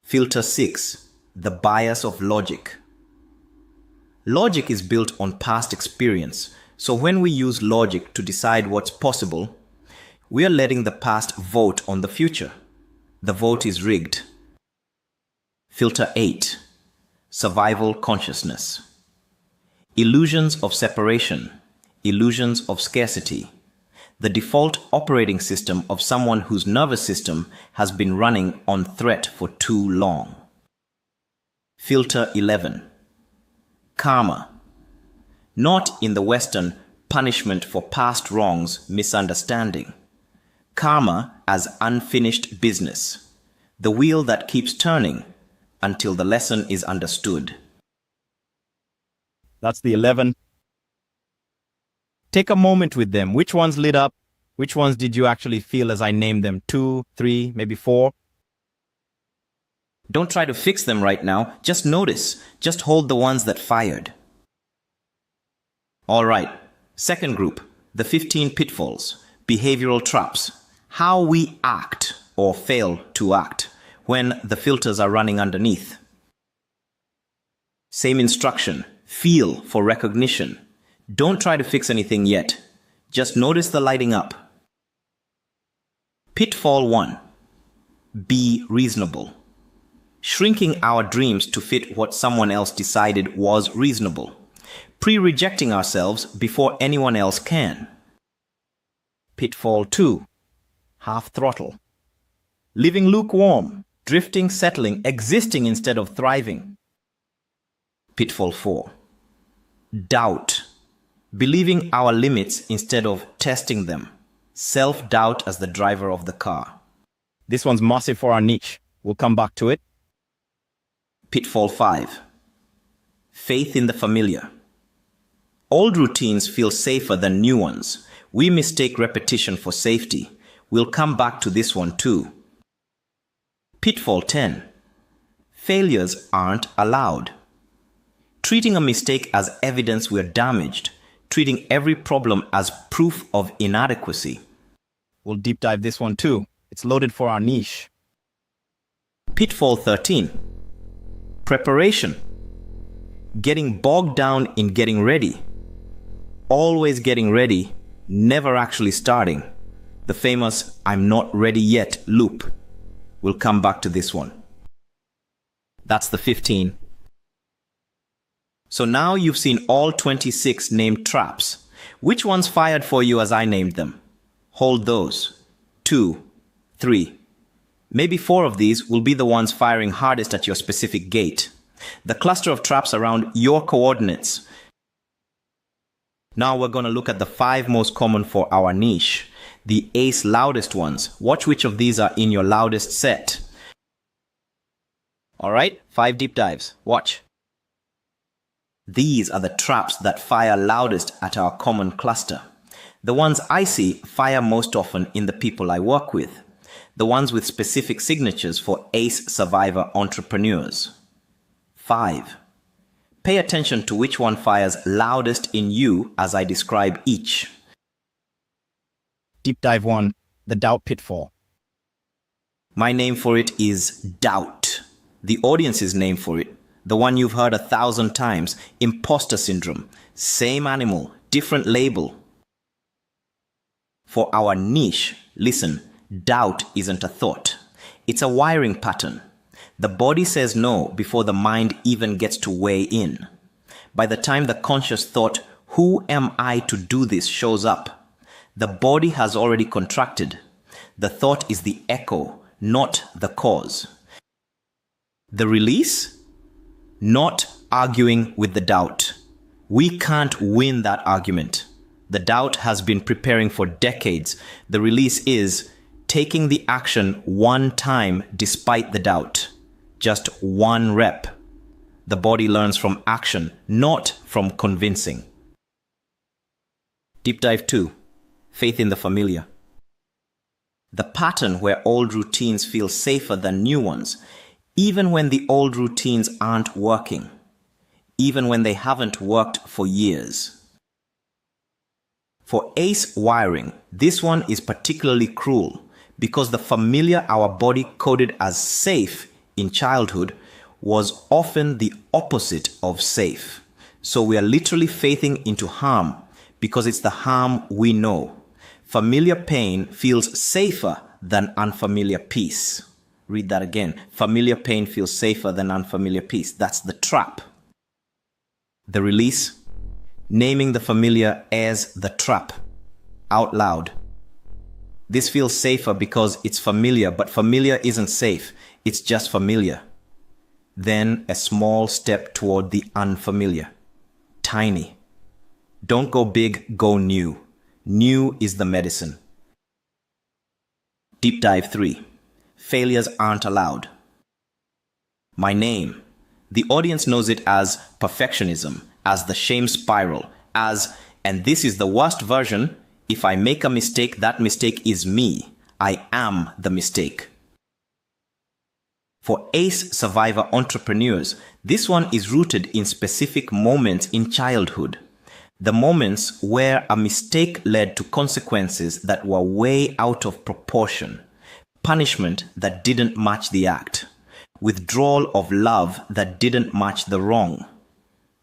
Filter 6. The bias of logic. Logic is built on past experience, so when we use logic to decide what's possible, we are letting the past vote on the future. The vote is rigged. Filter 8. Survival consciousness. Illusions of separation. Illusions of scarcity. The default operating system of someone whose nervous system has been running on threat for too long. Filter 11. Karma. Not in the Western punishment for past wrongs misunderstanding. Karma as unfinished business. The wheel that keeps turning until the lesson is understood. That's the 11. Take a moment with them. Which ones lit up? Which ones did you actually feel as I named them? 2, 3, maybe 4? Don't try to fix them right now. Just notice. Just hold the ones that fired. All right. Second group, the 15 pitfalls, behavioral traps. How we act or fail to act when the filters are running underneath. Same instruction. Feel for recognition. Don't try to fix anything yet. Just notice the lighting up. Pitfall 1. Be reasonable. Shrinking our dreams to fit what someone else decided was reasonable. Pre-rejecting ourselves before anyone else can. Pitfall 2. Half throttle. Living lukewarm. Drifting, settling, existing instead of thriving. Pitfall 4. Doubt. Believing our limits instead of testing them. Self-doubt as the driver of the car. This one's massive for our niche. We'll come back to it. Pitfall 5. Faith in the familiar. Old routines feel safer than new ones. We mistake repetition for safety. We'll come back to this one too. Pitfall 10. Failures aren't allowed. Treating a mistake as evidence we're damaged. Treating every problem as proof of inadequacy. We'll deep dive this one too. It's loaded for our niche. Pitfall 13. Preparation. Getting bogged down in getting ready. Always getting ready, never actually starting. The famous "I'm not ready yet" loop. We'll come back to this one. That's the 15. So now you've seen all 26 named traps. Which ones fired for you as I named them? Hold those. 2, 3. Maybe 4 of these will be the ones firing hardest at your specific gate. The cluster of traps around your coordinates. Now we're going to look at the 5 most common for our niche. The ACE loudest ones. Watch which of these are in your loudest set. Alright, 5 deep dives. Watch. These are the traps that fire loudest at our common cluster. The ones I see fire most often in the people I work with. The ones with specific signatures for ACE survivor entrepreneurs. 5. Pay attention to which one fires loudest in you as I describe each. Deep dive 1. The doubt pitfall. My name for it is doubt. The audience's name for it, the one you've heard 1,000 times, imposter syndrome. Same animal, different label. For our niche, listen, doubt isn't a thought. It's a wiring pattern. The body says no before the mind even gets to weigh in. By the time the conscious thought, "Who am I to do this?" shows up, the body has already contracted. The thought is the echo, not the cause. The release? Not arguing with the doubt. We can't win that argument. The doubt has been preparing for decades. The release is taking the action one time despite the doubt. Just one rep. The body learns from action, not from convincing. Deep dive 2. Faith in the familiar. The pattern where old routines feel safer than new ones, even when the old routines aren't working, even when they haven't worked for years. For ACE wiring, this one is particularly cruel because the familiar our body coded as safe in childhood was often the opposite of safe. So we are literally faithing into harm because it's the harm we know. Familiar pain feels safer than unfamiliar peace. Read that again. Familiar pain feels safer than unfamiliar peace. That's the trap. The release, naming the familiar as the trap, out loud. This feels safer because it's familiar, but familiar isn't safe. It's just familiar. Then a small step toward the unfamiliar. Tiny. Don't go big, go new. New is the medicine. Deep dive 3. Failures aren't allowed. My name. The audience knows it as perfectionism, as the shame spiral, as, and this is the worst version, if I make a mistake, that mistake is me. I am the mistake. For ACE survivor entrepreneurs, this one is rooted in specific moments in childhood. The moments where a mistake led to consequences that were way out of proportion, punishment that didn't match the act, withdrawal of love that didn't match the wrong.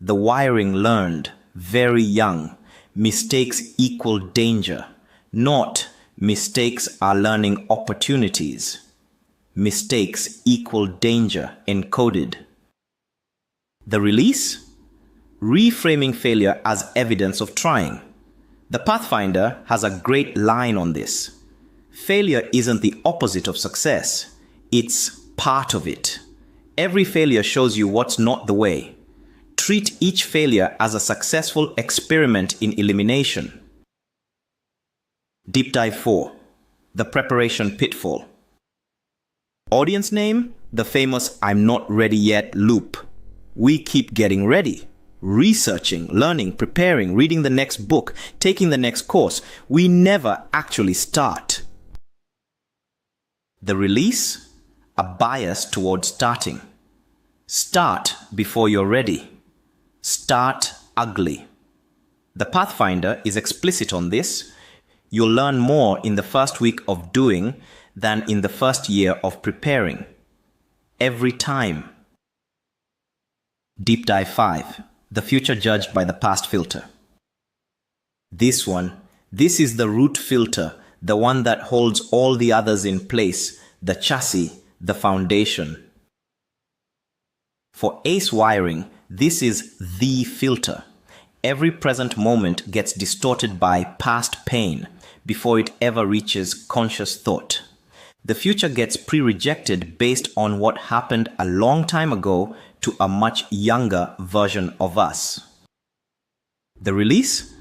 The wiring learned, very young, mistakes equal danger, not mistakes are learning opportunities. Mistakes equal danger encoded. The release? Reframing failure as evidence of trying. The Pathfinder has a great line on this. Failure isn't the opposite of success. It's part of it. Every failure shows you what's not the way. Treat each failure as a successful experiment in elimination. Deep dive 4. The preparation pitfall. Audience name? The famous I'm not ready yet loop. We keep getting ready. Researching, learning, preparing, reading the next book, taking the next course. We never actually start. The release? A bias towards starting. Start before you're ready. Start ugly. The Pathfinder is explicit on this. You'll learn more in the first week of doing than in the first year of preparing. Every time. Deep dive 5. The future judged by the past filter. This is the root filter, the one that holds all the others in place, the chassis, the foundation. For ACE wiring, this is the filter. Every present moment gets distorted by past pain before it ever reaches conscious thought. The future gets pre-rejected based on what happened a long time ago to a much younger version of us. The release?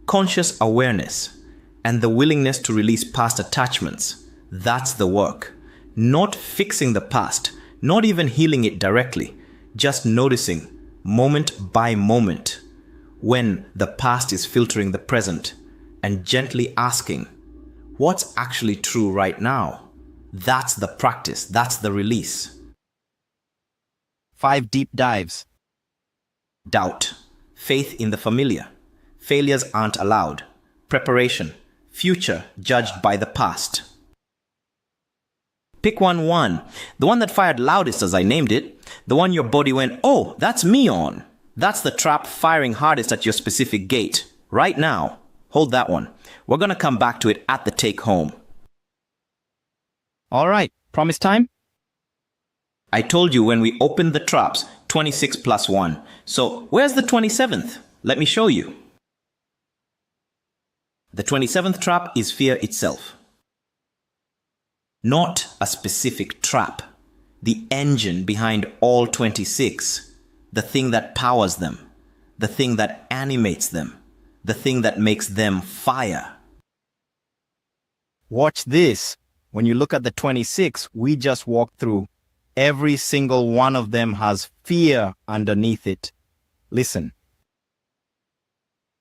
Conscious awareness and the willingness to release past attachments. That's the work. Not fixing the past, not even healing it directly, just noticing moment by moment when the past is filtering the present and gently asking, what's actually true right now? That's the practice. That's the release. 5 deep dives. Doubt. Faith in the familiar. Failures aren't allowed. Preparation. Future judged by the past. Pick one. The one that fired loudest, as I named it. The one your body went, oh, that's me on. That's the trap firing hardest at your specific gate. Right now. Hold that one. We're going to come back to it at the take home. All right, promise time? I told you when we opened the traps, 26 plus 1. So where's the 27th? Let me show you. The 27th trap is fear itself. Not a specific trap. The engine behind all 26. The thing that powers them. The thing that animates them. The thing that makes them fire. Watch this. When you look at the 26 we just walked through, Every single one of them has fear underneath it. Listen.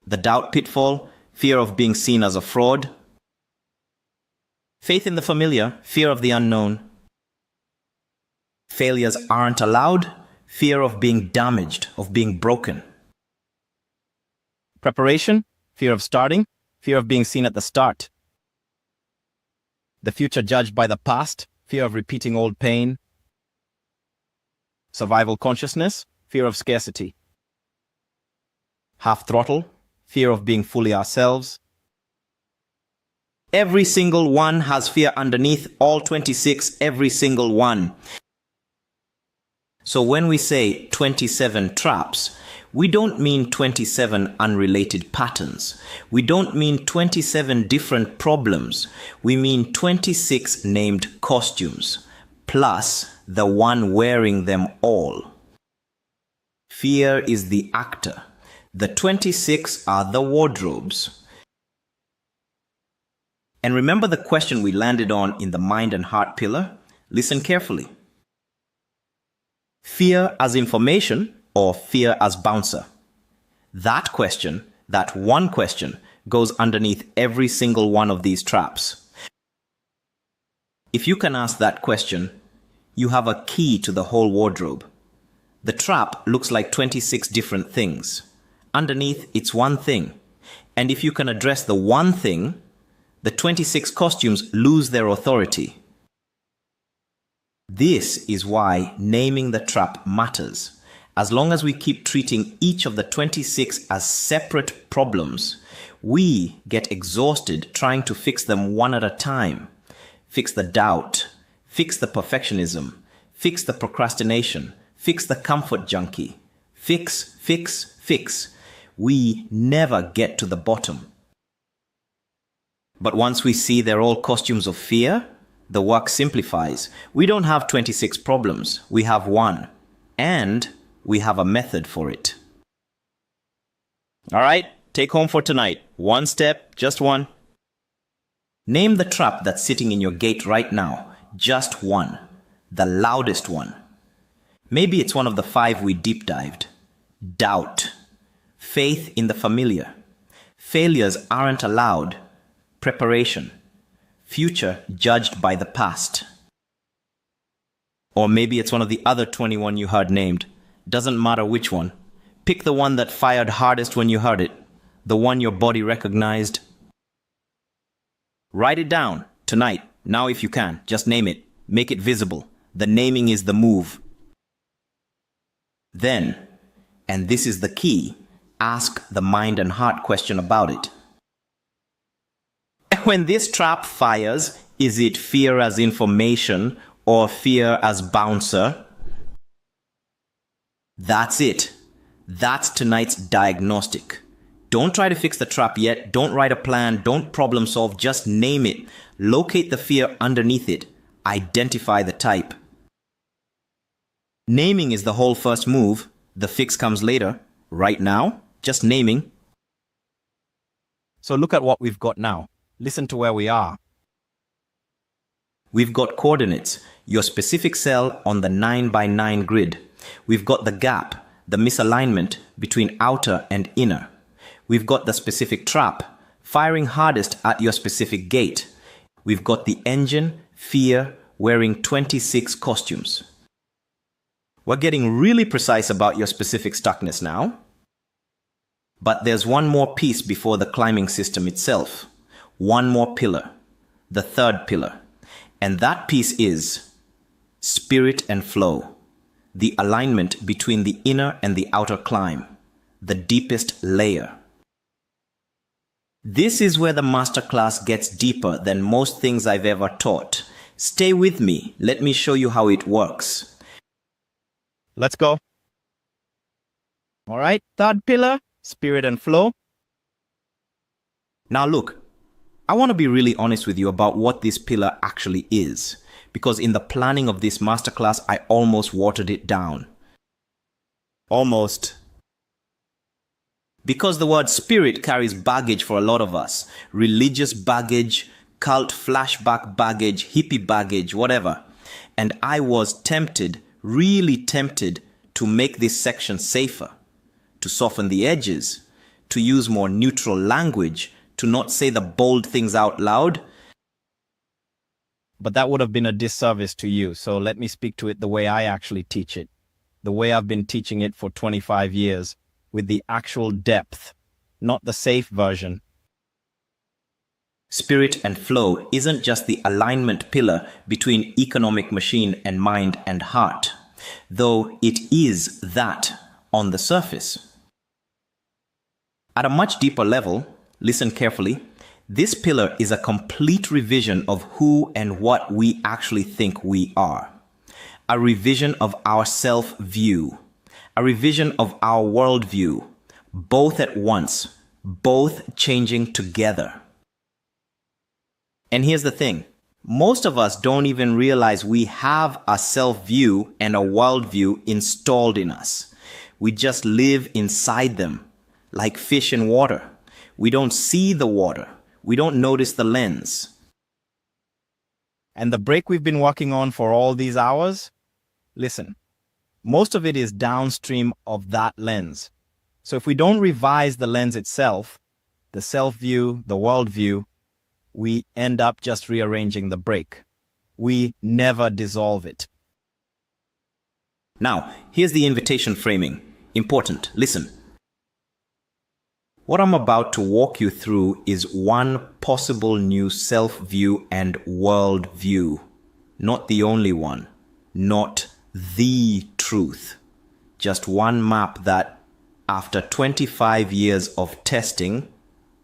The doubt pitfall, fear of being seen as a fraud. Faith in the familiar, fear of the unknown. Failures aren't allowed, fear of being damaged, of being broken. Preparation, fear of starting, fear of being seen at the start. The future judged by the past, fear of repeating old pain. Survival consciousness, fear of scarcity. Half throttle, fear of being fully ourselves. Every single one has fear underneath, all 26, every single one. So when we say 27 traps, we don't mean 27 unrelated patterns. We don't mean 27 different problems. We mean 26 named costumes, plus the one wearing them all. Fear is the actor. The 26 are the wardrobes. And remember the question we landed on in the mind and heart pillar? Listen carefully. Fear as information or fear as bouncer? That question, that one question, goes underneath every single one of these traps. If you can ask that question, you have a key to the whole wardrobe. The trap looks like 26 different things. Underneath, it's one thing. And if you can address the one thing, the 26 costumes lose their authority. This is why naming the trap matters. As long as we keep treating each of the 26 as separate problems, we get exhausted trying to fix them one at a time. Fix the doubt, fix the perfectionism, fix the procrastination, fix the comfort junkie. Fix. We never get to the bottom. But once we see they're all costumes of fear, the work simplifies. We don't have 26 problems. We have one. And we have a method for it. All right, take home for tonight. One step, just one. Name the trap that's sitting in your gate right now. Just one. The loudest one. Maybe it's one of the 5 we deep dived. Doubt. Faith in the familiar. Failures aren't allowed. Preparation. Future judged by the past. Or maybe it's one of the other 21 you heard named. Doesn't matter which one. Pick the one that fired hardest when you heard it. The one your body recognized. Write it down tonight. Now if you can, just name it. Make it visible. The naming is the move. Then, and this is the key, ask the mind and heart question about it. When this trap fires, is it fear as information or fear as bouncer? That's it. That's tonight's diagnostic. Don't try to fix the trap yet. Don't write a plan. Don't problem solve. Just name it. Locate the fear underneath it. Identify the type. Naming is the whole first move. The fix comes later. Right now, just naming. So look at what we've got now. Listen to where we are. We've got coordinates, your specific cell on the 9x9 grid. We've got the gap, the misalignment between outer and inner. We've got the specific trap, firing hardest at your specific gate. We've got the engine, fear, wearing 26 costumes. We're getting really precise about your specific stuckness now. But there's one more piece before the climbing system itself. One more pillar, the third pillar. And that piece is spirit and flow, the alignment between the inner and the outer climb, the deepest layer. This is where the masterclass gets deeper than most things I've ever taught. Stay with me. Let me show you how it works. Let's go. All right, third pillar, spirit and flow. Now look. I want to be really honest with you about what this pillar actually is, because in the planning of this masterclass, I almost watered it down. Almost. Because the word spirit carries baggage for a lot of us. Religious baggage, cult flashback baggage, hippie baggage, whatever. And I was tempted, really tempted, to make this section safer, to soften the edges, to use more neutral language, to not say the bold things out loud. But that would have been a disservice to you, so let me speak to it the way I actually teach it, the way I've been teaching it for 25 years, with the actual depth, not the safe version. Spirit and flow isn't just the alignment pillar between economic machine and mind and heart, though it is that on the surface. At a much deeper level, listen carefully, this pillar is a complete revision of who and what we actually think we are. A revision of our self-view, a revision of our worldview, both at once, both changing together. And here's the thing. Most of us don't even realize we have a self-view and a worldview installed in us. We just live inside them, like fish in water. We don't see the water. We don't notice the lens. And the break we've been working on for all these hours? Listen, most of it is downstream of that lens. So if we don't revise the lens itself, the self-view, the worldview, we end up just rearranging the break. We never dissolve it. Now, here's the invitation framing. Important. Listen. What I'm about to walk you through is one possible new self-view and world-view. Not the only one. Not the truth. Just one map that, after 25 years of testing,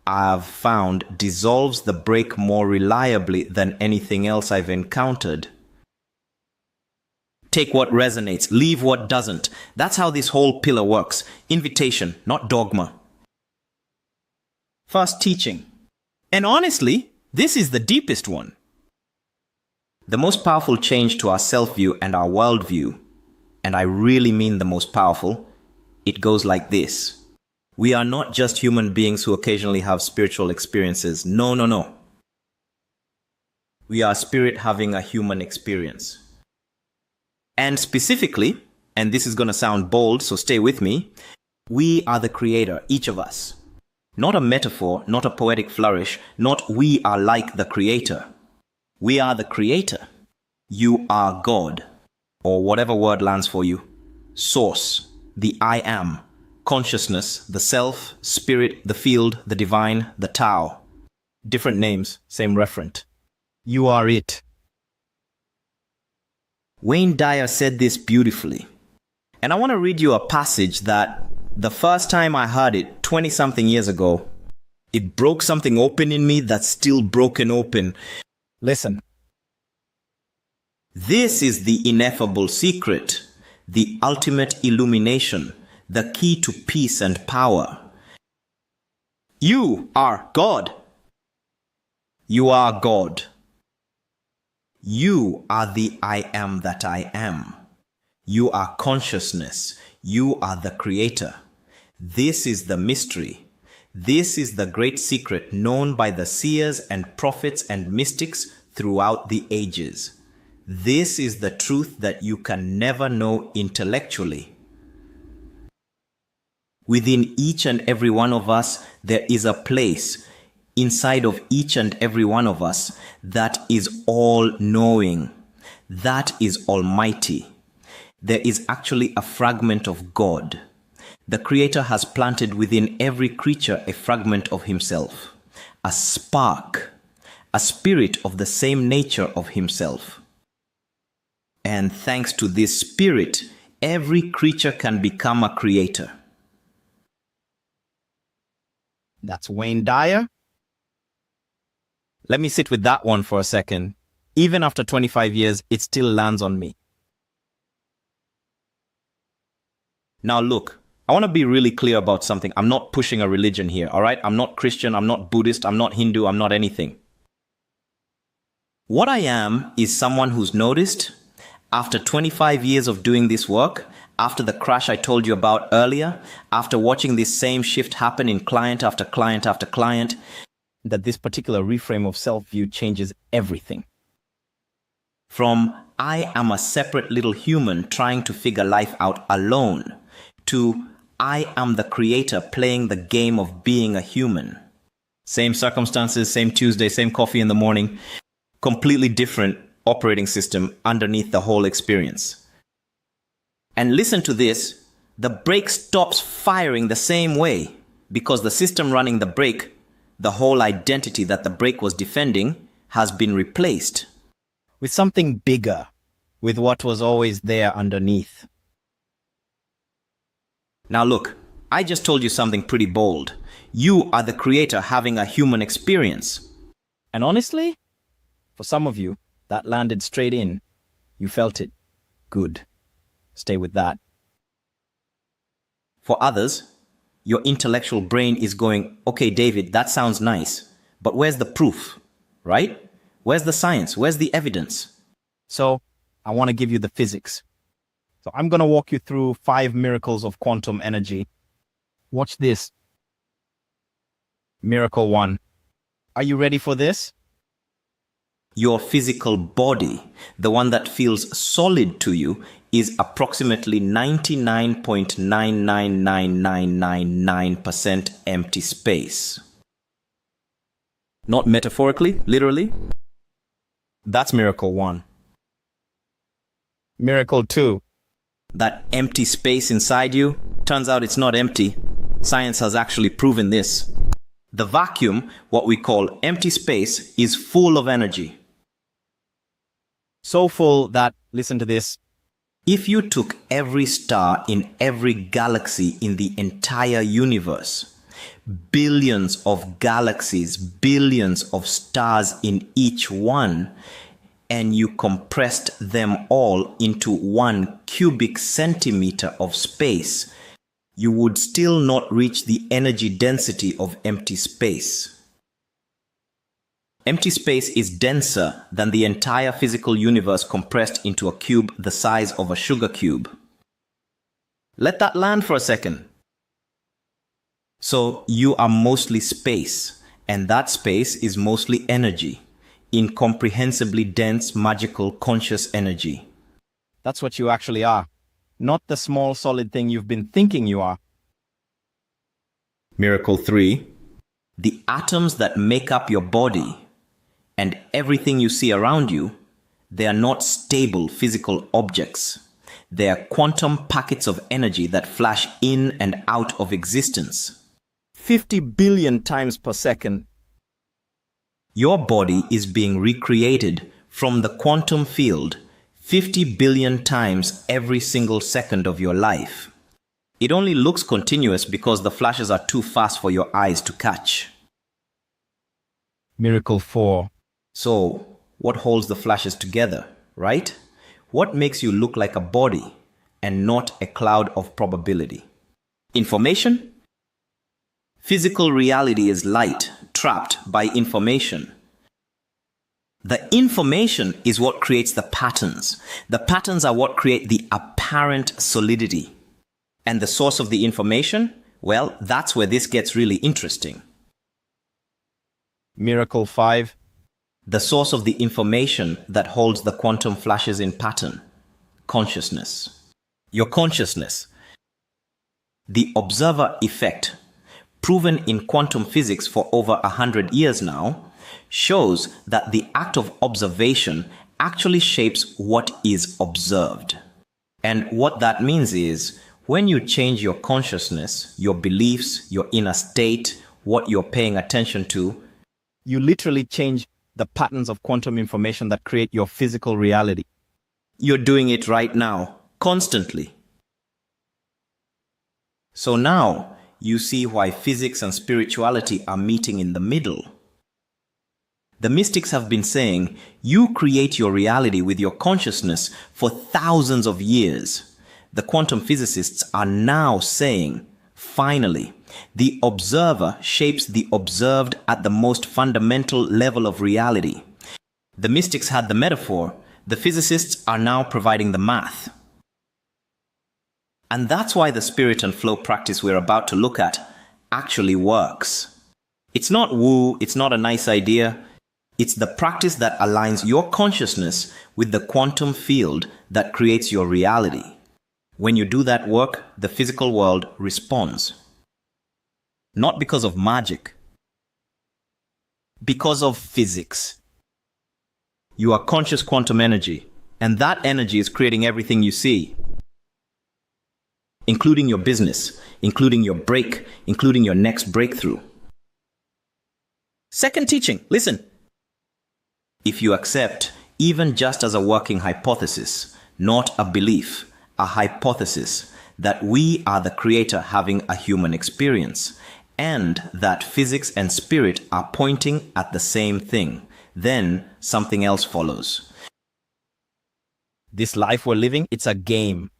I've found dissolves the break more reliably than anything else I've encountered. Take what resonates, leave what doesn't. That's how this whole pillar works. Invitation, not dogma. First, teaching. And honestly, this is the deepest one. The most powerful change to our self-view and our worldview, and I really mean the most powerful, it goes like this. We are not just human beings who occasionally have spiritual experiences. No, no, no. We are spirit having a human experience. And specifically, and this is going to sound bold, so stay with me, we are the creator, each of us. Not a metaphor, not a poetic flourish, not we are like the creator. We are the creator. You are God, or whatever word lands for you. Source, the I am. Consciousness, the self, spirit, the field, the divine, the Tao. Different names, same referent. You are it. Wayne Dyer said this beautifully. And I want to read you a passage that the first time I heard it, 20-something years ago, it broke something open in me that's still broken open. Listen. This is the ineffable secret, the ultimate illumination, the key to peace and power. You are God. You are God. You are the I am that I am. You are consciousness. You are the creator. This is the mystery. This is the great secret known by the seers and prophets and mystics throughout the ages. This is the truth that you can never know intellectually. Within each and every one of us, there is a place inside of each and every one of us that is all-knowing, that is almighty. There is actually a fragment of God. The Creator has planted within every creature a fragment of Himself, a spark, a spirit of the same nature of Himself. And thanks to this spirit, every creature can become a creator. That's Wayne Dyer. Let me sit with that one for a second. Even after 25 years, it still lands on me. Now look, I want to be really clear about something. I'm not pushing a religion here, all right? I'm not Christian, I'm not Buddhist, I'm not Hindu, I'm not anything. What I am is someone who's noticed, after 25 years of doing this work, after the crash I told you about earlier, after watching this same shift happen in client after client after client, that this particular reframe of self-view changes everything. From I am a separate little human trying to figure life out alone, to I am the creator playing the game of being a human. Same circumstances, same Tuesday, same coffee in the morning, completely different operating system underneath the whole experience. And listen to this, the brake stops firing the same way because the system running the brake, the whole identity that the brake was defending, has been replaced with something bigger, with what was always there underneath. Now look, I just told you something pretty bold. You are the creator having a human experience. And honestly, for some of you, that landed straight in. You felt it. Good. Stay with that. For others, your intellectual brain is going, okay, David, that sounds nice, but where's the proof, right? Where's the science? Where's the evidence? So, I want to give you the physics. So I'm going to walk you through 5 miracles of quantum energy. Watch this. Miracle 1. Are you ready for this? Your physical body, the one that feels solid to you, is approximately 99.99999% empty space. Not metaphorically, literally. That's miracle 1. Miracle 2. That empty space inside you, turns out it's not empty. Science has actually proven this. The vacuum, what we call empty space, is full of energy. So full that, listen to this, if you took every star in every galaxy in the entire universe, billions of galaxies, billions of stars in each one, and you compressed them all into 1 cubic centimeter of space, you would still not reach the energy density of empty space. Empty space is denser than the entire physical universe compressed into a cube the size of a sugar cube. Let that land for a second. So you are mostly space, and that space is mostly energy. Incomprehensibly dense, magical, conscious energy. That's what you actually are. Not the small solid thing you've been thinking you are. Miracle 3. The atoms that make up your body and everything you see around you, they are not stable physical objects. They are quantum packets of energy that flash in and out of existence. 50 billion times per second. Your body is being recreated from the quantum field 50 billion times every single second of your life. It only looks continuous because the flashes are too fast for your eyes to catch. Miracle 4. So, what holds the flashes together, right? What makes you look like a body and not a cloud of probability? Information? Physical reality is light, trapped by information. The information is what creates the patterns. The patterns are what create the apparent solidity. And the source of the information? Well, that's where this gets really interesting. Miracle 5. The source of the information that holds the quantum flashes in pattern. Consciousness. Your consciousness. The observer effect, proven in quantum physics for over 100 years now, shows that the act of observation actually shapes what is observed. And what that means is, when you change your consciousness, your beliefs, your inner state, what you're paying attention to, you literally change the patterns of quantum information that create your physical reality. You're doing it right now, constantly. So now, you see why physics and spirituality are meeting in the middle. The mystics have been saying, you create your reality with your consciousness for thousands of years. The quantum physicists are now saying, finally, the observer shapes the observed at the most fundamental level of reality. The mystics had the metaphor, the physicists are now providing the math. And that's why the spirit and flow practice we're about to look at actually works. It's not woo, it's not a nice idea. It's the practice that aligns your consciousness with the quantum field that creates your reality. When you do that work, the physical world responds. Not because of magic, because of physics. You are conscious quantum energy, and that energy is creating everything you see, including your business, including your break, including your next breakthrough. Second teaching, listen. If you accept, even just as a working hypothesis, not a belief, a hypothesis, that we are the creator having a human experience, and that physics and spirit are pointing at the same thing, then something else follows. This life we're living, it's a game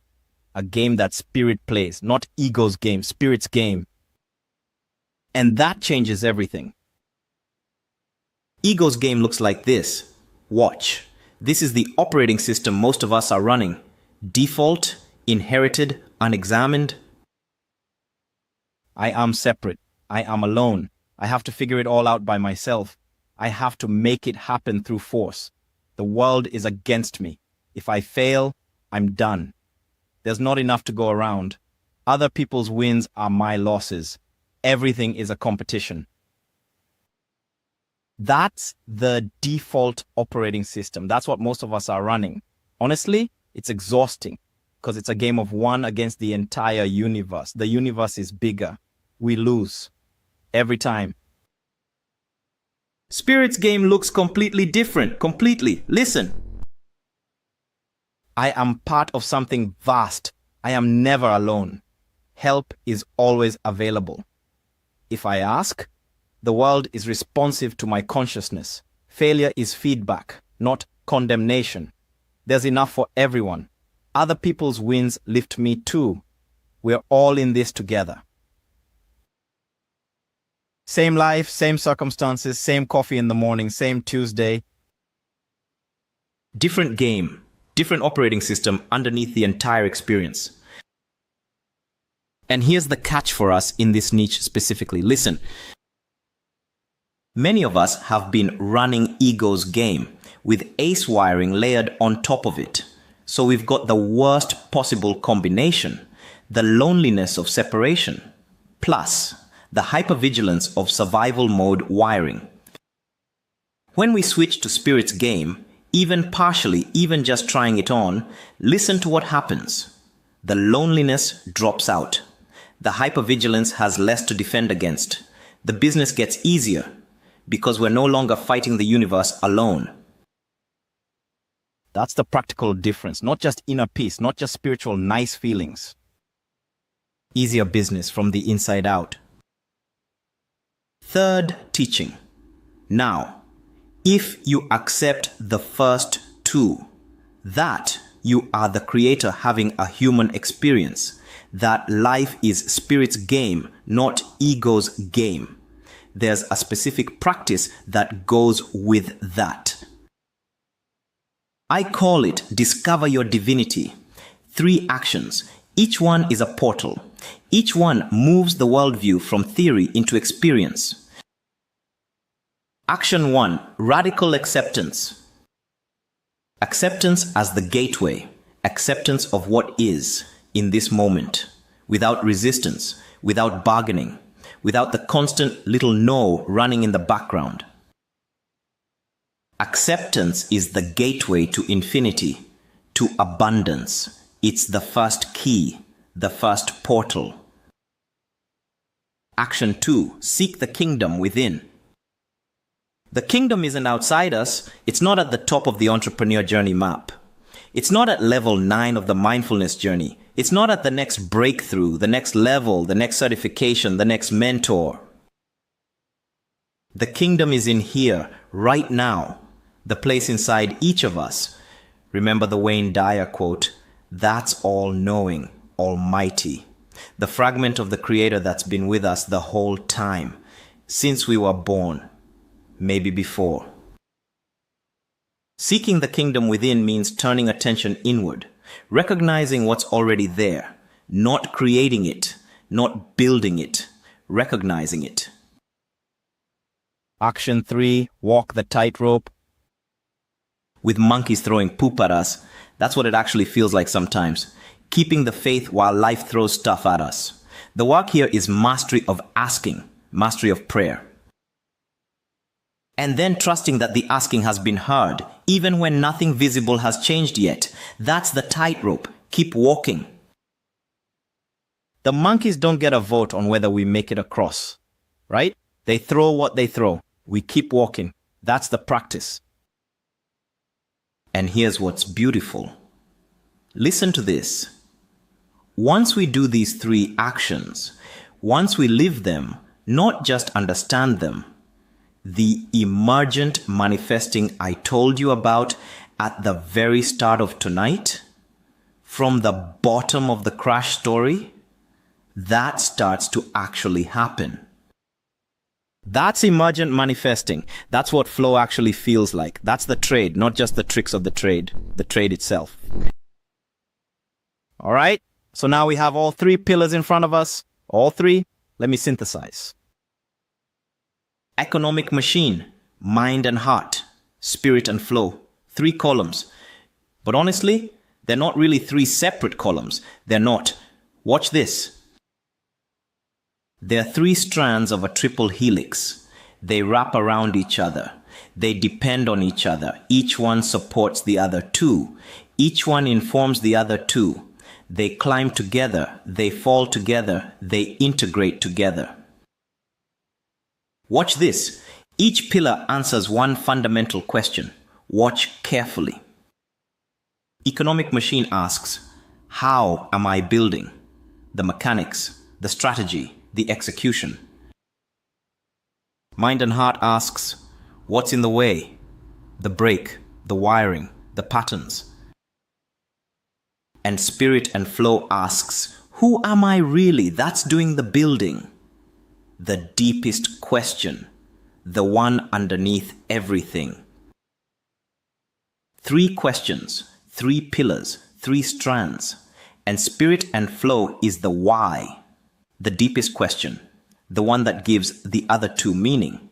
that spirit plays, not ego's game, spirit's game. And that changes everything. Ego's game looks like this. Watch. This is the operating system most of us are running. Default, inherited, unexamined. I am separate. I am alone. I have to figure it all out by myself. I have to make it happen through force. The world is against me. If I fail, I'm done. There's not enough to go around. Other people's wins are my losses. Everything is a competition. That's the default operating system. That's what most of us are running. Honestly, it's exhausting because it's a game of one against the entire universe. The universe is bigger. We lose every time. Spirit's game looks completely different. Completely. Listen. I am part of something vast. I am never alone. Help is always available. If I ask, the world is responsive to my consciousness. Failure is feedback, not condemnation. There's enough for everyone. Other people's wins lift me too. We're all in this together. Same life, same circumstances, same coffee in the morning, same Tuesday. Different game, different operating system underneath the entire experience. And here's the catch for us in this niche specifically. Listen. Many of us have been running ego's game with ace wiring layered on top of it. So we've got the worst possible combination, the loneliness of separation, plus the hypervigilance of survival mode wiring. When we switch to spirit's game, even partially, even just trying it on, listen to what happens. The loneliness drops out. The hypervigilance has less to defend against. The business gets easier because we're no longer fighting the universe alone. That's the practical difference. Not just inner peace, not just spiritual nice feelings. Easier business from the inside out. Third teaching. Now, if you accept the first two, that you are the creator having a human experience, that life is spirit's game, not ego's game, there's a specific practice that goes with that. I call it discover your divinity. 3 actions. Each one is a portal. Each one moves the worldview from theory into experience. Action 1. Radical acceptance. Acceptance as the gateway. Acceptance of what is in this moment. Without resistance, without bargaining, without the constant little no running in the background. Acceptance is the gateway to infinity, to abundance. It's the first key, the first portal. Action 2. Seek the kingdom within. The kingdom isn't outside us. It's not at the top of the entrepreneur journey map. It's not at level 9 of the mindfulness journey. It's not at the next breakthrough, the next level, the next certification, the next mentor. The kingdom is in here, right now, the place inside each of us. Remember the Wayne Dyer quote, "That's all-knowing, almighty." The fragment of the Creator that's been with us the whole time, since we were born, maybe before. Seeking the kingdom within means turning attention inward, recognizing what's already there, not creating it, not building it, recognizing it. Action 3, walk the tightrope. With monkeys throwing poop at us, that's what it actually feels like sometimes. Keeping the faith while life throws stuff at us. The work here is mastery of asking, mastery of prayer. And then trusting that the asking has been heard, even when nothing visible has changed yet. That's the tightrope. Keep walking. The monkeys don't get a vote on whether we make it across, right? They throw what they throw. We keep walking. That's the practice. And here's what's beautiful. Listen to this. Once we do these 3 actions, once we live them, not just understand them, the emergent manifesting I told you about at the very start of tonight, from the bottom of the crash story, that starts to actually happen. That's emergent manifesting. That's what flow actually feels like. That's the trade, not just the tricks of the trade itself. All right, so now we have all 3 pillars in front of us. All 3. Let me synthesize. Economic machine, mind and heart, spirit and flow. 3 columns. But honestly, they're not really 3 separate columns. They're not. Watch this. They're 3 strands of a triple helix. They wrap around each other. They depend on each other. Each one supports the other 2. Each one informs the other 2. They climb together. They fall together. They integrate together. Watch this. Each pillar answers one fundamental question. Watch carefully. Economic machine asks, how am I building? The mechanics, the strategy, the execution. Mind and heart asks, what's in the way? The brake, the wiring, the patterns. And spirit and flow asks, who am I really? That's doing the building. The deepest question, the one underneath everything. 3 questions, 3 pillars, 3 strands. And spirit and flow is the why. The deepest question, the one that gives the other 2 meaning.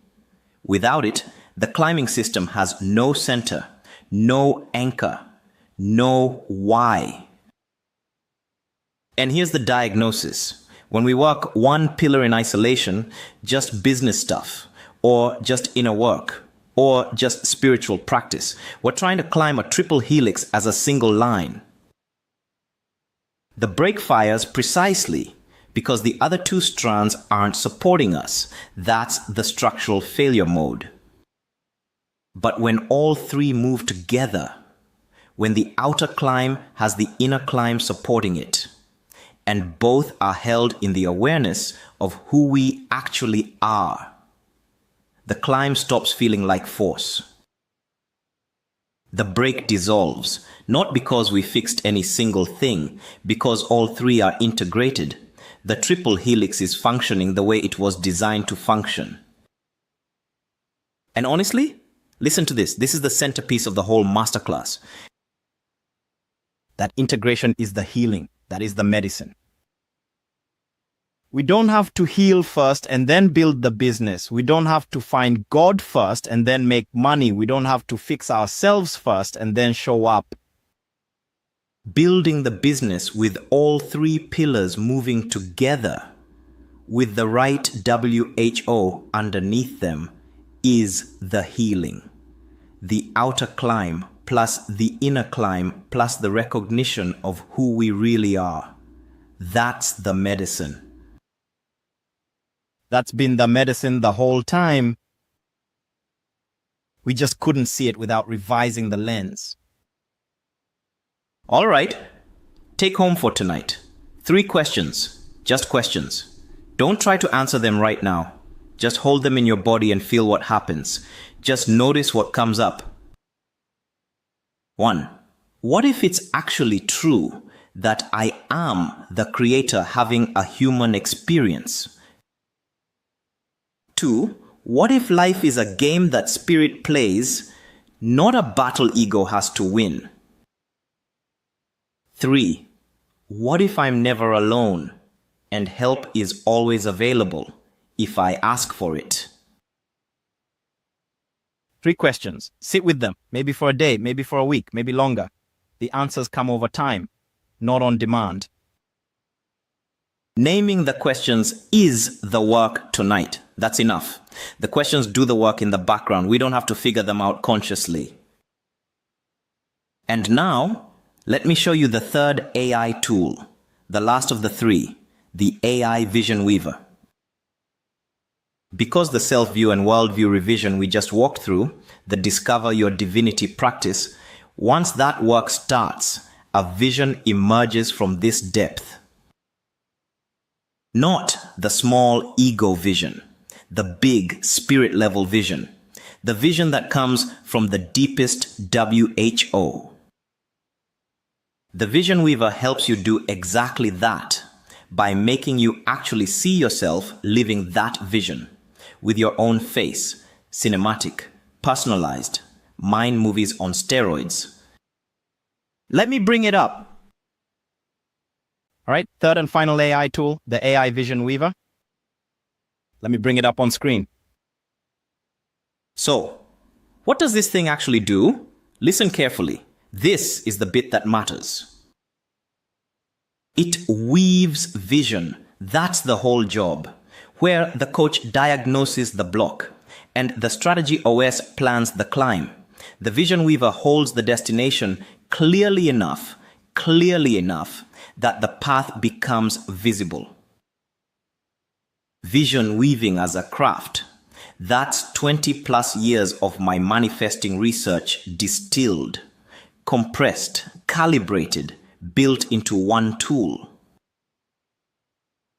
Without it, the climbing system has no center, no anchor, no why. And here's the diagnosis. When we work 1 pillar in isolation, just business stuff, or just inner work, or just spiritual practice, we're trying to climb a triple helix as a single line. The brake fires precisely because the other 2 strands aren't supporting us. That's the structural failure mode. But when all 3 move together, when the outer climb has the inner climb supporting it, and both are held in the awareness of who we actually are, the climb stops feeling like force. The brake dissolves, not because we fixed any single thing, because all 3 are integrated. The triple helix is functioning the way it was designed to function. And honestly, listen to this. This is the centerpiece of the whole masterclass. That integration is the healing. That is the medicine. We don't have to heal first and then build the business. We don't have to find God first and then make money. We don't have to fix ourselves first and then show up. Building the business with all 3 pillars moving together, with the right WHO underneath them, is the healing. The outer climb plus the inner climb plus the recognition of who we really are. That's the medicine. That's been the medicine the whole time. We just couldn't see it without revising the lens. All right, take home for tonight. 3 questions, just questions. Don't try to answer them right now. Just hold them in your body and feel what happens. Just notice what comes up. 1. What if it's actually true that I am the creator having a human experience? 2. What if life is a game that spirit plays, not a battle ego has to win? 3. What if I'm never alone and help is always available if I ask for it? 3 questions. Sit with them, maybe for a day, maybe for a week, maybe longer. The answers come over time, not on demand. Naming the questions is the work tonight. That's enough. The questions do the work in the background. We don't have to figure them out consciously. And now, let me show you the third AI tool, the last of the 3, the AI Vision Weaver. Because the self-view and worldview revision we just walked through, the Discover Your Divinity practice, once that work starts, a vision emerges from this depth. Not the small ego vision, the big spirit-level vision, the vision that comes from the deepest WHO. The Vision Weaver helps you do exactly that by making you actually see yourself living that vision with your own face, cinematic, personalized, mind movies on steroids. Let me bring it up. All right, third and final AI tool, the AI Vision Weaver. Let me bring it up on screen. So, what does this thing actually do? Listen carefully. This is the bit that matters. It weaves vision. That's the whole job. Where the coach diagnoses the block and the strategy OS plans the climb. The Vision Weaver holds the destination clearly enough that the path becomes visible. Vision weaving as a craft. That's 20 plus years of my manifesting research distilled, compressed, calibrated, built into one tool.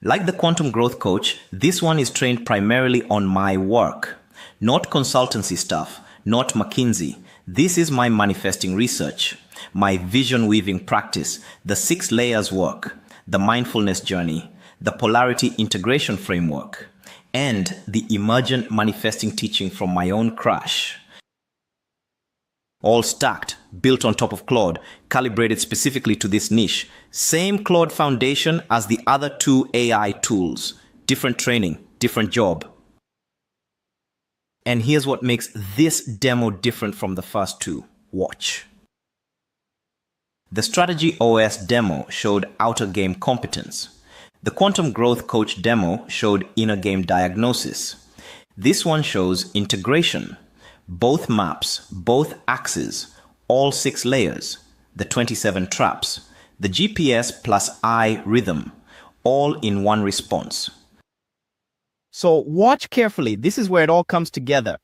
Like the Quantum Growth Coach, this one is trained primarily on my work, not consultancy stuff, not McKinsey. This is my manifesting research, my vision weaving practice, the 6 layers work, the mindfulness journey, the polarity integration framework, and the emergent manifesting teaching from my own crash. All stacked, built on top of Claude, calibrated specifically to this niche. Same Claude foundation as the other 2 AI tools. Different training, different job. And here's what makes this demo different from the first 2. Watch. The Strategy OS demo showed outer game competence. The Quantum Growth Coach demo showed inner game diagnosis. This one shows integration. Both maps, both axes, all 6 layers, the 27 traps, the GPS plus I rhythm, all in one response. So watch carefully. This is where it all comes together.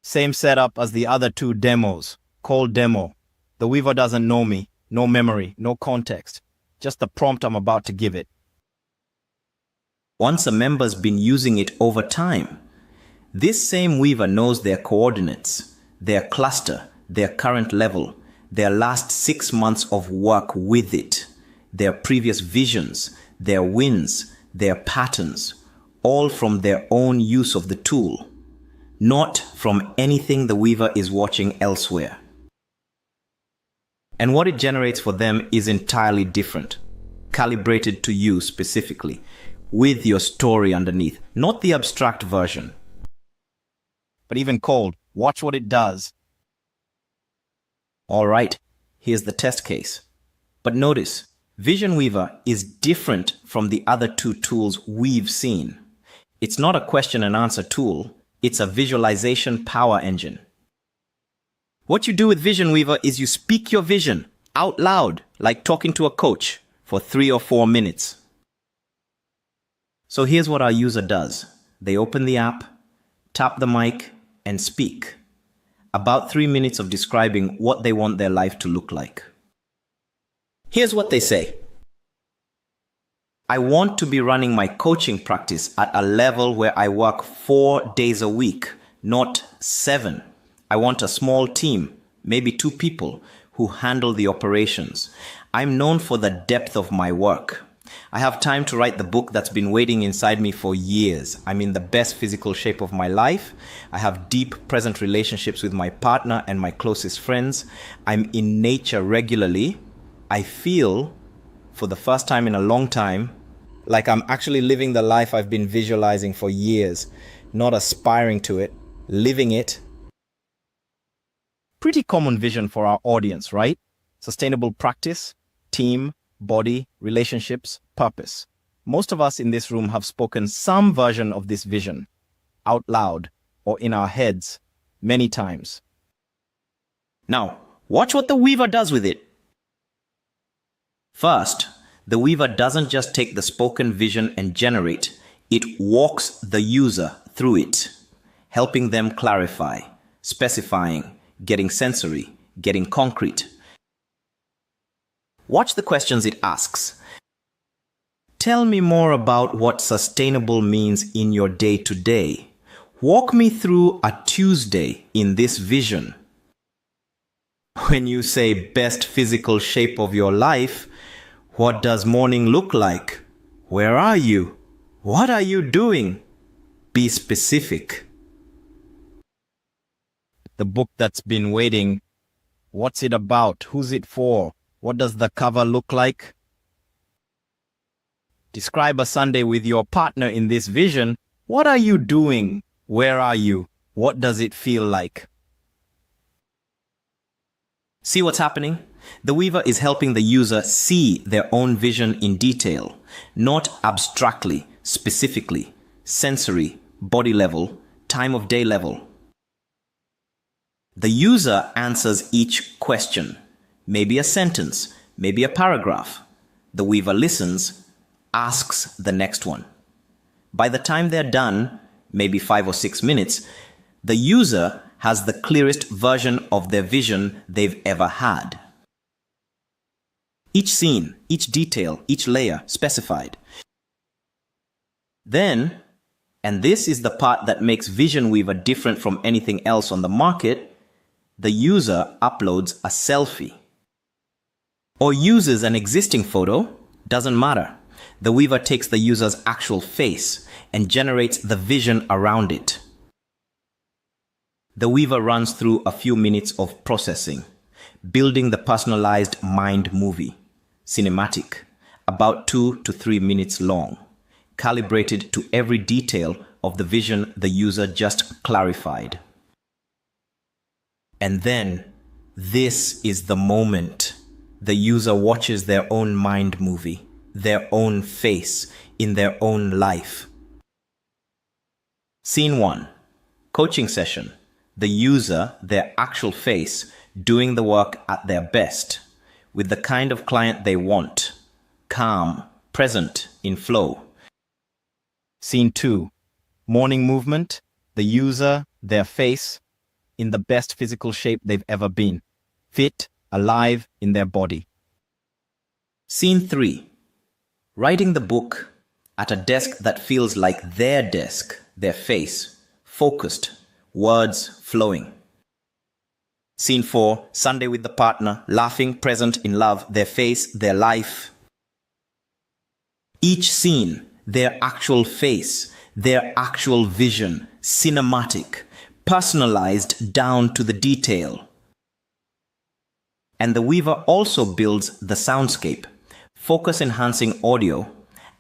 Same setup as the other 2 demos. Cold demo. The Weaver doesn't know me. No memory, no context. Just the prompt I'm about to give it. Once a member's been using it over time, this same Weaver knows their coordinates, their cluster, their current level, their last 6 months of work with it, their previous visions, their wins, their patterns, all from their own use of the tool, not from anything the Weaver is watching elsewhere. And what it generates for them is entirely different, calibrated to you specifically, with your story underneath, not the abstract version. But even cold, watch what it does. All right, here's the test case. But notice, Vision Weaver is different from the other 2 tools we've seen. It's not a question and answer tool, it's a visualization power engine. What you do with Vision Weaver is you speak your vision out loud, like talking to a coach, for 3 or 4 minutes. So here's what our user does. They open the app, tap the mic, and speak. About 3 minutes of describing what they want their life to look like. Here's what they say. I want to be running my coaching practice at a level where I work 4 days a week, not 7. I want a small team, maybe 2 people, who handle the operations. I'm known for the depth of my work. I have time to write the book that's been waiting inside me for years. I'm in the best physical shape of my life. I have deep present relationships with my partner and my closest friends. I'm in nature regularly. I feel, for the first time in a long time, like I'm actually living the life I've been visualizing for years, not aspiring to it. living it. Pretty common vision for our audience, right? Sustainable practice, team, body, relationships, purpose. Most of us in this room have spoken some version of this vision, out loud or in our heads, many times. Now, watch what the weaver does with it. First, the weaver doesn't just take the spoken vision and generate, it walks the user through it, helping them clarify, specifying, getting sensory, getting concrete. Watch the questions it asks. Tell me more about what sustainable means in your day-to-day. Walk me through a Tuesday in this vision. When you say best physical shape of your life, what does morning look like? Where are you? What are you doing? Be specific. The book that's been waiting. What's it about? Who's it for? What does the cover look like? Describe a Sunday with your partner in this vision. What are you doing? Where are you? What does it feel like? See what's happening? The weaver is helping the user see their own vision in detail, not abstractly, specifically, sensory, body level, time of day level. The user answers each question, maybe a sentence, maybe a paragraph. The weaver listens, asks the next one. By the time they're done, maybe 5 or 6 minutes, the user has the clearest version of their vision they've ever had. Each scene, each detail, each layer specified. Then, and this is the part that makes Vision Weaver different from anything else on the market, the user uploads a selfie. Or uses an existing photo, doesn't matter. The weaver takes the user's actual face and generates the vision around it. The weaver runs through a few minutes of processing, building the personalized mind movie, cinematic, about 2 to 3 minutes long, calibrated to every detail of the vision the user just clarified. And then, this is the moment the user watches their own mind movie, their own face in their own life. Scene 1. Coaching session. The user, their actual face, doing the work at their best, with the kind of client they want. Calm, present, in flow. Scene 2. Morning movement. The user, their face, in the best physical shape they've ever been. Fit, alive in their body. Scene 3. Writing the book at a desk that feels like their desk, their face, focused, words flowing. Scene 4. Sunday with the partner, laughing, present, in love, their face, their life. Each scene, their actual face, their actual vision, cinematic, personalized down to the detail. And the weaver also builds the soundscape, focus-enhancing audio,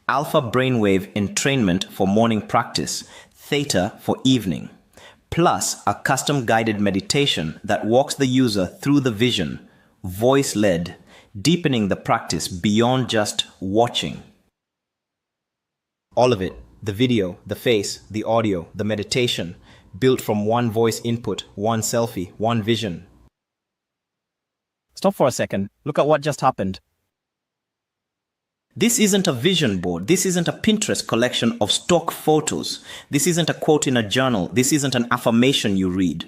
alpha brainwave entrainment for morning practice, theta for evening, plus a custom-guided meditation that walks the user through the vision, voice-led, deepening the practice beyond just watching. All of it, the video, the face, the audio, the meditation, built from one voice input, one selfie, one vision. Stop for a second. Look at what just happened. This isn't a vision board. This isn't a Pinterest collection of stock photos. This isn't a quote in a journal. This isn't an affirmation you read.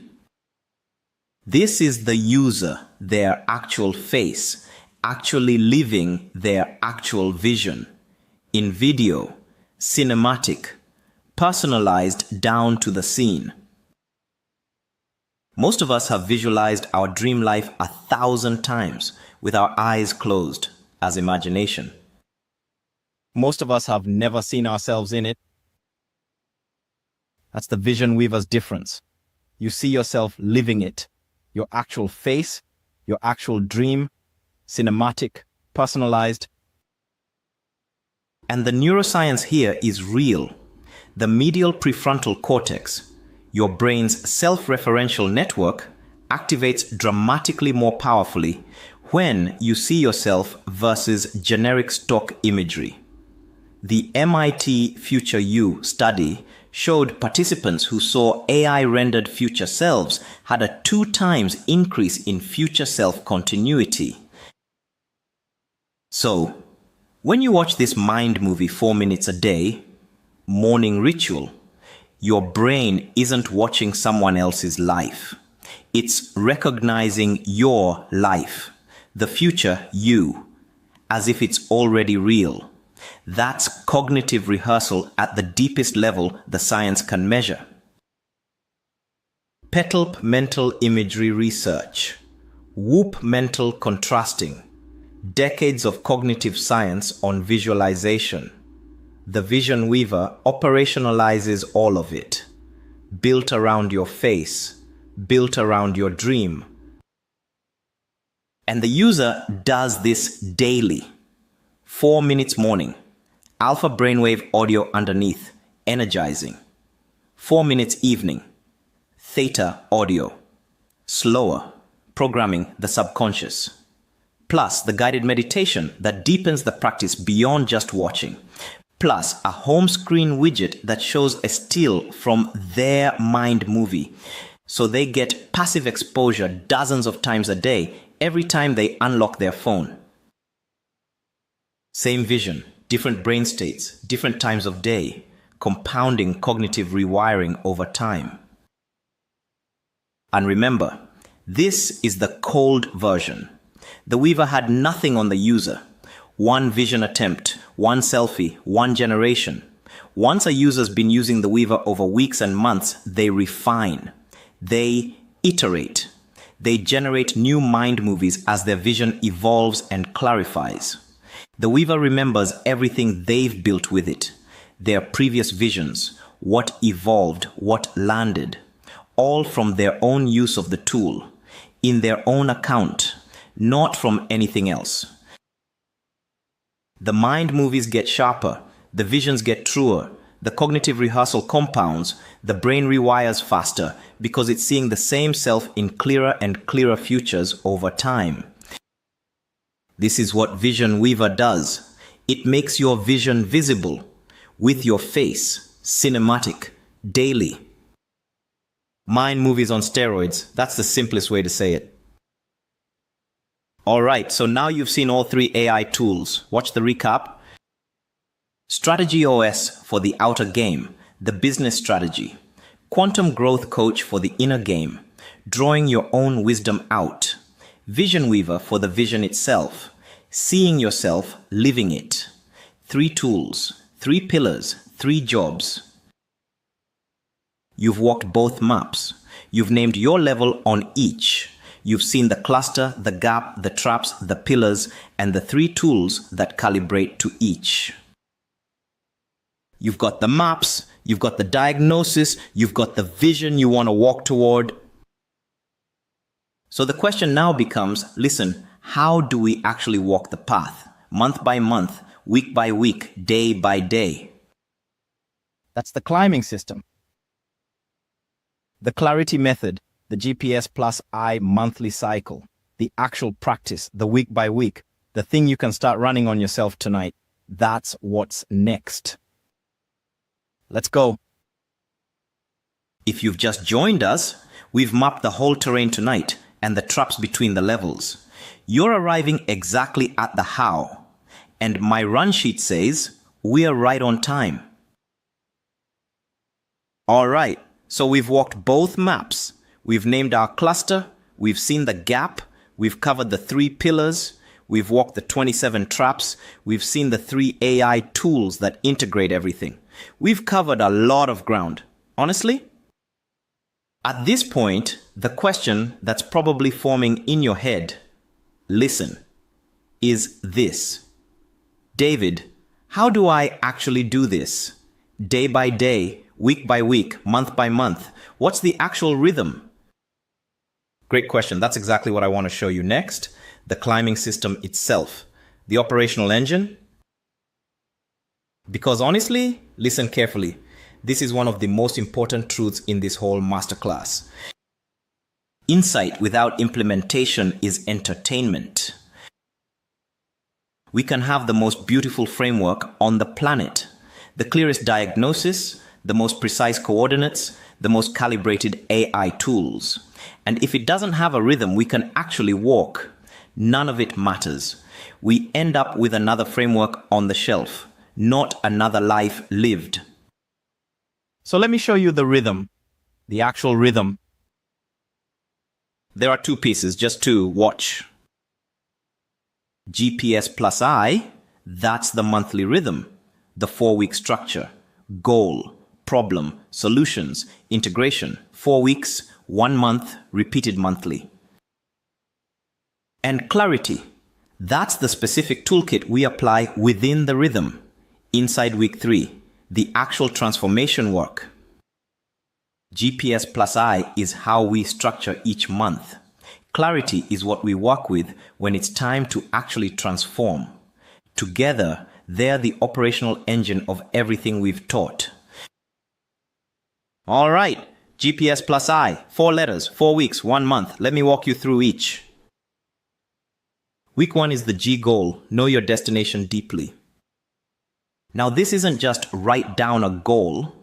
This is the user, their actual face, actually living their actual vision. In video, cinematic, personalized down to the scene. Most of us have visualized our dream life 1,000 times with our eyes closed as imagination. Most of us have never seen ourselves in it. That's the Vision Weaver's difference. You see yourself living it. Your actual face, your actual dream, cinematic, personalized. And the neuroscience here is real. The medial prefrontal cortex, Your brain's self-referential network activates dramatically more powerfully when you see yourself versus generic stock imagery. The MIT Future You study showed participants who saw AI-rendered future selves had a 2 times increase in future self continuity. So, when you watch this mind movie 4 minutes a day, morning ritual, your brain isn't watching someone else's life. It's recognizing your life, the future you, as if it's already real. That's cognitive rehearsal at the deepest level the science can measure. PETALP mental imagery research, WHOOP mental contrasting, decades of cognitive science on visualization. The Vision Weaver operationalizes all of it, built around your face, built around your dream. And the user does this daily. 4 minutes morning, alpha brainwave audio underneath, energizing. 4 minutes evening, theta audio, slower, programming the subconscious. Plus the guided meditation that deepens the practice beyond just watching. Plus a home screen widget that shows a still from their mind movie. So they get passive exposure dozens of times a day every time they unlock their phone. Same vision, different brain states, different times of day, compounding cognitive rewiring over time. And remember, this is the cold version. The Weaver had nothing on the user. One vision attempt, one selfie, one generation. Once a user's been using the Weaver over weeks and months, they refine. They iterate. They generate new mind movies as their vision evolves and clarifies. The Weaver remembers everything they've built with it. Their previous visions, what evolved, what landed. All from their own use of the tool, in their own account, not from anything else. The mind movies get sharper, the visions get truer, the cognitive rehearsal compounds, the brain rewires faster because it's seeing the same self in clearer and clearer futures over time. This is what Vision Weaver does. It makes your vision visible, with your face, cinematic, daily. Mind movies on steroids, that's the simplest way to say it. Alright, so now you've seen all 3 AI tools. Watch the recap. Strategy OS for the outer game, the business strategy. Quantum growth coach for the inner game, drawing your own wisdom out. Vision Weaver for the vision itself, seeing yourself, living it. 3 tools, 3 pillars, 3 jobs. You've walked both maps. You've named your level on each. You've seen the cluster, the gap, the traps, the pillars, and the 3 tools that calibrate to each. You've got the maps, you've got the diagnosis, you've got the vision you want to walk toward. So the question now becomes, listen, how do we actually walk the path? Month by month, week by week, day by day. That's the climbing system. The clarity method, the GPS plus I monthly cycle, the actual practice, the week by week, the thing you can start running on yourself tonight. That's what's next. Let's go. If you've just joined us, we've mapped the whole terrain tonight and the traps between the levels. You're arriving exactly at the how. And my run sheet says we're right on time. All right, so we've walked both maps. We've named our cluster, we've seen the gap, we've covered the 3 pillars, we've walked the 27 traps, we've seen the 3 AI tools that integrate everything. We've covered a lot of ground. Honestly? At this point, the question that's probably forming in your head, listen, is this. David, how do I actually do this? Day by day, week by week, month by month. What's the actual rhythm? Great question. That's exactly what I want to show you next. The climbing system itself. The operational engine. Because honestly, listen carefully. this is one of the most important truths in this whole masterclass. Insight without implementation is entertainment. We can have the most beautiful framework on the planet, the clearest diagnosis, the most precise coordinates, the most calibrated AI tools. And if it doesn't have a rhythm we can actually walk, none of it matters. We end up with another framework on the shelf, not another life lived. So let me show you the rhythm, the actual rhythm. There are two pieces, just to watch. GPS plus I, that's the monthly rhythm, the 4-week structure, goal, problem, solutions, integration, 4 weeks, 1 month, repeated monthly. And clarity, that's the specific toolkit we apply within the rhythm. Inside week 3, the actual transformation work. GPS plus I is how we structure each month. Clarity is what we work with when it's time to actually transform. Together, they're the operational engine of everything we've taught. All right, GPS plus I, 4 letters, 4 weeks, 1 month. Let me walk you through each. Week 1 is the G goal, know your destination deeply. Now this isn't just write down a goal.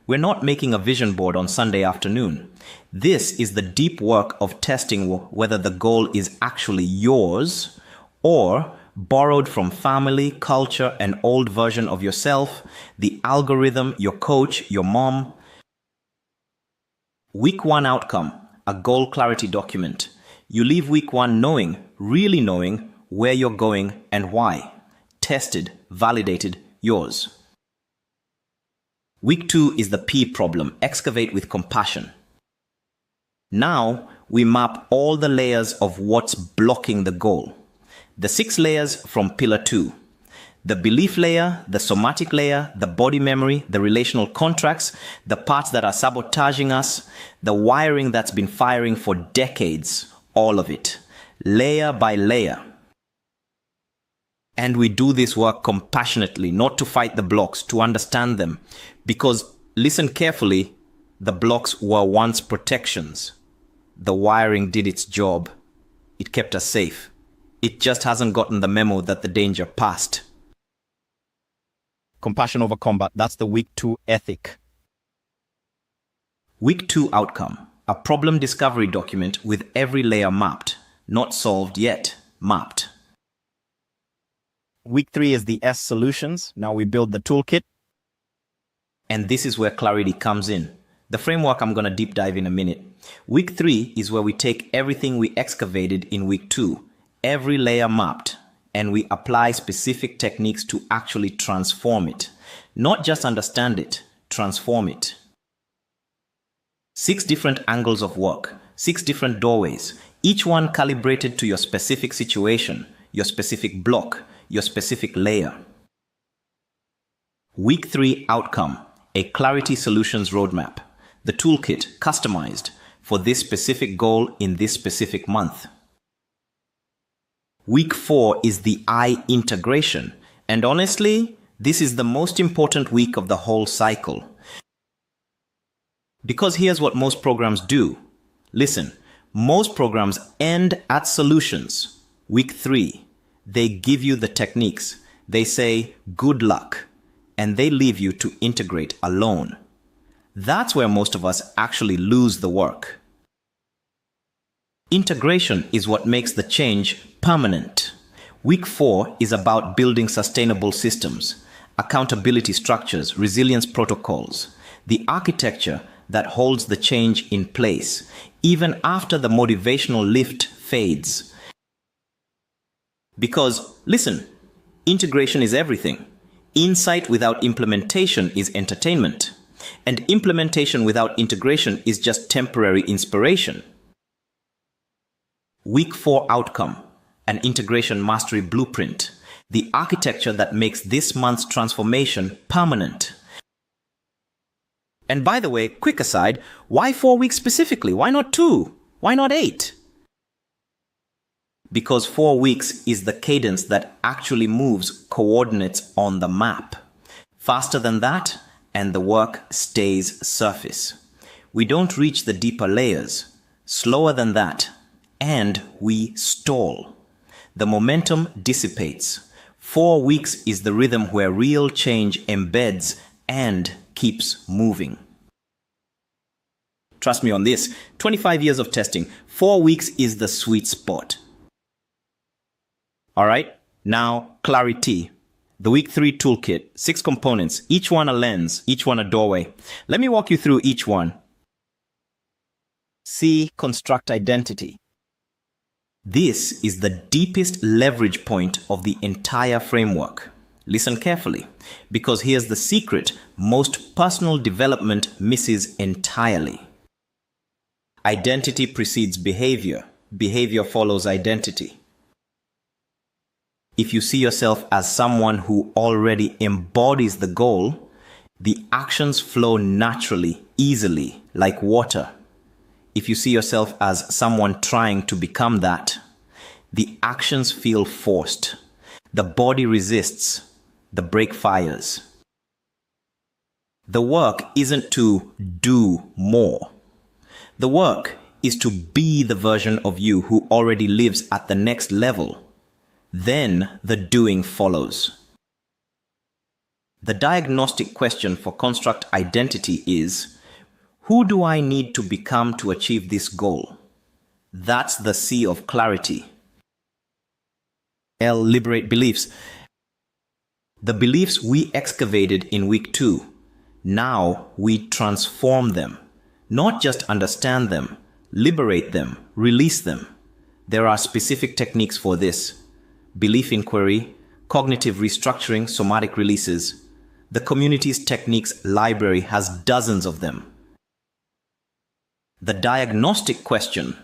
We're not making a vision board on Sunday afternoon. This is the deep work of testing whether the goal is actually yours or borrowed from family, culture, an old version of yourself, the algorithm, your coach, your mom. Week 1 outcome, a goal clarity document. You leave week 1 knowing, really knowing where you're going and why. Tested, validated, yours. Week 2 is the P problem, excavate with compassion. Now we map all the layers of what's blocking the goal. The 6 layers from pillar 2. The belief layer, the somatic layer, the body memory, the relational contracts, the parts that are sabotaging us, the wiring that's been firing for decades, all of it, layer by layer. And we do this work compassionately, not to fight the blocks, to understand them. Because, listen carefully, the blocks were once protections. The wiring did its job. It kept us safe. It just hasn't gotten the memo that the danger passed. Compassion over combat, that's the week 2 ethic. Week 2 outcome, a problem discovery document with every layer mapped. Not solved yet, mapped. Week 3 is the S solutions. Now we build the toolkit. And this is where clarity comes in. The framework I'm going to deep dive in a minute. Week 3 is where we take everything we excavated in week 2, every layer mapped, and we apply specific techniques to actually transform it. Not just understand it, transform it. 6 different angles of work, 6 different doorways, each one calibrated to your specific situation, your specific block, your specific layer. Week 3 outcome, a clarity solutions roadmap, the toolkit customized for this specific goal in this specific month. Week 4 is the I integration, and honestly, this is the most important week of the whole cycle. Because here's what most programs do. Listen, most programs end at solutions. Week 3. They give you the techniques. They say, good luck. And they leave you to integrate alone. That's where most of us actually lose the work. Integration is what makes the change permanent. Week 4 is about building sustainable systems, accountability structures, resilience protocols, the architecture that holds the change in place, even after the motivational lift fades. Because, listen, integration is everything. Insight without implementation is entertainment. And implementation without integration is just temporary inspiration. Week 4 outcome, an integration mastery blueprint, the architecture that makes this month's transformation permanent. And by the way, quick aside, why 4 weeks specifically? Why not 2? Why not 8? Because 4 weeks is the cadence that actually moves coordinates on the map. Faster than that, and the work stays surface. We don't reach the deeper layers. Slower than that, and we stall. The momentum dissipates. 4 weeks is the rhythm where real change embeds and keeps moving. Trust me on this, 25 years of testing, 4 weeks is the sweet spot. All right, now clarity. The week 3 toolkit, 6 components, each one a lens, each one a doorway. Let me walk you through each one. C. Construct identity. This is the deepest leverage point of the entire framework. Listen carefully, because here's the secret most personal development misses entirely. Identity precedes behavior. Behavior follows identity. If you see yourself as someone who already embodies the goal, the actions flow naturally, easily, like water. If you see yourself as someone trying to become that, the actions feel forced. The body resists. The brake fires. The work isn't to do more. The work is to be the version of you who already lives at the next level. Then the doing follows. The diagnostic question for construct identity is, who do I need to become to achieve this goal? That's the C of clarity. L. Liberate beliefs. The beliefs we excavated in week 2. Now we transform them. Not just understand them, liberate them, release them. There are specific techniques for this. Belief inquiry, cognitive restructuring, somatic releases. The community's techniques library has dozens of them. The diagnostic question,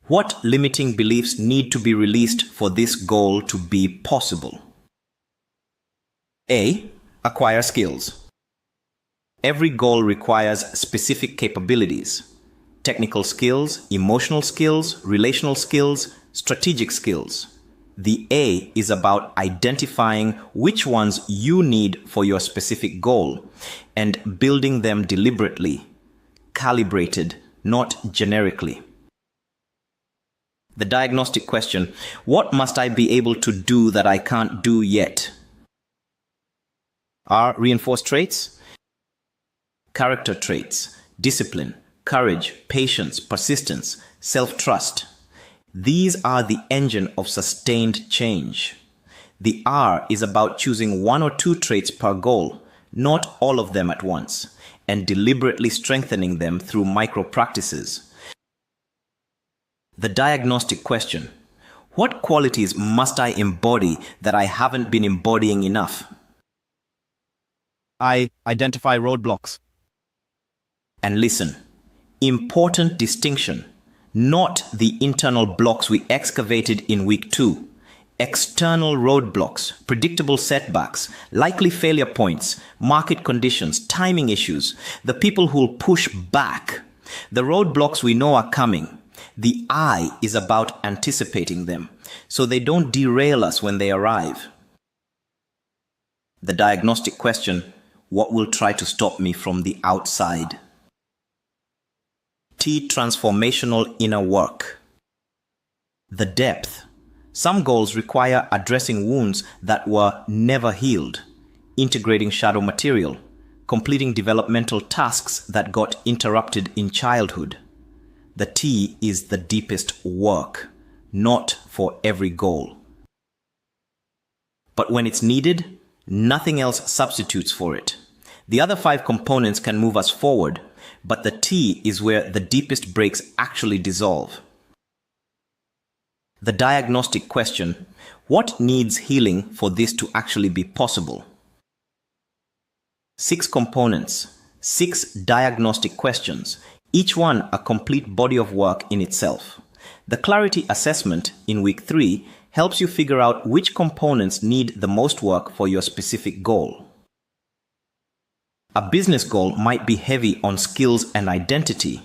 what limiting beliefs need to be released for this goal to be possible? A. Acquire skills. Every goal requires specific capabilities. Technical skills, emotional skills, relational skills, strategic skills. The A is about identifying which ones you need for your specific goal and building them deliberately, calibrated, not generically. The diagnostic question, what must I be able to do that I can't do yet? R. Reinforced traits. Character traits, discipline, courage, patience, persistence, self-trust. These are the engine of sustained change. The R is about choosing 1 or 2 traits per goal, not all of them at once, and deliberately strengthening them through micro practices. The diagnostic question, what qualities must I embody that I haven't been embodying enough? I. Identify roadblocks. And listen, important distinction, not the internal blocks we excavated in week 2. External roadblocks, predictable setbacks, likely failure points, market conditions, timing issues, the people who'll push back, the roadblocks we know are coming. The I is about anticipating them, so they don't derail us when they arrive. The diagnostic question, what will try to stop me from the outside? T. Transformational inner work. The depth. Some goals require addressing wounds that were never healed, integrating shadow material, completing developmental tasks that got interrupted in childhood. The T is the deepest work, not for every goal. But when it's needed, nothing else substitutes for it. The other 5 components can move us forward, but the T is where the deepest breaks actually dissolve. The diagnostic question, what needs healing for this to actually be possible? 6 components, 6 diagnostic questions, each one a complete body of work in itself. The clarity assessment in week 3 helps you figure out which components need the most work for your specific goal. A business goal might be heavy on skills and identity.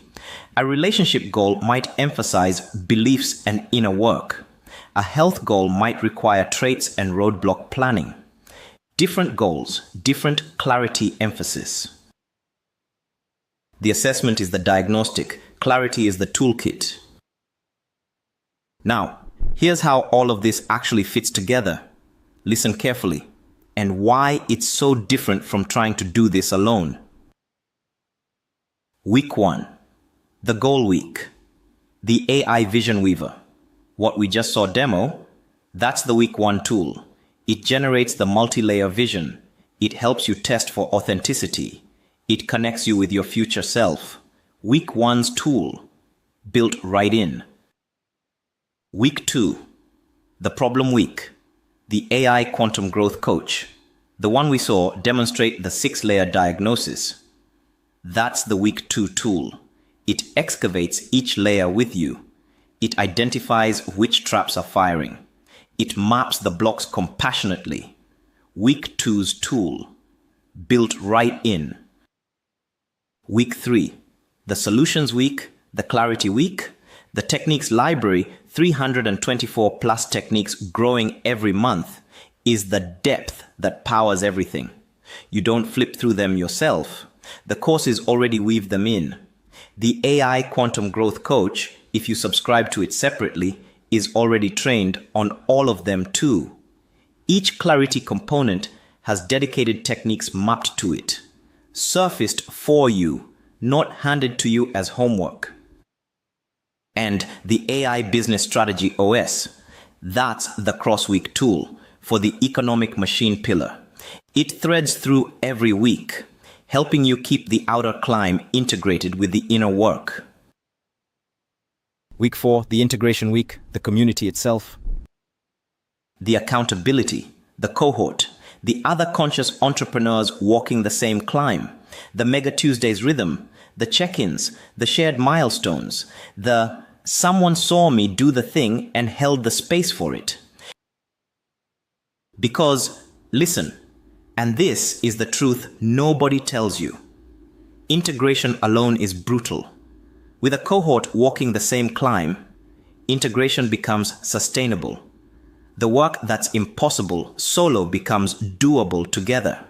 A relationship goal might emphasize beliefs and inner work. A health goal might require traits and roadblock planning. Different goals, different clarity emphasis. The assessment is the diagnostic. Clarity is the toolkit. Now, here's how all of this actually fits together. Listen carefully, and why it's so different from trying to do this alone. Week 1. The Goal Week. The AI Vision Weaver. What we just saw demo, that's the Week 1 tool. It generates the multi-layer vision. It helps you test for authenticity. It connects you with your future self. Week 1's tool, built right in. Week 2, the Problem Week, the AI Quantum Growth Coach. The one we saw demonstrate the 6-layer diagnosis. That's the Week 2 tool. It excavates each layer with you. It identifies which traps are firing. It maps the blocks compassionately. Week 2's tool, built right in. Week 3, the Solutions Week, the Clarity Week, the Techniques Library, 324 plus techniques growing every month, is the depth that powers everything. You don't flip through them yourself. The courses already weave them in. The AI Quantum Growth Coach, if you subscribe to it separately, is already trained on all of them too. Each Clarity component has dedicated techniques mapped to it, surfaced for you, not handed to you as homework. And the AI Business Strategy OS, that's the Cross-Week tool for the economic machine pillar. It threads through every week, helping you keep the outer climb integrated with the inner work. Week 4, the Integration Week, the community itself. The accountability, the cohort, the other conscious entrepreneurs walking the same climb, the Mega Tuesdays rhythm, the check-ins, the shared milestones, the someone saw me do the thing and held the space for it. Because, listen, and this is the truth nobody tells you. Integration alone is brutal. With a cohort walking the same climb, integration becomes sustainable. The work that's impossible solo becomes doable together.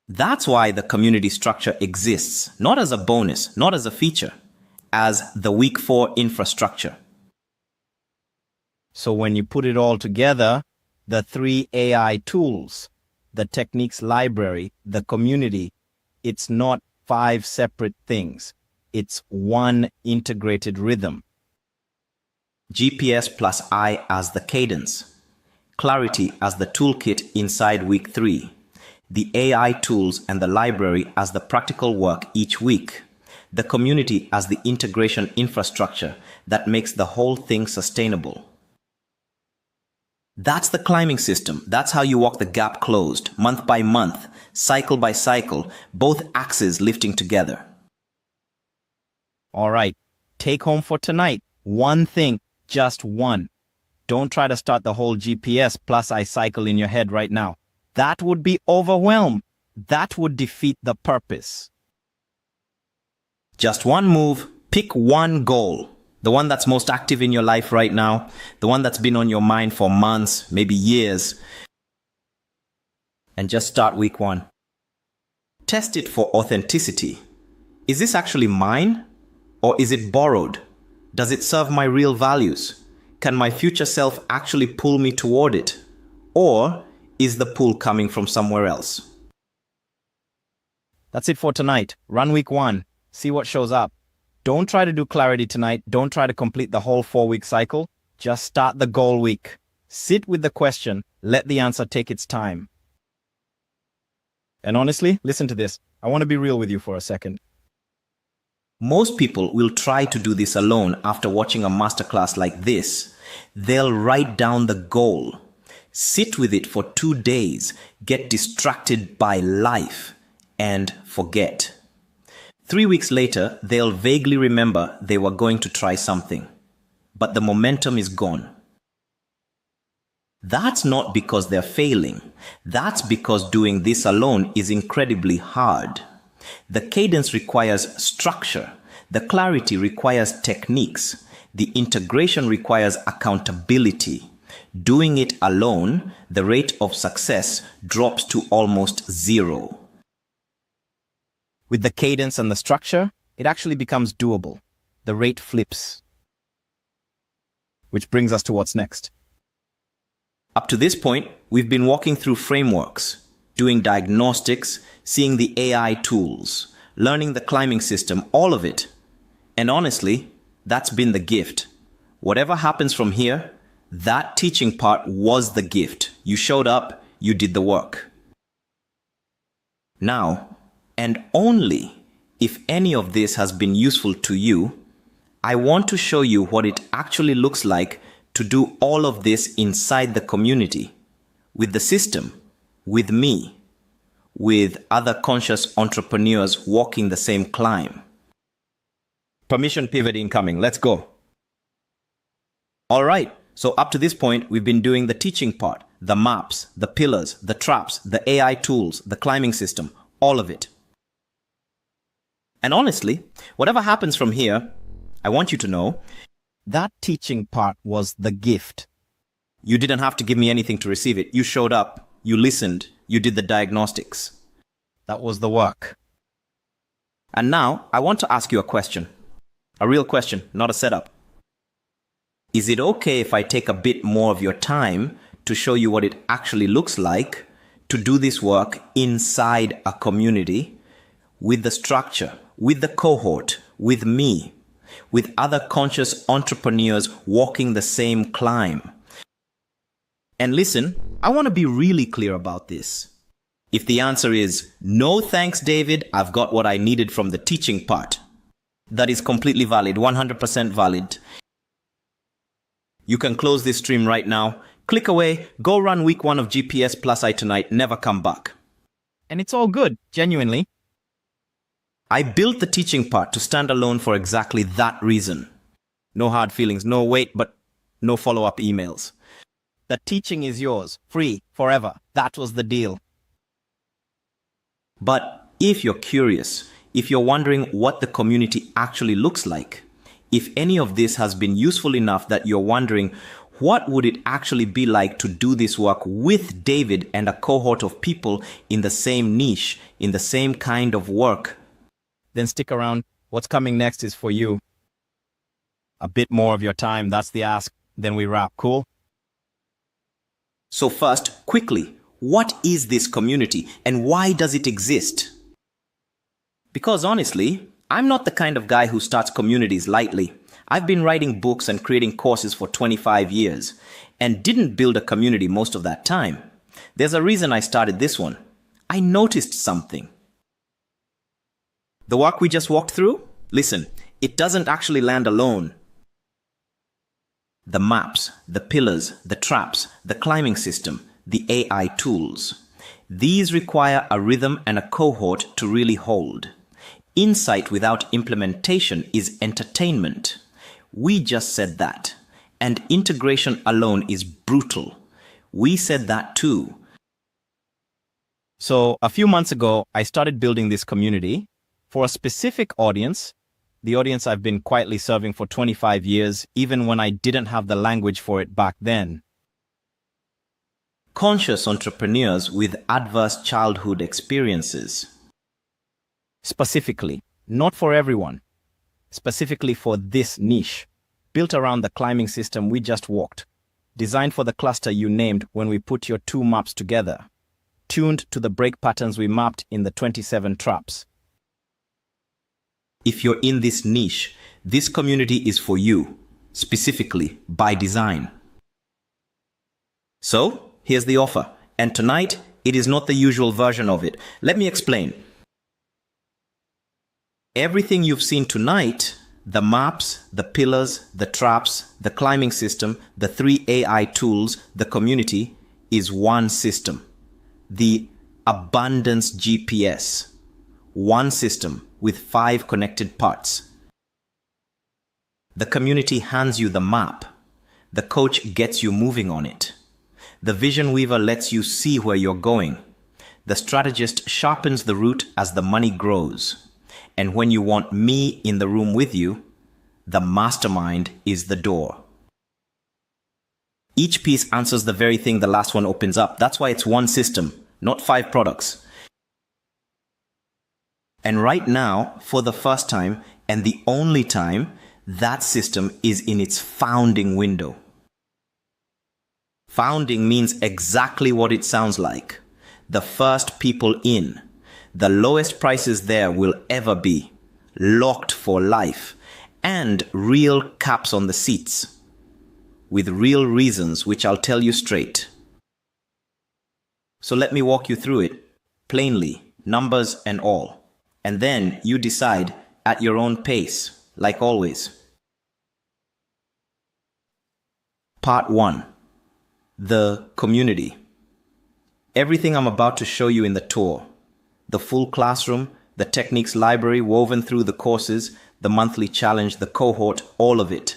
That's why the community structure exists, not as a bonus, not as a feature, as the Week 4 infrastructure. So when you put it all together, the 3 AI tools, the techniques library, the community, it's not 5 separate things. It's one integrated rhythm. GPS plus I as the cadence. Clarity as the toolkit inside Week 3. The AI tools and the library as the practical work each week. The community as the integration infrastructure that makes the whole thing sustainable. That's the climbing system. That's how you walk the gap closed, month by month, cycle by cycle, both axes lifting together. All right, take home for tonight. One thing, just one. Don't try to start the whole GPS plus I cycle in your head right now. That would be overwhelmed. That would defeat the purpose. Just one move, pick one goal. The one that's most active in your life right now, the one that's been on your mind for months, maybe years. And just start Week 1. Test it for authenticity. Is this actually mine? Or is it borrowed? Does it serve my real values? Can my future self actually pull me toward it? Or is the pull coming from somewhere else? That's it for tonight. Run Week 1. See what shows up. Don't try to do clarity tonight. Don't try to complete the whole 4-week cycle. Just start the goal week. Sit with the question. Let the answer take its time. And honestly, listen to this. I want to be real with you for a second. Most people will try to do this alone after watching a masterclass like this. They'll write down the goal, sit with it for 2 days, get distracted by life, and forget. 3 weeks later, they'll vaguely remember they were going to try something, but the momentum is gone. That's not because they're failing. That's because doing this alone is incredibly hard. The cadence requires structure. The clarity requires techniques. The integration requires accountability. Doing it alone, the rate of success drops to almost zero. With the cadence and the structure, it actually becomes doable. The rate flips. Which brings us to what's next. Up to this point, we've been walking through frameworks, doing diagnostics, seeing the AI tools, learning the climbing system, all of it. And honestly, that's been the gift. Whatever happens from here, that teaching part was the gift. You showed up, you did the work. Now, and only if any of this has been useful to you, I want to show you what it actually looks like to do all of this inside the community, with the system, with me, with other conscious entrepreneurs walking the same climb. Permission pivot incoming. Let's go. All right. So up to this point, we've been doing the teaching part, the maps, the pillars, the traps, the AI tools, the climbing system, all of it. And honestly, whatever happens from here, I want you to know that teaching part was the gift. You didn't have to give me anything to receive it. You showed up, you listened, you did the diagnostics. That was the work. And now I want to ask you a question. A real question, not a setup. Is it okay if I take a bit more of your time to show you what it actually looks like to do this work inside a community with the structure, with the cohort, with me, with other conscious entrepreneurs walking the same climb? And listen, I want to be really clear about this. If the answer is no thanks, David, I've got what I needed from the teaching part, that is completely valid, 100% valid. You can close this stream right now, click away, go run week 1 of GPS Plus I tonight, never come back. And it's all good, genuinely. I built the teaching part to stand alone for exactly that reason. No hard feelings, no wait, but no follow-up emails. The teaching is yours, free, forever. That was the deal. But if you're curious, if you're wondering what the community actually looks like, if any of this has been useful enough that you're wondering what would it actually be like to do this work with David and a cohort of people in the same niche, in the same kind of work, then stick around. What's coming next is for you. A bit more of your time, that's the ask. Then we wrap. Cool? So first, quickly, what is this community and why does it exist? Because honestly, I'm not the kind of guy who starts communities lightly. I've been writing books and creating courses for 25 years and didn't build a community most of that time. There's a reason I started this one. I noticed something. The work we just walked through? Listen, it doesn't actually land alone. The maps, the pillars, the traps, the climbing system, the AI tools. These require a rhythm and a cohort to really hold. Insight without implementation is entertainment. We just said that. And integration alone is brutal. We said that too. So a few months ago, I started building this community for a specific audience, the audience I've been quietly serving for 25 years, even when I didn't have the language for it back then. Conscious entrepreneurs with adverse childhood experiences. Specifically, not for everyone. Specifically for this niche, built around the climbing system we just walked, designed for the cluster you named when we put your 2 maps together, tuned to the break patterns we mapped in the 27 traps. If you're in this niche, this community is for you, specifically by design. So, here's the offer. And tonight, it is not the usual version of it. Let me explain. Everything you've seen tonight, the maps, the pillars, the traps, the climbing system, the 3 AI tools, the community, is one system. The Abundance GPS. One system with 5 connected parts. The community hands you the map. The coach gets you moving on it. The vision weaver lets you see where you're going. The strategist sharpens the route as the money grows. And when you want me in the room with you, the mastermind is the door. Each piece answers the very thing the last one opens up. That's why it's one system, not 5 products. And right now, for the first time and the only time, that system is in its founding window. Founding means exactly what it sounds like. The first people in. The lowest prices there will ever be. Locked for life. And real caps on the seats. With real reasons, which I'll tell you straight. So let me walk you through it, plainly, numbers and all. And then you decide at your own pace, like always. Part 1. The community. Everything I'm about to show you in the tour. The full classroom, the techniques library woven through the courses, the monthly challenge, the cohort, all of it.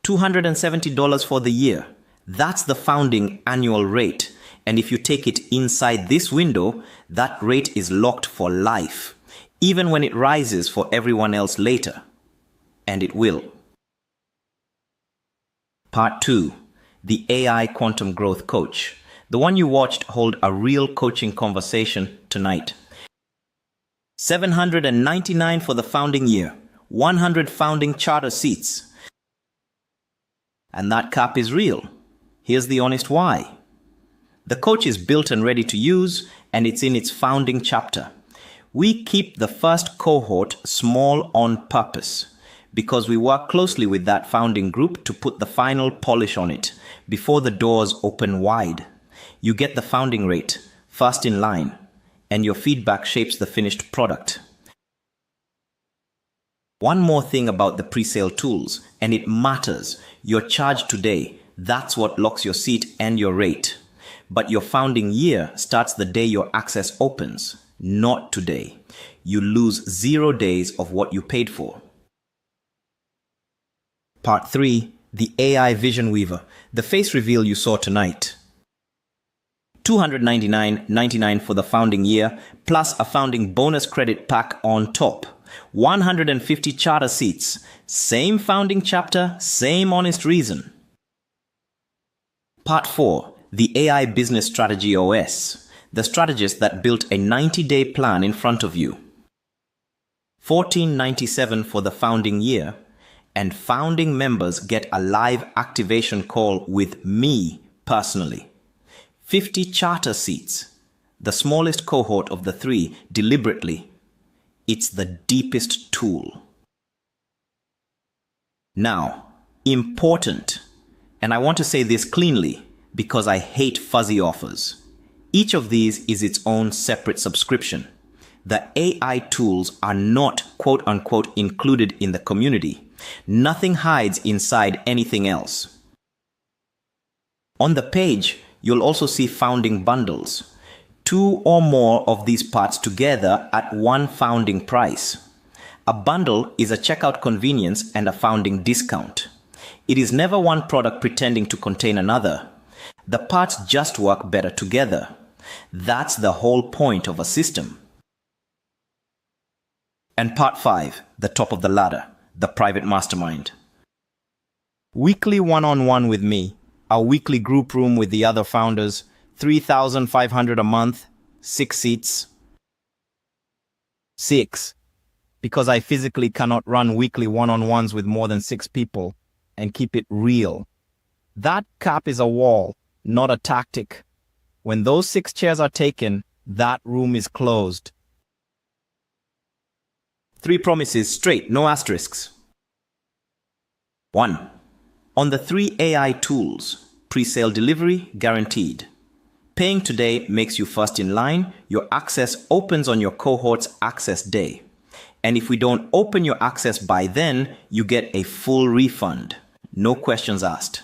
$270 for the year. That's the founding annual rate. And if you take it inside this window, that rate is locked for life, even when it rises for everyone else later. And it will. Part 2. The AI Quantum Growth Coach. The one you watched hold a real coaching conversation tonight. $799 for the founding year. 100 founding charter seats. And that cap is real. Here's the honest why. The coach is built and ready to use, and it's in its founding chapter. We keep the first cohort small on purpose, because we work closely with that founding group to put the final polish on it before the doors open wide. You get the founding rate, first in line, and your feedback shapes the finished product. One more thing about the pre-sale tools, and it matters. Your charge today, that's what locks your seat and your rate. But your founding year starts the day your access opens, not today. You lose 0 days of what you paid for. Part 3. The AI Vision Weaver. The face reveal you saw tonight. $299.99 for the founding year, plus a founding bonus credit pack on top. 150 charter seats. Same founding chapter, same honest reason. Part 4. The AI Business Strategy OS. The strategist that built a 90-day plan in front of you. $14.97 for the founding year. And founding members get a live activation call with me personally. 50 charter seats. The smallest cohort of the 3 deliberately. It's the deepest tool. Now, important. And I want to say this cleanly because I hate fuzzy offers. Each of these is its own separate subscription. The AI tools are not quote-unquote included in the community. Nothing hides inside anything else. On the page, you'll also see founding bundles. 2 or more of these parts together at one founding price. A bundle is a checkout convenience and a founding discount. It is never one product pretending to contain another. The parts just work better together. That's the whole point of a system. And part 5, the top of the ladder, the private mastermind. Weekly one-on-one with me, a weekly group room with the other founders, $3,500 a month, 6 seats. 6, because I physically cannot run weekly one-on-ones with more than 6 people and keep it real. That cap is a wall, not a tactic. When those 6 chairs are taken, that room is closed. 3 promises straight, no asterisks. 1. On the 3 AI tools, pre-sale delivery guaranteed. Paying today makes you first in line. Your access opens on your cohort's access day. And if we don't open your access by then, you get a full refund. No questions asked.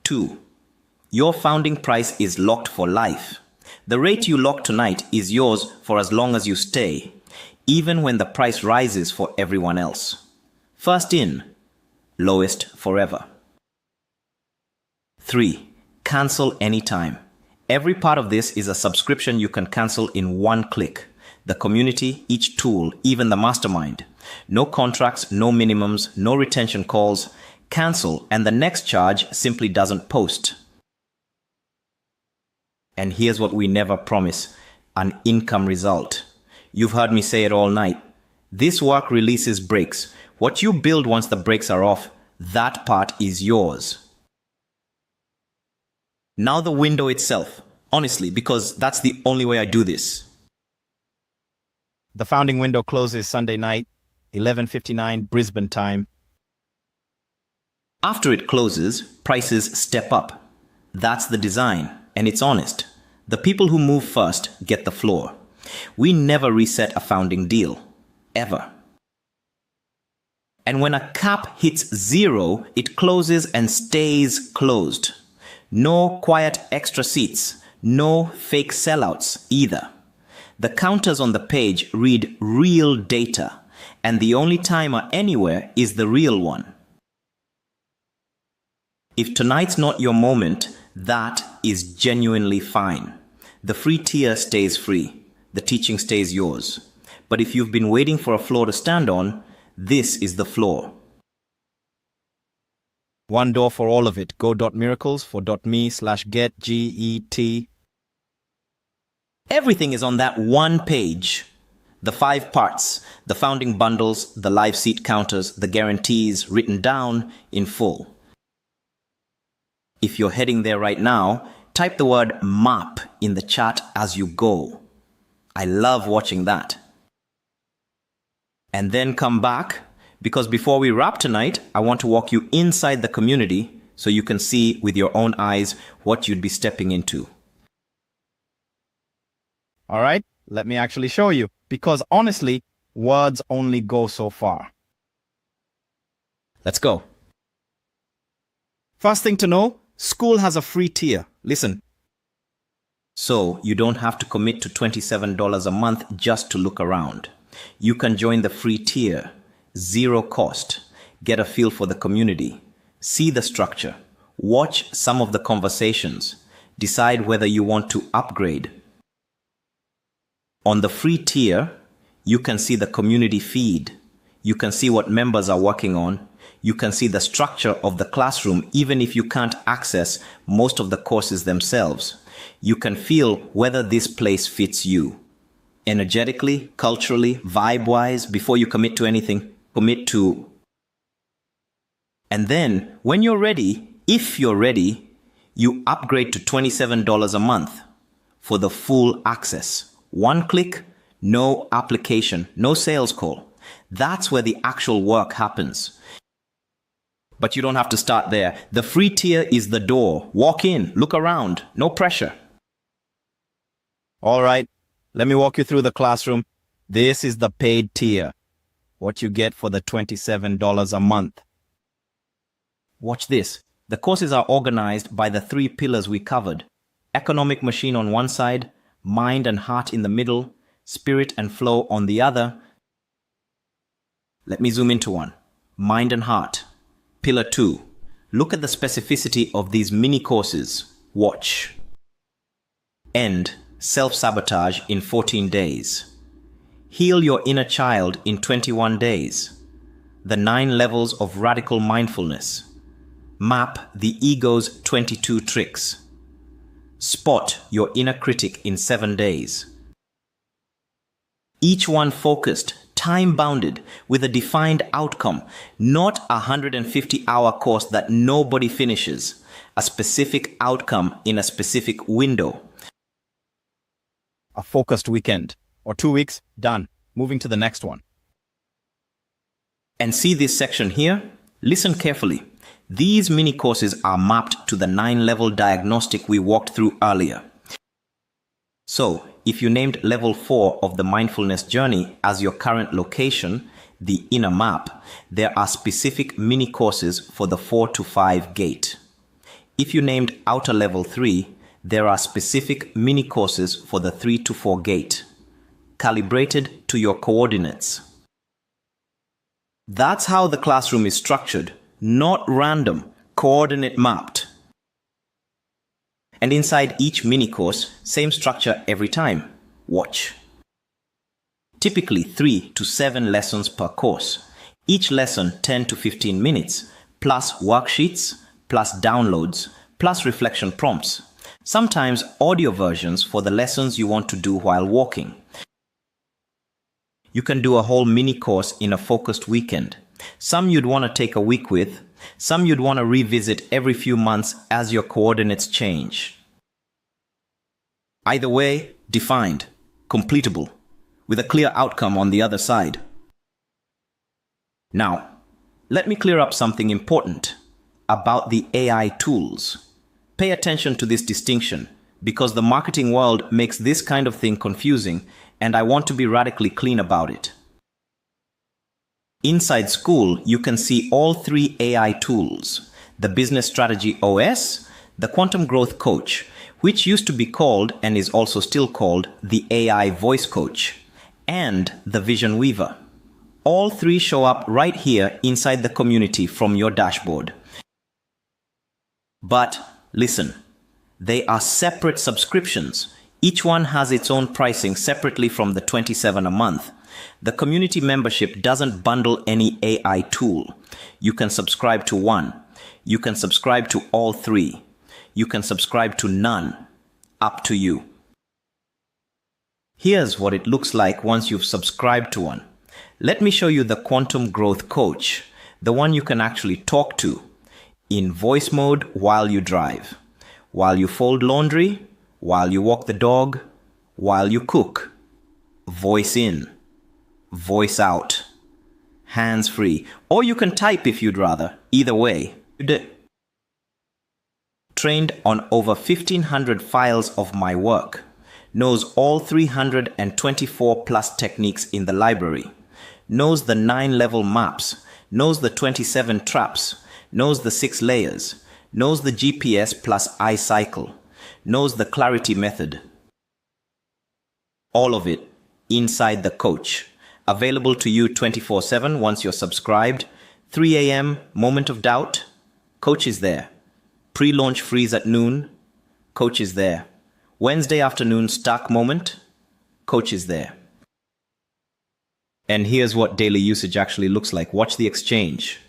2. Your founding price is locked for life. The rate you lock tonight is yours for as long as you stay, even when the price rises for everyone else. First in, lowest forever. 3. Cancel anytime. Every part of this is a subscription you can cancel in one click. The community, each tool, even the mastermind. No contracts, no minimums, no retention calls. Cancel and the next charge simply doesn't post. And here's what we never promise. an income result. You've heard me say it all night. This work releases brakes. What you build once the brakes are off, that part is yours. Now the window itself. Honestly, because that's the only way I do this. The founding window closes Sunday night, 11:59 Brisbane time. After it closes, prices step up. That's the design, and it's honest. The people who move first get the floor. We never reset a founding deal. Ever. And when a cap hits 0, it closes and stays closed. No quiet extra seats. No fake sellouts either. The counters on the page read real data, and the only timer anywhere is the real one. If tonight's not your moment, that is genuinely fine. The free tier stays free. The teaching stays yours. But if you've been waiting for a floor to stand on, this is the floor. One door for all of it. Go.miracles for .me/get. Everything is on that one page. The 5 parts, the founding bundles, the live seat counters, the guarantees written down in full. If you're heading there right now, type the word MAP in the chat as you go. I love watching that. And then come back, because before we wrap tonight, I want to walk you inside the community so you can see with your own eyes what you'd be stepping into. All right, let me actually show you, because honestly, words only go so far. Let's go. First thing to know, school has a free tier. Listen. So you don't have to commit to $27 a month just to look around. You can join the free tier, 0 cost, get a feel for the community, see the structure, watch some of the conversations, decide whether you want to upgrade. On the free tier, you can see the community feed. You can see what members are working on. You can see the structure of the classroom even if you can't access most of the courses themselves. You can feel whether this place fits you. Energetically, culturally, vibe-wise, before you commit to anything, commit to. And then, when you're ready, if you're ready, you upgrade to $27 a month for the full access. One click, no application, no sales call. That's where the actual work happens. But you don't have to start there. The free tier is the door. Walk in, look around, no pressure. All right, let me walk you through the classroom. This is the paid tier. What you get for the $27 a month. Watch this. The courses are organized by the 3 pillars we covered. Economic machine on one side, mind and heart in the middle, spirit and flow on the other. Let me zoom into one. Mind and heart. Pillar 2. Look at the specificity of these mini courses. Watch. End self-sabotage in 14 days. Heal your inner child in 21 days. The 9 levels of radical mindfulness. Map the ego's 22 tricks. Spot your inner critic in 7 days. Each one focused, time-bounded, with a defined outcome, not a 150-hour course that nobody finishes, a specific outcome in a specific window. A focused weekend, or 2 weeks, done. Moving to the next one. And see this section here? Listen carefully. These mini courses are mapped to the 9-level diagnostic we walked through earlier. So, if you named level 4 of the mindfulness journey as your current location, the inner map, there are specific mini courses for the 4 to 5 gate. If you named outer level 3, there are specific mini courses for the 3 to 4 gate, calibrated to your coordinates. That's how the classroom is structured, not random, coordinate mapped. And inside each mini course, same structure every time. Watch. Typically 3 to 7 lessons per course. Each lesson 10 to 15 minutes, plus worksheets, plus downloads, plus reflection prompts. Sometimes audio versions for the lessons you want to do while walking. You can do a whole mini course in a focused weekend. Some you'd want to take a week with, some you'd want to revisit every few months as your coordinates change. Either way, defined, completable, with a clear outcome on the other side. Now, let me clear up something important about the AI tools. Pay attention to this distinction because the marketing world makes this kind of thing confusing, and I want to be radically clean about it. Inside School, you can see all three AI tools: the Business Strategy OS, the Quantum Growth Coach, which used to be called and is also still called the AI Voice Coach, and the Vision Weaver. All three show up right here inside the community from your dashboard. But listen, they are separate subscriptions. Each one has its own pricing separately from the $27 a month. The community membership doesn't bundle any AI tool. You can subscribe to one. You can subscribe to all three. You can subscribe to none. Up to you. Here's what it looks like once you've subscribed to one. Let me show you the Quantum Growth Coach, the one you can actually talk to, in voice mode while you drive, while you fold laundry, while you walk the dog, while you cook. Voice in, voice out, hands free, or you can type if you'd rather. Either way. Trained on over 1,500 files of my work, knows all 324 plus techniques in the library, knows the 9-level maps, knows the 27 traps, knows the 6 layers, knows the GPS plus I cycle, knows the clarity method. All of it inside the coach. Available to you 24/7 once you're subscribed. 3 a.m. moment of doubt, coach is there. Pre-launch freeze at noon, coach is there. Wednesday afternoon stuck moment, coach is there. And here's what daily usage actually looks like. Watch the exchange.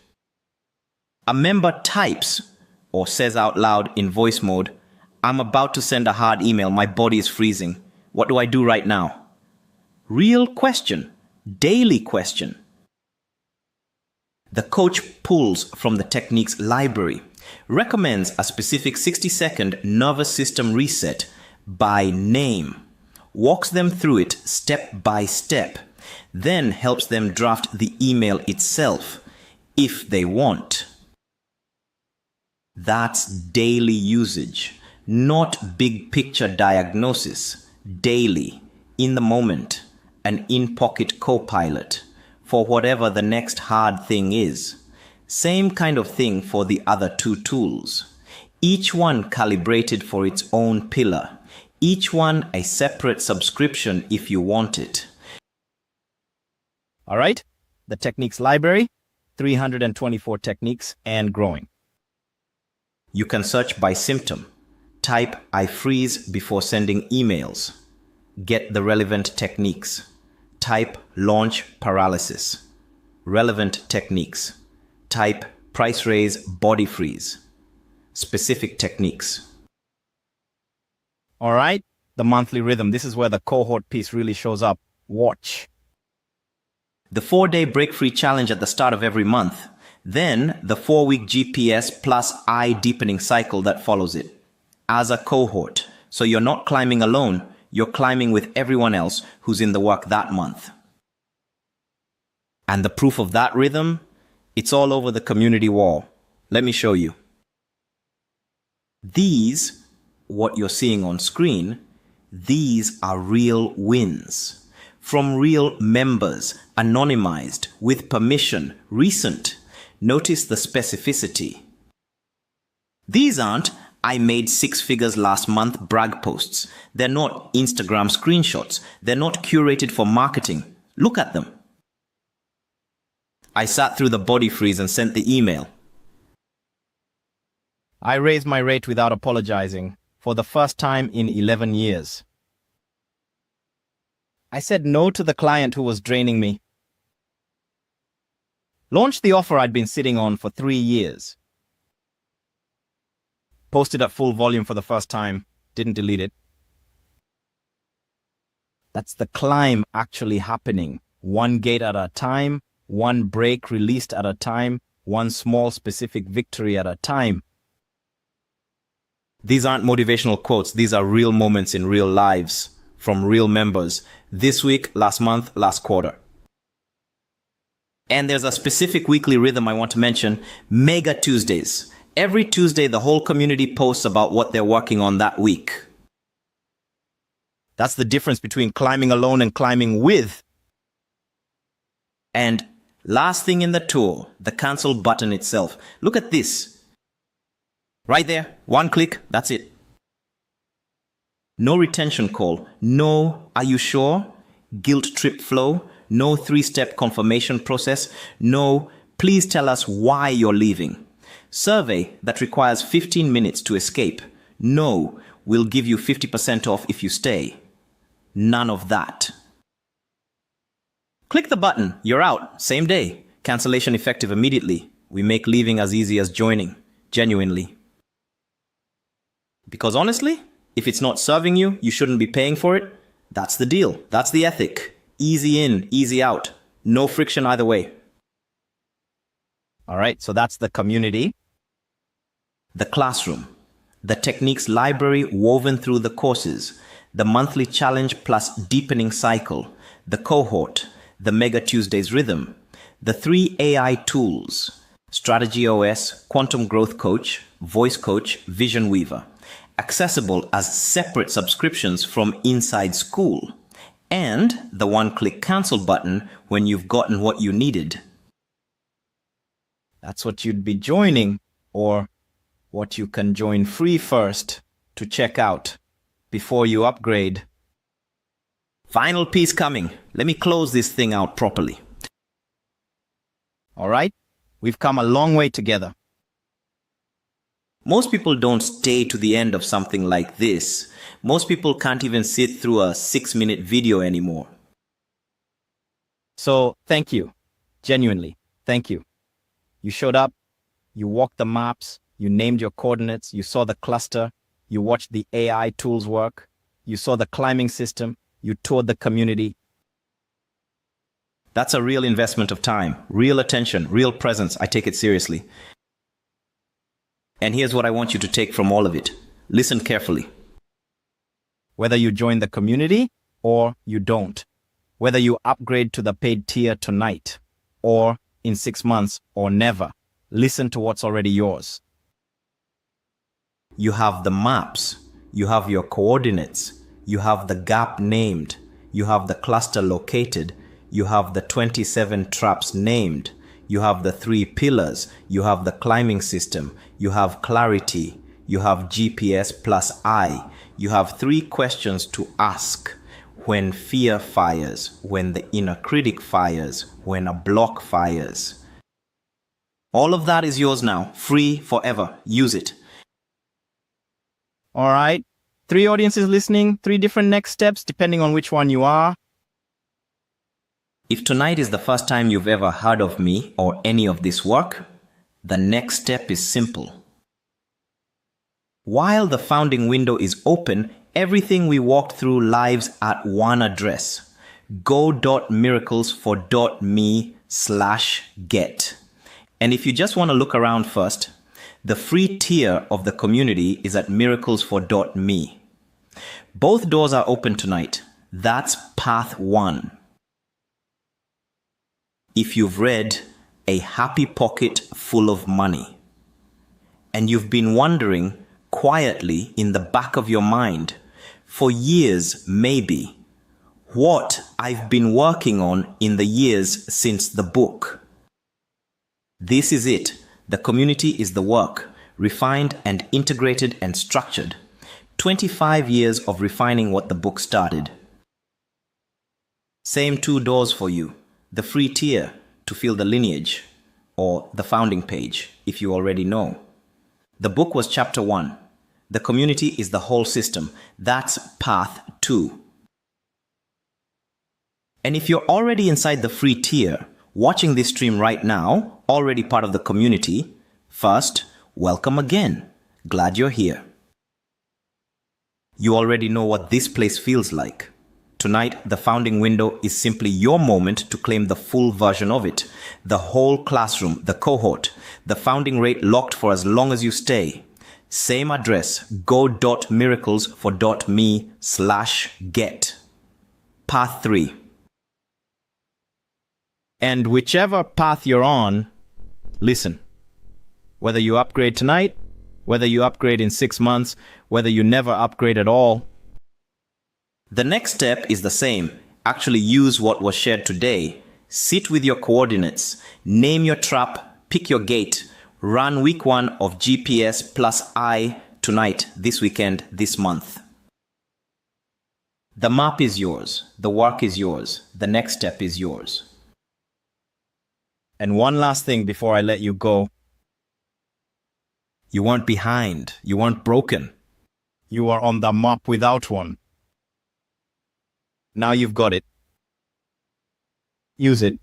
A member types or says out loud in voice mode, "I'm about to send a hard email. My body is freezing. What do I do right now?" Real question. Daily question. The coach pulls from the techniques library, recommends a specific 60-second nervous system reset by name, walks them through it step by step, then helps them draft the email itself if they want. That's daily usage, not big picture diagnosis. Daily, in the moment, an in-pocket co-pilot for whatever the next hard thing is. Same kind of thing for the other two tools. Each one calibrated for its own pillar. Each one a separate subscription if you want it. All right, the techniques library, 324 techniques and growing. You can search by symptom. Type "I freeze" before sending emails. Get the relevant techniques. Type "launch paralysis." Relevant techniques. Type "price raise body freeze." Specific techniques. All right, the monthly rhythm. This is where the cohort piece really shows up. Watch. The 4-day break-free challenge at the start of every month. Then the 4-week GPS plus I deepening cycle that follows it. As a cohort. So you're not climbing alone. You're climbing with everyone else who's in the work that month. And the proof of that rhythm? It's all over the community wall. Let me show you. These, what you're seeing on screen, these are real wins. From real members, anonymized, with permission, recent. Notice the specificity. These aren't "I made 6 figures last month" brag posts. They're not Instagram screenshots. They're not curated for marketing. Look at them. I sat through the body freeze and sent the email. I raised my rate without apologizing for the first time in 11 years. I said no to the client who was draining me. Launched the offer I'd been sitting on for 3 years. Posted at full volume for the first time, Didn't delete it. That's the climb actually happening. One gate at a time, one break released at a time, one small specific victory at a time. These aren't motivational quotes. These are real moments in real lives from real members. This week, last month, last quarter. And there's a specific weekly rhythm I want to mention, Mega Tuesdays. Every Tuesday, the whole community posts about what they're working on that week. That's the difference between climbing alone and climbing with. And last thing in the tour, the cancel button itself. Look at this. Right there, one click, that's it. No retention call, no "are you sure?" guilt trip flow, no 3-step confirmation process, no "please tell us why you're leaving." Survey that requires 15 minutes to escape, no "we'll give you 50% off if you stay." None of that. Click the button, you're out, same day. Cancellation effective immediately. We make leaving as easy as joining, genuinely. Because honestly, if it's not serving you, you shouldn't be paying for it. That's the deal. That's the ethic. Easy in, easy out. No friction either way. All right, so that's the community. The classroom. The techniques library woven through the courses. The monthly challenge plus deepening cycle. The cohort. The Mega Tuesdays rhythm. The 3 AI tools. Strategy OS, Quantum Growth Coach, Voice Coach, Vision Weaver. Accessible as separate subscriptions from inside school, and the one-click cancel button when you've gotten what you needed. That's what you'd be joining, or what you can join free first to check out before you upgrade. Final piece coming. Let me close this thing out properly. All right, we've come a long way together. Most people don't stay to the end of something like this. Most people can't even sit through a 6-minute video anymore. So thank you. Genuinely, thank you. You showed up, you walked the maps, you named your coordinates, you saw the cluster, you watched the AI tools work, you saw the climbing system, you toured the community. That's a real investment of time, real attention, real presence. I take it seriously. And here's what I want you to take from all of it. Listen carefully. Whether you join the community or you don't, whether you upgrade to the paid tier tonight or in 6 months or never, listen to what's already yours. You have the maps, you have your coordinates, you have the gap named, you have the cluster located, you have the 27 traps named, you have the 3 pillars, you have the climbing system, you have clarity, you have GPS plus I, you have 3 questions to ask when fear fires, when the inner critic fires, when a block fires. All of that is yours now, free forever. Use it. All right, 3 audiences listening, 3 different next steps depending on which one you are. If tonight is the first time you've ever heard of me or any of this work, the next step is simple. While the founding window is open, everything we walked through lives at one address, go.miracles4.me/get. And if you just want to look around first, the free tier of the community is at miracles4.me. Both doors are open tonight. That's path 1. If you've read A Happy Pocket Full of Money, and you've been wondering quietly in the back of your mind for years maybe what I've been working on in the years since the book, this is it. The community is the work, refined and integrated and structured. 25 years of refining what the book started. Same 2 doors for you. The free tier to feel the lineage, or the founding page if you already know. The book was chapter 1. The community is the whole system. That's path 2. And if you're already inside the free tier, watching this stream right now, already part of the community, first, welcome again. Glad you're here. You already know what this place feels like. Tonight, the founding window is simply your moment to claim the full version of it. The whole classroom, the cohort, the founding rate locked for as long as you stay. Same address, go.miracles for .me/get. Path 3. And whichever path you're on, listen. Whether you upgrade tonight, whether you upgrade in 6 months, whether you never upgrade at all, the next step is the same. Actually use what was shared today. Sit with your coordinates. Name your trap. Pick your gate. Run week 1 of GPS plus I tonight, this weekend, this month. The map is yours. The work is yours. The next step is yours. And one last thing before I let you go. You weren't behind. You weren't broken. You are on the map without one. Now you've got it. Use it.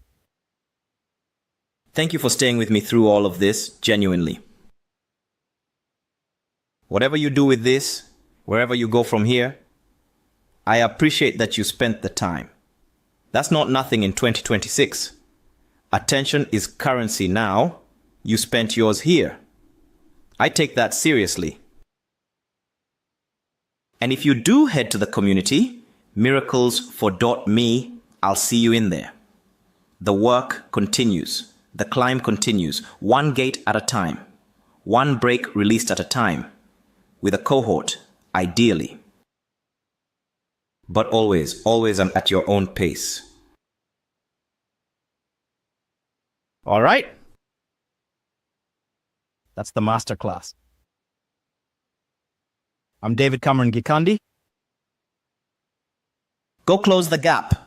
Thank you for staying with me through all of this, genuinely. Whatever you do with this, wherever you go from here, I appreciate that you spent the time. That's not nothing in 2026. Attention is currency now. You spent yours here. I take that seriously. And if you do head to the community, miracles for .me, I'll see you in there. The work continues. The climb continues. One gate at a time. One break released at a time. With a cohort, ideally. But always, always at your own pace. All right. That's the masterclass. I'm David Cameron Gikandi. Go close the gap.